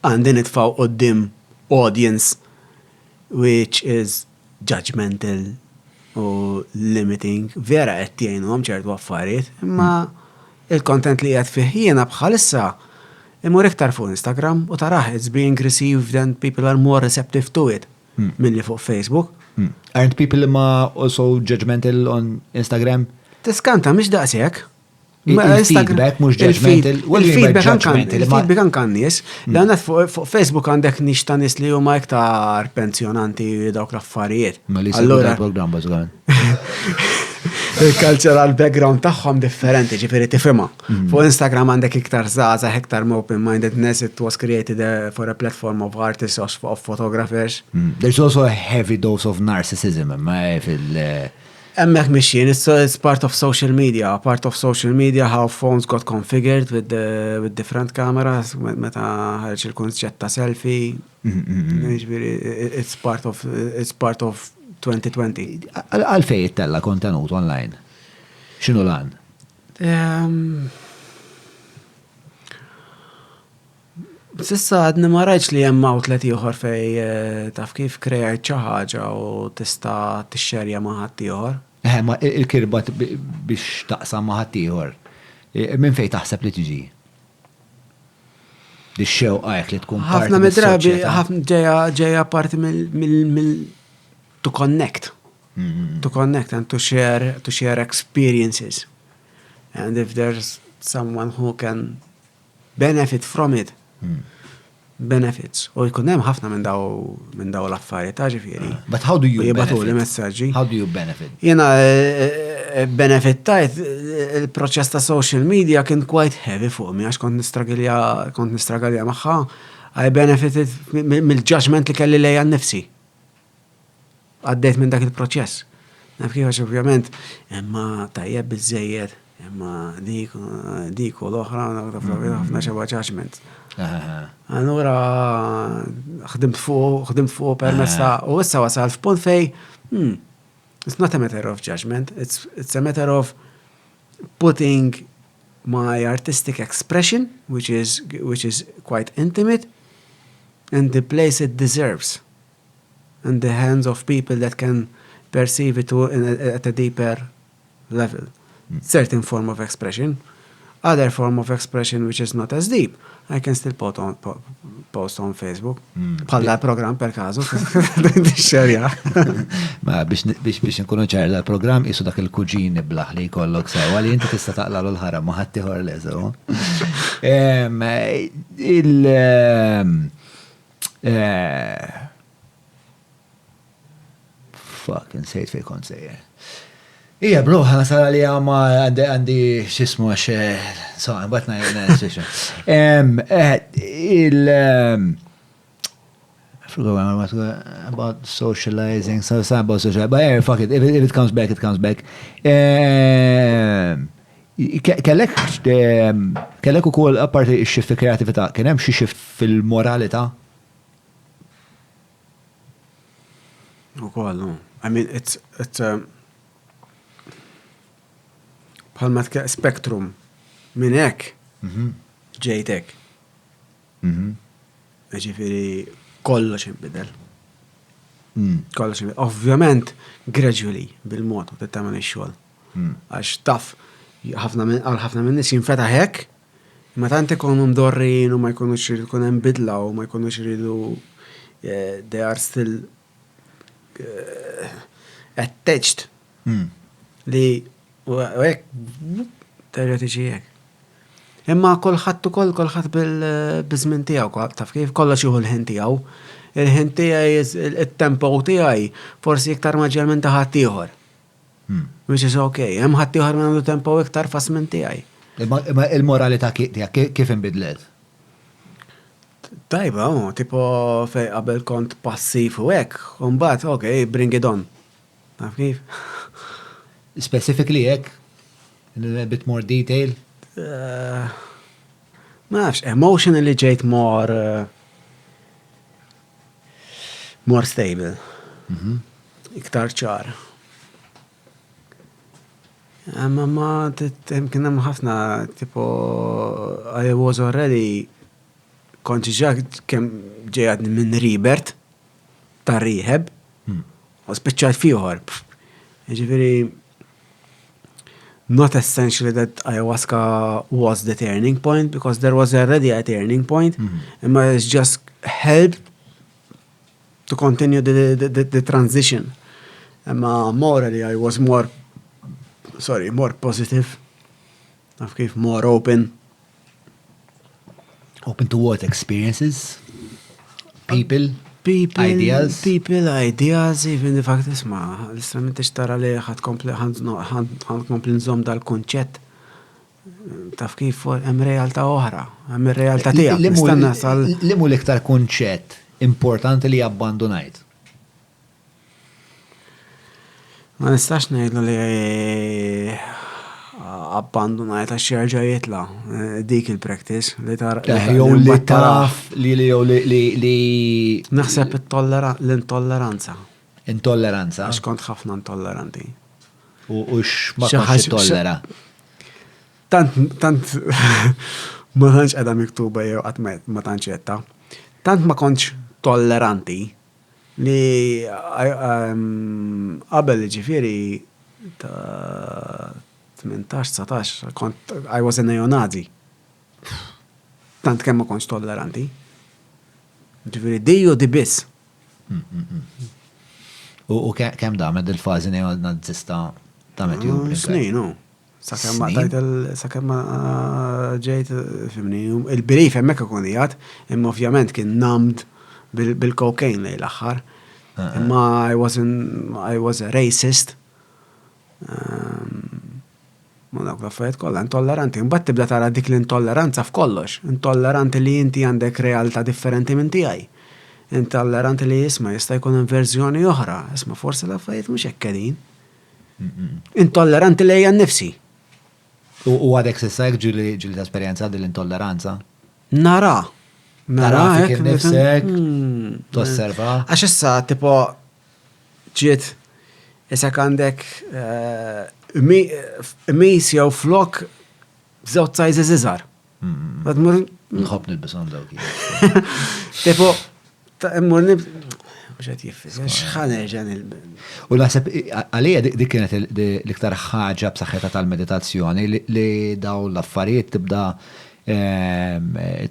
għandin itfaw qoddim audience which is judgmental u limiting, vera għet tijajnu ċertu affarijiet, imma il-content li għet fih jena bħalissa imur iktar fuq Instagram u taraħ, it's being received and people are more receptive to it milli fuq Facebook. Aren't people also judgmental on Instagram? Tiskanta, mux daqsek. Il-feedback mux judgmental. Il-feedback ankan nies. L-għanna fuq Facebook għandek nix ta' nis li huma iktar pensjonanti dawk l-affarijiet. Ma li s-għura program bażgħan. Il-cultural background tagħhom differenti, ġifieri tifhimha. Fuq Instagram għandek iktar żgħażagħ, iktar open-mindedness, it was created for a platform of artists, of photographers. There's also a heavy dose of narcissism Hemmhekk mixjien, it's part of social media, how phones got configured with the front cameras, meta ħarġ il-konċett ta' selfie. It's part of 2020. Għalfej jittella kontenut online? Xinu lan? Sissa għadni ma rajċ li jem outlet ieħor fej taf kif krejajt xi ħaġa u tista' tixxerja ma' ħadd ieħor. Ma il-kirba biex taqsam ma' ħadd ieħor. Minn fejn taħseb li tiġi? Dix-xewqa jekk li tkun parti. Ħafna midrabi ġejja parti mill to connect. To connect and to share experiences. And if there's someone who can benefit from it, benefits. U jkun hemm ħafna minn daw l-affarijiet, ġifieri. But how do you benefit? Messaġġi? How do you benefit? Jiena benefit tajt il-proċess ta' social media kien quite heavy fuq mi għax kont nistragalja magħha. I benefited mill-judgment li kelli lejja nnifsi. Għaddejt minn dak il-proċess. Naf kif għax ovvjament, imma tajjeb biżejjed, imma dik u l-oħra, ħafna xeba judgment. Allura ħdimt fuq permezz ta' u issa wasal f'punt fej, it's not a matter of judgment, it's a matter of putting my artistic expression, which is quite intimate, in the place it deserves, in the hands of people that can perceive it at a deeper level. Certain form of expression. Other form of expression which is not as deep, I can still post on Facebook. Bħalla program per kazu. Xerja. Ma biex nkunu ċar l-program jisu dak il-kuġin blaħ li jkollok sewa li inti tista' taqla l-ħara ma ħaddieħor leżu. Fucking sejt fej kont sejjer. Ija, bro, ħasala li għama għandi xismu għax, so, batna jgħna, I forgot about socializing, so about socializing, but yeah, fuck it, if it comes back, it comes back. Kellek u kol, apparti x-xift fil-kreativita, kien hemm xi xift fil-moralita? U koll, no. I mean, it's bħalma spektrum minn hekk ġejtek. Ġifieri kollox inbidel. Kollox inbidel. Ovvjament, gradually, bil-mod, u tittamel ix-xogħol. Għax taf, ħafna minn nies jinfeta hekk, ma tant ikunu mdorrin u ma jkunux iridu jkun hemm bidla u ma jkunux iridu they are still attached li u hekk terġa' tiġi hekk. Imma kolħadd bil-żmien tiegħu, taf kif kollox jieħu l-ħin tiegħu. Il-ħin tiegħi it-tempo tiegħi forsi iktar maġġel minn ta' ħadd ieħor. Which is okay. Hemm ħadd ieħor minn għandu tempo iktar fas minn tiegħi. Imma il-moralità tiegħek kif inbidlet? Tajba, tipo fej qabel kont passiv u hekk, u mbagħad okay, bring it on. Taf kif? Specifically hekk? In a bit more detail? Ma nafx, emotionally ġejt more stable. Iktar ċar. Ma kien hemm ħafna tipo I was already kont ġa kemm ġejjed minn Ribert tar rehab u spiċċajt fieħor. Ġifieri not essentially that ayahuasca was the turning point, because there was already a turning point, and it just helped to continue the transition. And morally, I was more positive, more open. Open to what? Experiences? People, ideas, even the fact is l-istrament ixtara li ħad kompli nżom dal-konċett. Taf kif hemm realtà oħra, hemm ir-realtà tiegħek. Limu l-iktar konċett importanti li abbandonajt? Ma nistax ngħidlu li abbandonajt għax jerġa' jitla' dik il-practice li jew li taf li naħseb l-intolleranza. Intolleranza? Għax kont ħafna intolleranti. U x'ma kontx tollera? Tant ma tantx qiegħda miktuba jew qatt ma tantx jetta. Tant ma kontx tolleranti li qabel ġifieri ta' 18-19 kont I was a neonazi. Tant kemm ma kontx tolleranti. Ġifieri di u di biss. U kemm damet il-fażi neonazista damet ju? Snin, no. Sakemm ma ġejt fimni. Il-belief hemmhekk ikun qiegħed, imma ovvjament kien namd bil-cocaine lejn l-aħħar. Imma I was a racist. Ma dak l-affarijiet kollha intolleranti. Imbagħad tibda tara dik l-intolleranza f'kollox. Intolleranti li inti għandek realtà differenti minn tiegħi. Intolleranti li jisma' jista' jkun hemm verżjoni oħra. Isma' forsi l-affarijiet mhux hekk qegħdin. Intolleranti lejja nnifsi. U għadek s'issek ġuli ta' esperjenza dil-intolleranza? Nara hekk nifsek, tosserva. Għax issa tipo ġiet isek għandek mis jew flok żewġ sajżi iżgħar. Nħobb nilbishom dawk. Tipo immur mhux qed x'ħanerġa' nilbes. U naħseb għalija dik kienet l-iktar ħaġa b'saħħetha tal-meditazzjoni li daw l-affarijiet tibda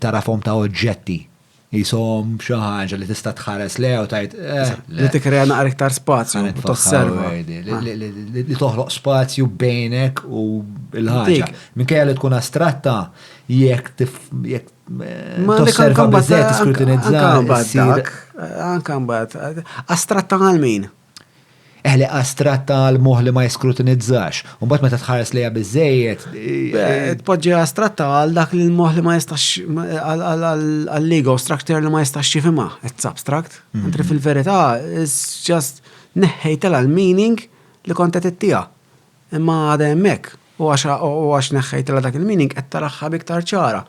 tarafhom ta' oġġetti. Jisom xi ħaġa li tista' tħares leha u tajt li tikkrea naqra iktar spazju u tosserva. Li toħloq spazju bejnek u l-ħaġa. Minkejja li tkun astratta jekk tosserva biżżejjed tiskrutinizza. Anke mbagħad astratta għal min? Eħli astratta l-moħ li ma jiskrutinizzax. Un bat meta tħares li bizzejiet. Tpoġġi astratta għal dak li l-moħ li ma jistax, għal-legal structure li ma jistax xifima, it's abstract. Mentri fil-verità, it's just neħħejtela l-meaning li kontet it-tija. Imma għada jemmek, u għax neħħejtela dak il-meaning, għettaraħħa biktar ċara.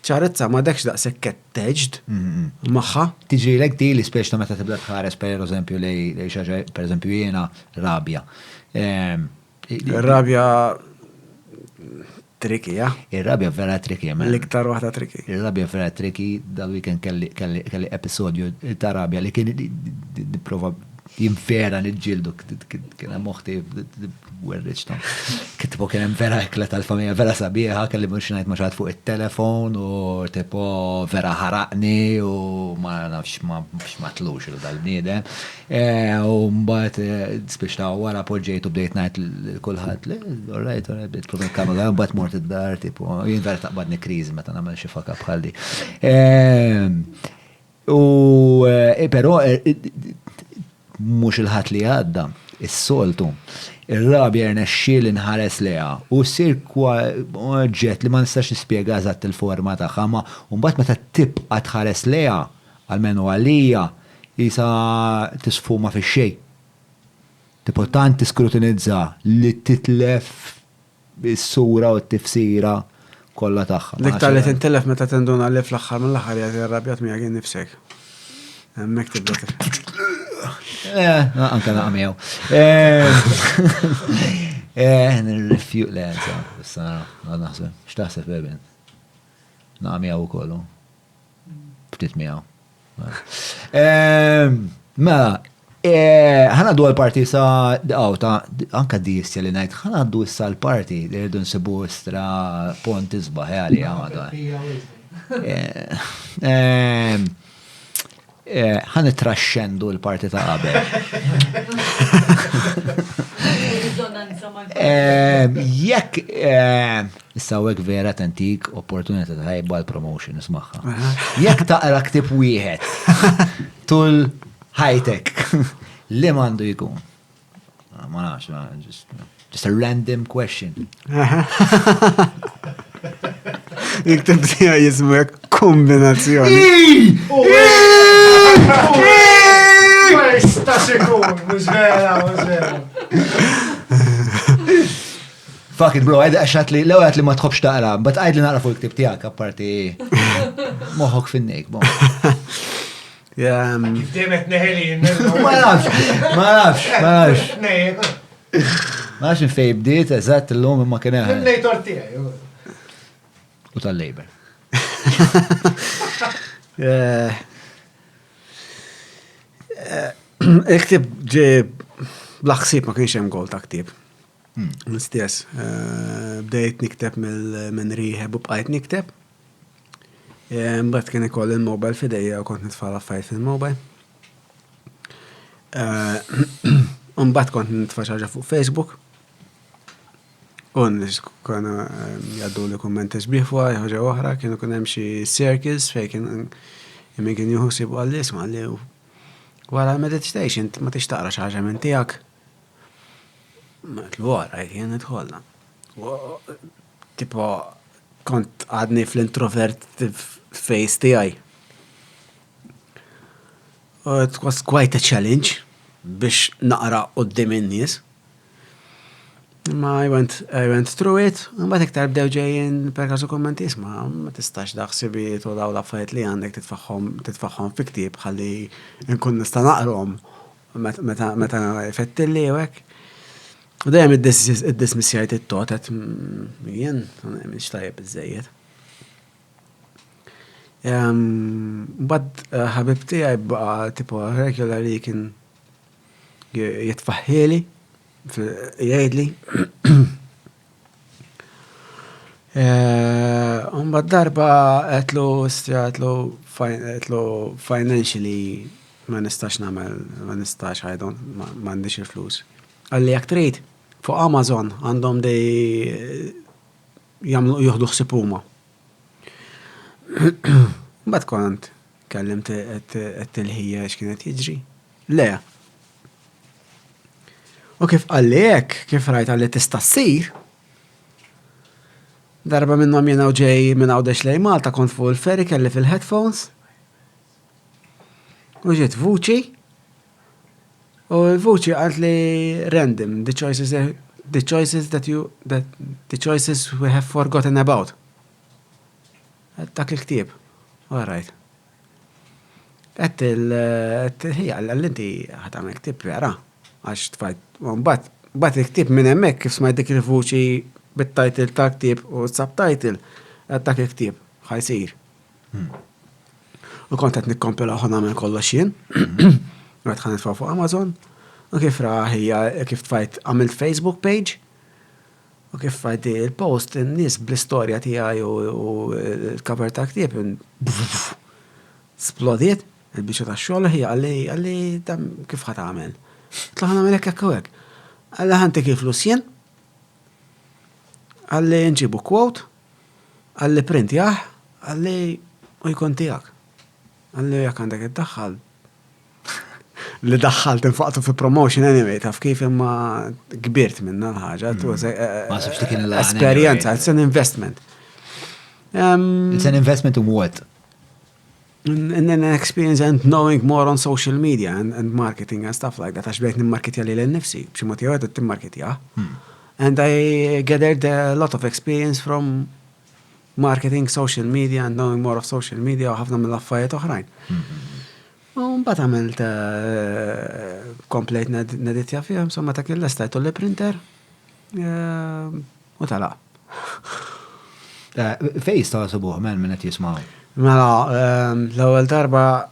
ċarezza ma dekx daqsek ketteġd maħħa. Tiġi l-ek di li speċta meta tibda tħares per eżempju li xaġa, per eżempju jena rabja. Rabja triki, ja? Il-rabja vera triki, ja? L-iktar waħda triki. Il-rabja vera triki, dal-weekend kelli episodju ta' rabja li kien prova jinfera nġildu, kien moħti werriċ tam. Kittipo kien vera eklet tal-familja, vera sabiħa, kelli mux najt maċat fuq il-telefon u tipo vera ħaraqni u ma nafx ma tlux dal-bniedem. U mbat speċta wara poġġejtu bdejt najt l-kulħat li, alright, bdejt problem kamela, mbat mort id-dar, tipo, jien vera taqbadni krizi meta namel xi faka bħaldi. Pero mux il-ħat li għadda, is-soltu, il-rabja rnexxiel inħares leha u sir oġġett li ma nistax nispjega eżatt il-forma tagħha, ma mbagħad meta tibqa' tħares leha għalmenu għalija isa tisfuma fix-xejn. Tipo tant tiskrutinizza li titlef is-sura u t-tifsira kollha tagħha. L-iktar li tintelef meta tinduna li fl-aħħar mill-aħħar jagħti rrabjat miegħek nifsek. Hemmhekk tibda anka naqmew. Nirrifju le, issa naħseb, x'taħseb bebin? Naqmew ukollu. Ftit miegħu. Mela, ħanaddu għal-parti sa anka distja li ngħid, ħanaddu issa l-parti li rridu nsibu istra pont isbaħ għali għamada. ħan itraxxendu l-parti ta' qabel. Jekk issa hekk vera tantik opportunità ta' ħajba l-promotion ismaħħa. Jekk taqra ktib wieħed tul high-tech li m'għandu jkun. Ma nafx, just a random question. Jiktib tija jismek kombinazzjoni. Ma jistax ikun, mux vera. Fuck it bro, għajda għaxat li, l-għat li ma tħobx taqra, bat għajd li naqra fuq il-ktib tijak, apparti moħok finnek, bon. Demet neħeli. Ma nafx. Ma nafx nfej bdiet, eżatt l-lum imma kien eħe. Nej tortija. U tal-Labor. Iktib ġi blaħsib ma kienx hemm gol ta' ktib. Stess, bdejt nikteb minn rieħeb u bqajt nikteb. Mbagħad kien ikoll il-mobile fidejja u kont nitfala affarijiet fil-mobile. Mbagħad kont nitfa' xi ħaġa fuq Facebook. Kon jaddu li kummenti sbieħ fuq ħaġa oħra, kienu kun hemm xi circles fejn kien jieħu sibu għall-isma li wara meditation ma tix taqra xi ħaġa minn tiegħek. Matlu wara kien nidħolna. Tipo kont għadni fl-introvert face tiegħi. It was quite a challenge biex naqra qudiem in-nies. Ma I went through it, mbagħad iktar bdew ġejjin per każu kommenti isma' ma tistax daħsibiet u daw l-affarijiet li għandek titfaħħom fi ktieb ħalli nkun nista' naqrhom meta jfettilli u hekk. U dejjem id-dismissjajt it-tot qed jien mhix tajjeb biżejjed. Mbagħad ħabib tiegħi baqa' tipo regularly kien jitfaħħieli jgħidli. Mbagħad darba qedlu financially ma nistax nagħmel, ma nistax m'għandix il-flus. Għalli jekk trid fuq Amazon għandhom jagħmlu jieħdu ħsieb huma. Mbagħad kont kellimt qed tilħija x'kienet jiġri. Le. U kif għallek, kif rajt għalli tista' ssir, darba minnhom jena ġej minn għawdex lej Malta kont fuq il-ferri kelli fil-headphones. U ġiet vuċi. U l-vuċi għalt li random, the choices we have forgotten about. Dak il-ktib. All right. Hija, l-inti ħatamel ktib vera, għax tfajt, bat il-ktib minn emmek kif smajt dik il-vuċi bit-title tal-ktib u subtitle, dak il-ktib, ħajsir. U kontet nikkompila ħon għamil kollox jien, għat ħanet fuq Amazon, u kif hija, kif tfajt għamilt Facebook page, u kif tfajt il-post, n-nis bl-istoria tijaj u l-cover ta' ktib, splodiet, il-bicċa ta' xogħol hija għalli dam kif ħat għamel. Tlaħan għamel hekk hekk. Għalli ħanti kif lusjen, għalli nġibu quote, għalli print jaħ, għalli u jkun tiegħek. Għalli jekk għandek id-daħħal. Li daħħalt infaqtu fi promotion anyway, taf kif imma kbirt minna l-ħaġa. Ma sibx dik il-għan. Esperienza, it's an investment. It's an investment in what? And then an experience and knowing more on social media and marketing and stuff like that. Għax bejt nimmarketja li l-nifsi, bċi motivat timmarketja. And I gathered a lot of experience from marketing, social media and knowing more of social media u ħafna mill-affarijiet oħrajn. U mbagħad għamilt complete neditja fihom, insomma ta' kien l-estajtu l-printer u talaq. Fejn ta' subuħ minn qed jismaw. Mela, l-ewwel darba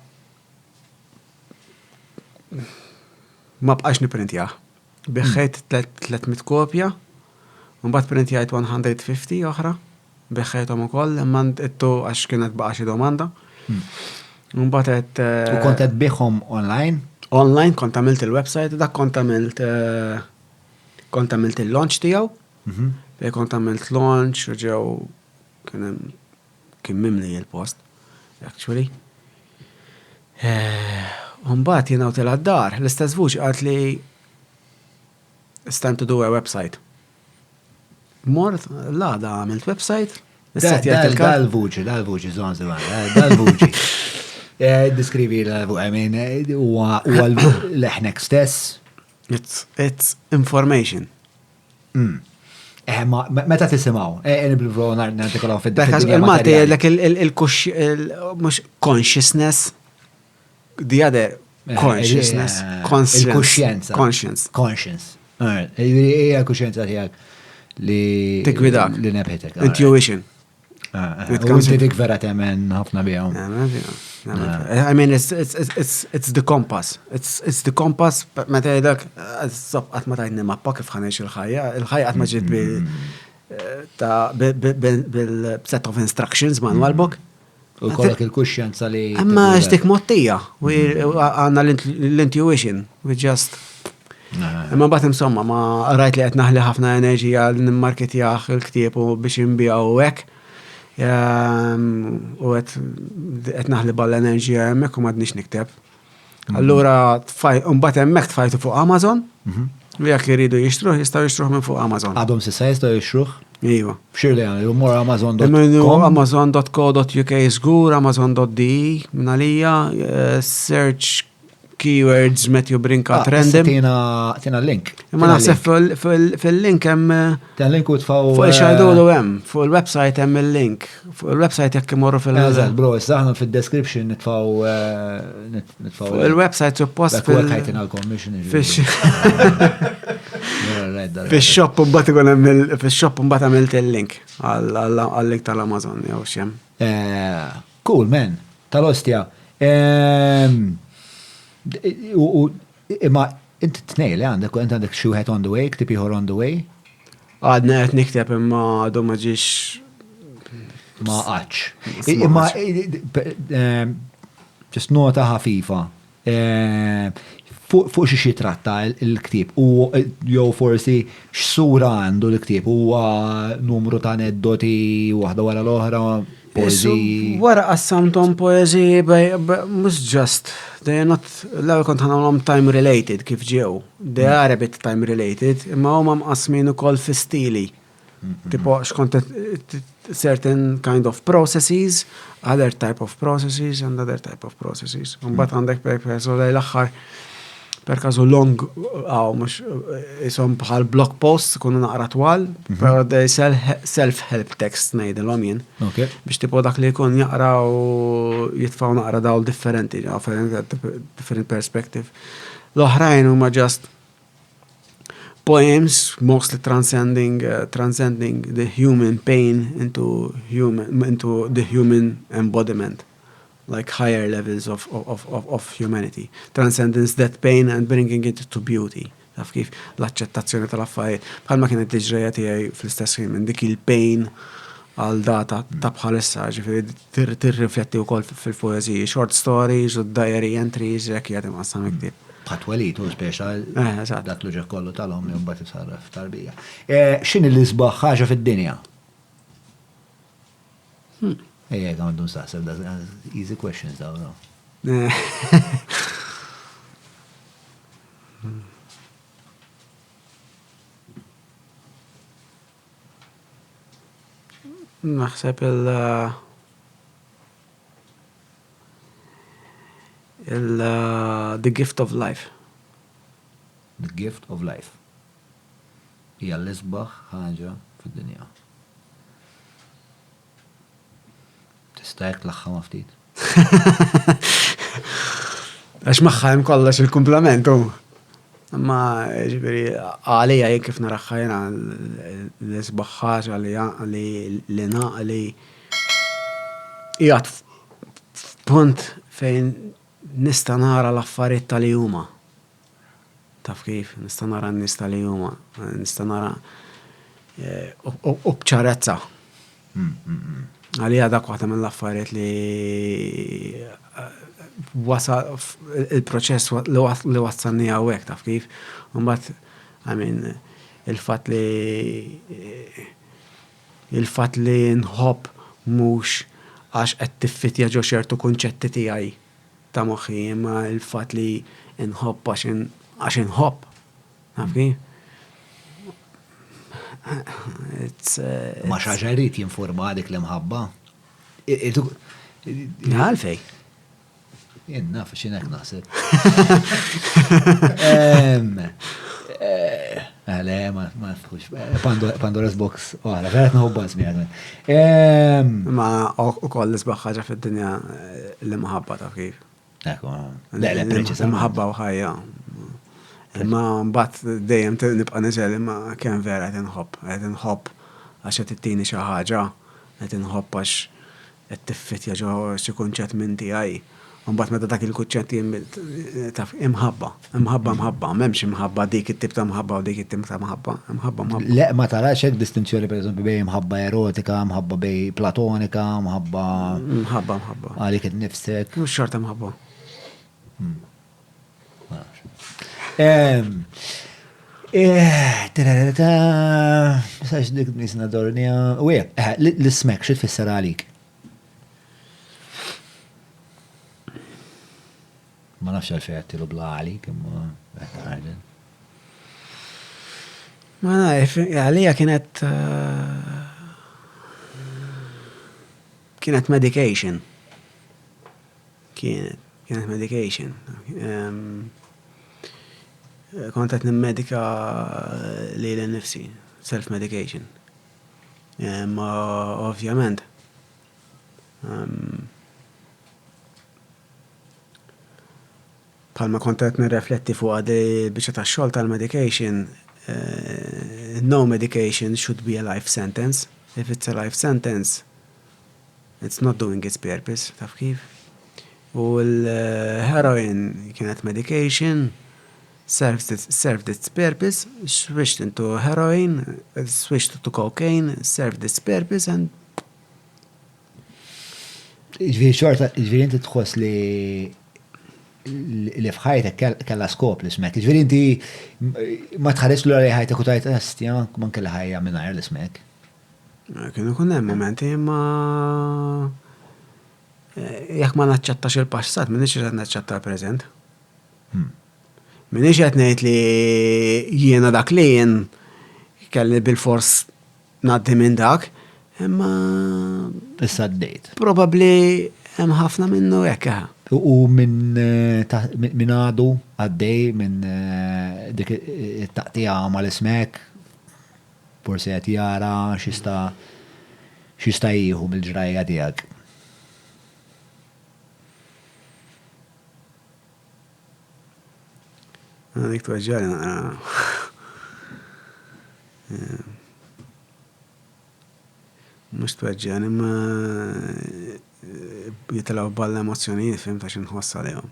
ma bqax niprintjah. Beħħejt 300 kopja, u mbagħad printjajt 150 oħra, beħħejthom ukoll, imma ittu għax kienet baqa' xi domanda. U mbagħad U kont qed bihom online? Online kont għamilt il-website, dak kont għamilt il-launch tiegħu. Kont għamilt launch u ġew kien mimli il-post, actually. Mbagħad jiena util għad-dar, l-istess vuċi qalt li it's time to do a website. Mort, l-għada għamilt website, dal-vuċi, zonzi dal-vuċi. Diskrivi l-vuċi, I mean, u l-eħnek stess. It's information. Meta tisimaw, niblu nartikolaw fid-Dakas il-mati consciousness, the other consciousness, il-kuxjenza. Conscience. Ija kuxjenza tijak li Tikwidak. Li nebħitek. Intuition. U dik vera temen ħafna bijom. I mean, it's the compass. It's the compass, meta jgħidak, għat ma tajni mappa kif ħanex il-ħajja. Il-ħajja għat ma ġiet bil-set of instructions manual book. U kollok il-kuxjenza li. Imma ġdik mottija. Għanna l-intuition. We just. Imma bat insomma, ma rajt li għet naħli ħafna enerġija l-marketjaħ il-ktib u biex imbijaw u għek. U għet naħli ball-enerġija emmek u madnix nikteb. Allura, un-bat emmek tfajtu fuq Amazon, u jak jiridu jishtruħ, jistaw jishtruħ minn fuq Amazon. Għadhom sissa jistaw jishtruħ? Iva. Xirli għan, l-umor Amazon.com? Amazon.co.uk zgur, Amazon.de, minnalija, search keywords Matthew Brinkat random. Tina link. Ma naħseb fil-link hemm. Tina link u tfaw. Fuq il-xajdu hemm, fuq il-website hemm il-link. Fuq il-website jekk imorru Eżatt, bro, saħna fil-description nitfaw. Fuq il-website suppost fil-ħajtina l-commission. Fil-shop mbagħad ikun hemm fil-shop mbagħad għamilt il-link għal-link tal-Amazon jew x'hemm. Cool, man. Tal-ostja. Imma inti t-nej li għandek xuħet on the way, ktib ieħor on the way? Għadna qed nikteb imma għadu ma ġiex. Ma qaċ. Imma ġest nota ħafifa. Fuq xi tratta il-ktib u jew forsi x'sura għandu l-ktib huwa numru ta' aneddoti waħda wara l-oħra. poezi. Wara qassamtom poezi, mux just, they are not, l-għu kont ħanalom time related kif ġew. They are a bit time related, imma huma mqasmin ukoll fi stili. Tipo, xkont certain kind of processes, other type of processes and other type of processes. Mbagħad għandek per l-aħħar per kazu long, mux jisom bħal blog posts kunu naqra twal, pero they self-help text nejdilom jien. Okay. Biex tipo dak li jkun jaqra u jitfaw naqra dawl differenti, different perspective. L-oħrajn huma just poems, mostly transcending the human pain into the human embodiment. Like higher levels of humanity. Transcendence that pain and bringing it to beauty. Taf kif l-accettazzjoni tal-affarijiet. Bħalma kienet tiġreja tiegħi fl-istess ħin minn dik il-pain għal data ta' bħalissa, ġifieri tirrifletti wkoll fil-poeżiji, short stories u diary entries jekk jagħti ma' sam iktieb. Bħatwalit u speċa eżatt. dak l-ġek kollu tal-hom li mbagħad isarraf tarbija. X'inhi l-isbaħ ħaġa fid-dinja? Ejja, għandu nistaqseb, easy questions daw, no? Naħseb the gift of life. The gift of life. Hija l-isbaħ ħaġa fid-dinja. Tista' tlaħħa ftit. Għax maħħajm kollox il-komplementu. Ma ġibiri, għalija jek kif naraħħajna l-isbaħħaġ li naqli jgħat punt fejn nista nara l-affarijiet tal-juma. Taf kif, nista nara n-nista li juma, nista nara u bċarezza. Għalija dak waħda mill-affarijiet li wasa il-proċess li wassanni għawek, taf kif. Mbagħad, il-fatt li nħobb mhux għax qed tiffitja ġo ċertu kunċetti tiegħi ta' moħħi, imma il-fatt li nħobb għax nħobb. Taf kif? Ma xaġarit jinforma għadik l-imħabba. Għalfej. Jien naf xinek naħseb. Għale, ma tħux. Pandora's Box. Għala, għalet naħobba zmiħadmen. Ma u koll l-isbaħħaġa fid-dinja l-imħabba ta' kif. Ekku, l-preċisa. L-imħabba u ħajja. Imma mbagħad dejjem nibqa' niżel imma kemm vera qed inħobb għax qed ittini xi ħaġa, qed inħobb għax qed tiffitja ġo xi kunċett minn tiegħi. Mbagħad meta dak il-kunċett taf imħabba, m'hemmx imħabba dik it-tip ta' mħabba u dik it-tip ta' mħabba. Le, ma tarax hekk distinzjoni pereżempju bejn mħabba erotika, mħabba bejn platonika, mħabba għalik it-nifsek. Mhux xorta mħabba. Sax dik nisna dornija. U l-smek xi tfisser għalik? Ma nafx għalfejn għattilu bla għalik, imma għarden. Ma naf, għalija kienet medication. Kienet medication. Kontet nimmedika li l-nifsi, self-medication. Ma ovvjament, palma kontet nirrefletti fuq għadi biex ta' xol tal-medication, no medication should be a life sentence. If it's a life sentence, it's not doing its purpose, taf kif? U l-heroin kienet medication, served its purpose, switched into heroin, switched to cocaine, served its purpose, and Ġviri xorta, ġviri inti tħoss li fħajtek kella skop li smek. Ġviri inti ma tħares l-għalli ħajtek u tajt, stja, man kella ħajja minn għajr li smek. Kienu kun hemm momenti imma jekk ma naċċettax il-passat, minix qed naċċetta l-preżent. Minix qed ngħid li jiena dak li jien kelli bil-fors ngħaddi minn dak, imma Issa d-dejt. probabbli hemm ħafna minnu hekk. U minn għadu għaddej minn dik it-taqtija mal-ismek, forsi qed jara xista jieħu mill-ġrajja tiegħek. Dik tweġġari mhux tweġġani imma jitilgħu ball emozzjonijiet fim ta' xi nħoss għalihom.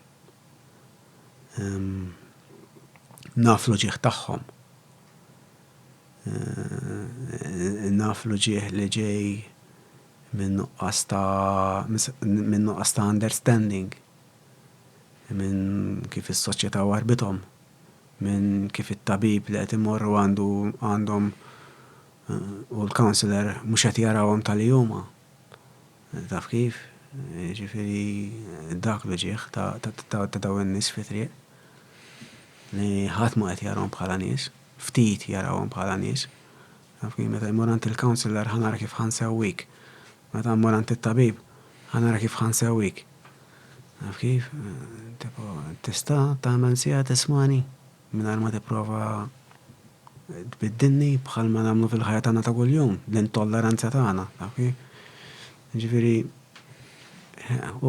Naf l-ġieħ tagħhom. Naf l-ġieħ li ġej minn nuqqas ta' understanding, minn kif is-soċjetà warbithom, minn kif it-tabib li qed imorru għandhom u l-counselor mhux qed jarawhom tal-juma. Taf kif? Ġifieri dak l-ġieħ ta' dawn in-nies fi triq li ħadd ma qed jarahom bħala nies, ftit jarawhom bħala nies. Taf kif meta jmur għand il-counselor ħanara kif ħansewwik. Meta mmur għand it-tabib ħanara kif ħansewwik. Taf kif? Tista' tagħmel sija tismani mingħajr ma tipprova tbiddilni bħal ma nagħmlu fil-ħajja tagħna ta' kuljum, l-intolleranza tagħna, taf kif? Ġifieri u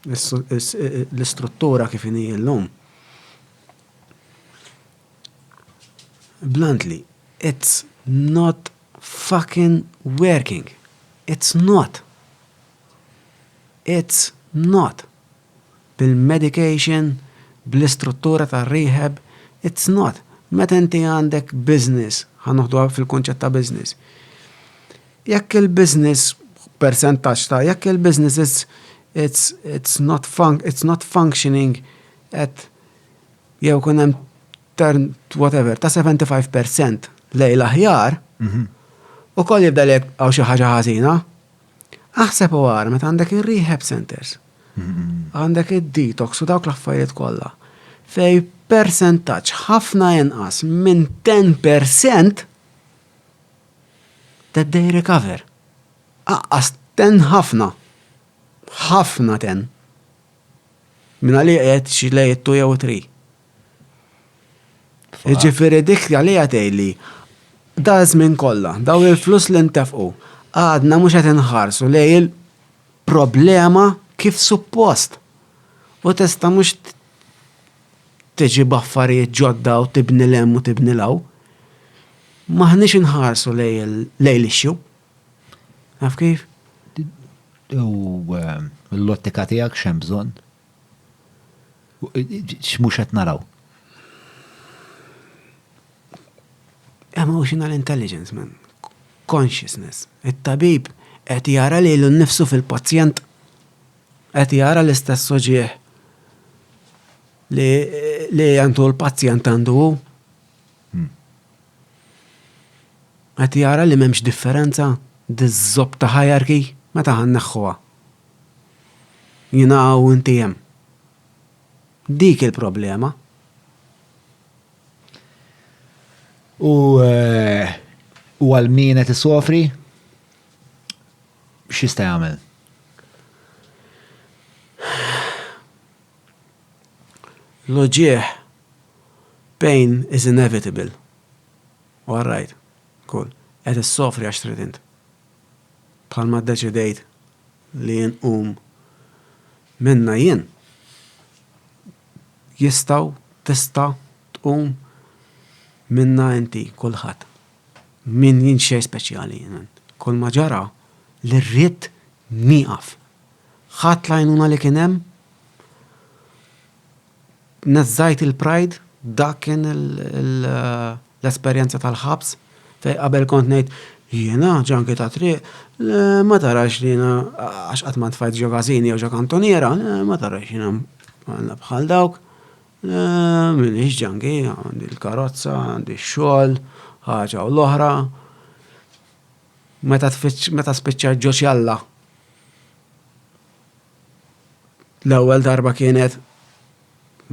l-istruttura kif inhi llum. Bluntly, it's not fucking working. It's not. It's not. Bil-medication, bil-istruttura ta' rehab, it's not. Meta inti għandek business, ħanoħdu fil-konċett ta' business. Jekk il-business percentaġġ ta' jekk il-business it's not functioning at jew kun hemm whatever ta' 75% lejla ħjar u koll jibda lek għaw xi ħaġa ħażina. Aħseb u għar meta għandek ir-rehab centers. Għandek id-detox u dawk l-affarijiet kollha. Fej percentaġġ ħafna inqas minn 10% that they recover. Aqqas 10 ħafna. Ħafna 10. Minna li għed xi lejt 2 jew 3. Ġifieri dik għalija tgħidli da żmien kollha, daw il-flus li ntefqu, għadna mhux qed inħarsu lej il-problema kif suppost. U tista' mhux tiġi b'affarijiet ġodda u tibni lem u tibni law. Maħniex inħarsu lej l-issue. Naf kif? U l-lottika tiegħek x'hemm bżonn? X'mhux qed naraw? Emotional intelligence, man. Consciousness. It-tabib qed jara lilu nnifsu fil-pazjent. Qed jara l-istess soġieħ li għandu l-pazjent għandu. Qed jara li m'hemmx differenza diż-żobb ta' hierarchy meta ħanneħħuha. Jiena u inti hemm. Dik il-problema. U għal min qed isofri x'jista' jagħmel? L-ġieħ, pain is inevitable. All right, cool. Qed issofri għax trid int. Bħalma ddeċidejt li nqum minna jien. Tista' tqum minna inti kulħadd. Min jien xejn speċjali jien. Kull ma ġara li rrid nieqaf. Ħadd l-għajnuna li kien hemm nazzajt il-pride dak kien l-esperjenza tal-ħabs fej qabel kont ngħid jiena ġanki ta' triq ma tarax li jiena għax qatt ma tfajt ġo Gazini jew ġo Kantoniera, ma tarax jiena bħal dawk. Minix ġanki, għandi l-karozza, għandi x-xogħol, ħaġa u l-oħra. Meta spiċċa ġoċjalla. L-ewwel darba kienet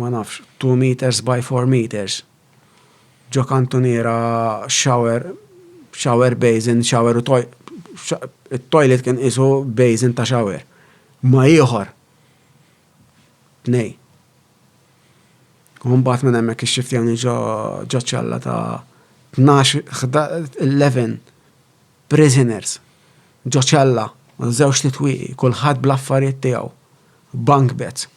ma nafx 2 meters by 4 meters. Ġo kantuniera shower basin, shower il-toilet kien isu basin ta' shower. Ma ieħor. 2. Mbagħad minn hemmhekk ix-xiftjani ġoċjalla ta' 11 prisoners. Ġoċjalla, żewġ titwieqi, kulħadd bl-affarijiet tiegħu. Bank beds.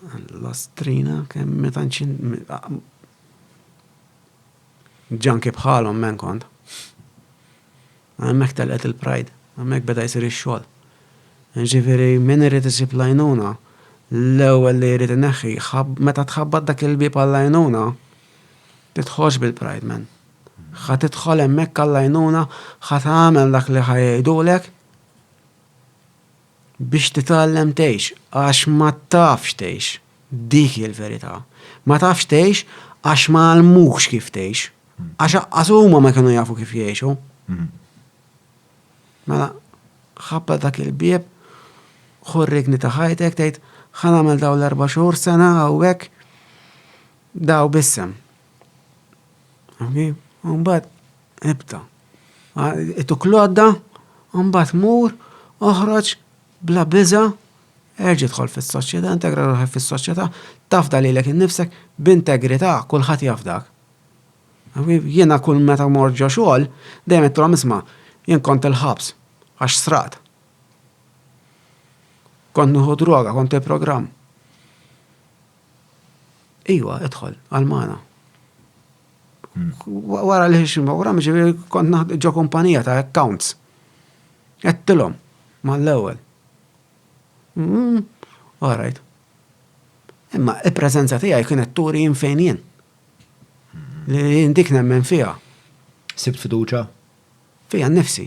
L-ostrina kemm meta ġanki bħalhom men kont. Hemmhekk telqet il-pride, hemmhekk beda jsir ix-xogħol. Ġifieri min irid isib lajnuna, l-ewwel li jrid ineħħi meta tħabbad dak il-bieb għall-lajnuna, titħoġ bil-pride man. Ħa tidħol hemmhekk għall-lajnuna, ħa tagħmel dak li ħajdulek biex titgħallem tgħix, għax ma tafx tgħix. Dik il-verità. Ma tafx tgħix għax ma għalmux kif tgħix. Għax huma ma kienu jafu kif jgħixu. Mela, ħabba dak il-bieb, ħorrikni ta' ħajtek, tgħid ħa nagħmel daw l-4 xhur sena hawnhekk daw bissem. Mbagħad ibda. It-tuklodda, mbagħad mur, oħroġ bla biża, erġi' dħol fis-soċjetà, integra ruħek fis-soċjetà, tafda lilek innifsek b'integrità, kulħadd jafdak. Jiena kull meta mort ġo xogħol, dejjem qedtulhom isma' jien kont il-ħabs għax srat. Kont nieħu droga, kont il-programm. Iwa, idħol għal-mana. Wara li ħixin programm, ġifieri kont ġo kumpanija ta' accounts. Qedtilhom mal-ewwel. All right. Imma il-preżenza tiegħi kienet turi jien fejn jien. Li dik nemmen fiha. Sibt fiduċa? Fija nnifsi.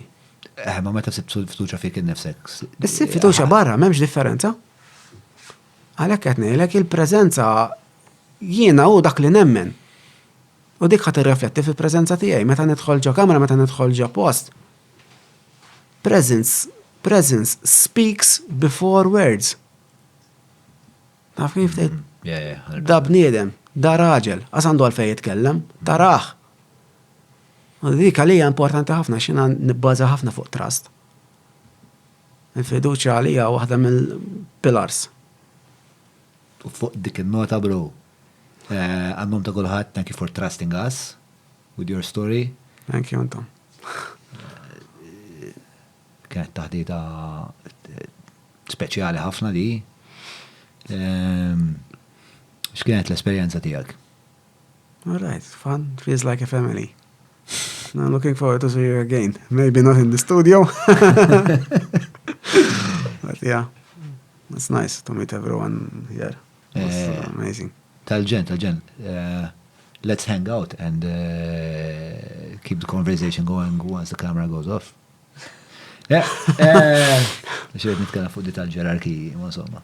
Ma meta sibt fiduċa fik innifsek? Issib fiduċa barra, m'hemmx differenza. Għalhekk qed ngħidlek il-preżenza jiena hu dak li nemmen. U dik ħadd irrefletti fil-preżenza tiegħi meta nidħol ġo kamra, meta nidħol ġo post. Presence speaks before words. Naf kif tgħid? Da bniedem, da raġel, għas għandu għalfejn jitkellem, taraħ. U dik għalija importanti ħafna x'jiena nibbaża ħafna fuq trust. Il-fiduċja għalija waħda mill-pillars. U fuq dik il-nota, bro, għannum ta' kulħadd, thank you for trusting us with your story. Thank you, Anton. Kienet taħdita speċjali ħafna di. X'kienet l-esperjenza tiegħek? All right, fun. Feels like a family. I'm looking forward to see you again. Maybe not in the studio. But yeah, it's nice to meet everyone here. It's amazing. Tal-ġen. Let's hang out and keep the conversation going once the camera goes off. Xed nitkellem fuq di tal-ġerarki, ma insomma.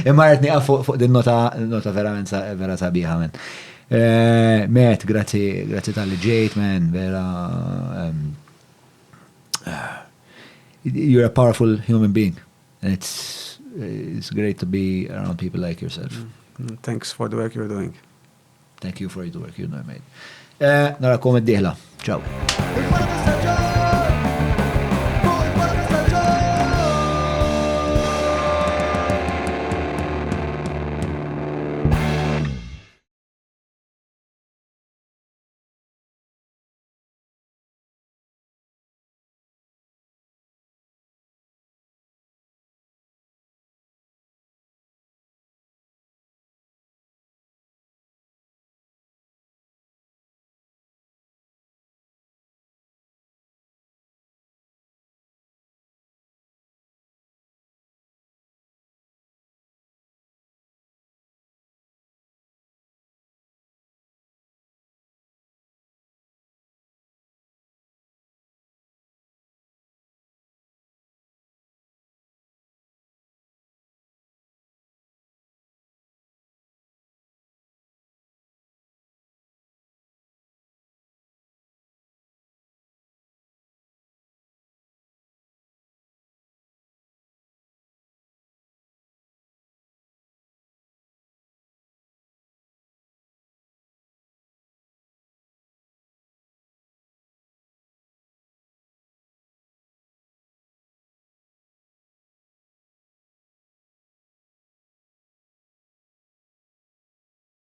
Imma qed nieqaf fuq din nota verament vera sabiħa men. Met, grazzi tal-li ġejt, man, vera. You're a powerful human being. And it's great to be around people like yourself. Thanks for the work you're doing. Thank you for the work you're doing, mate. Narakom id-dieħla. Ciao.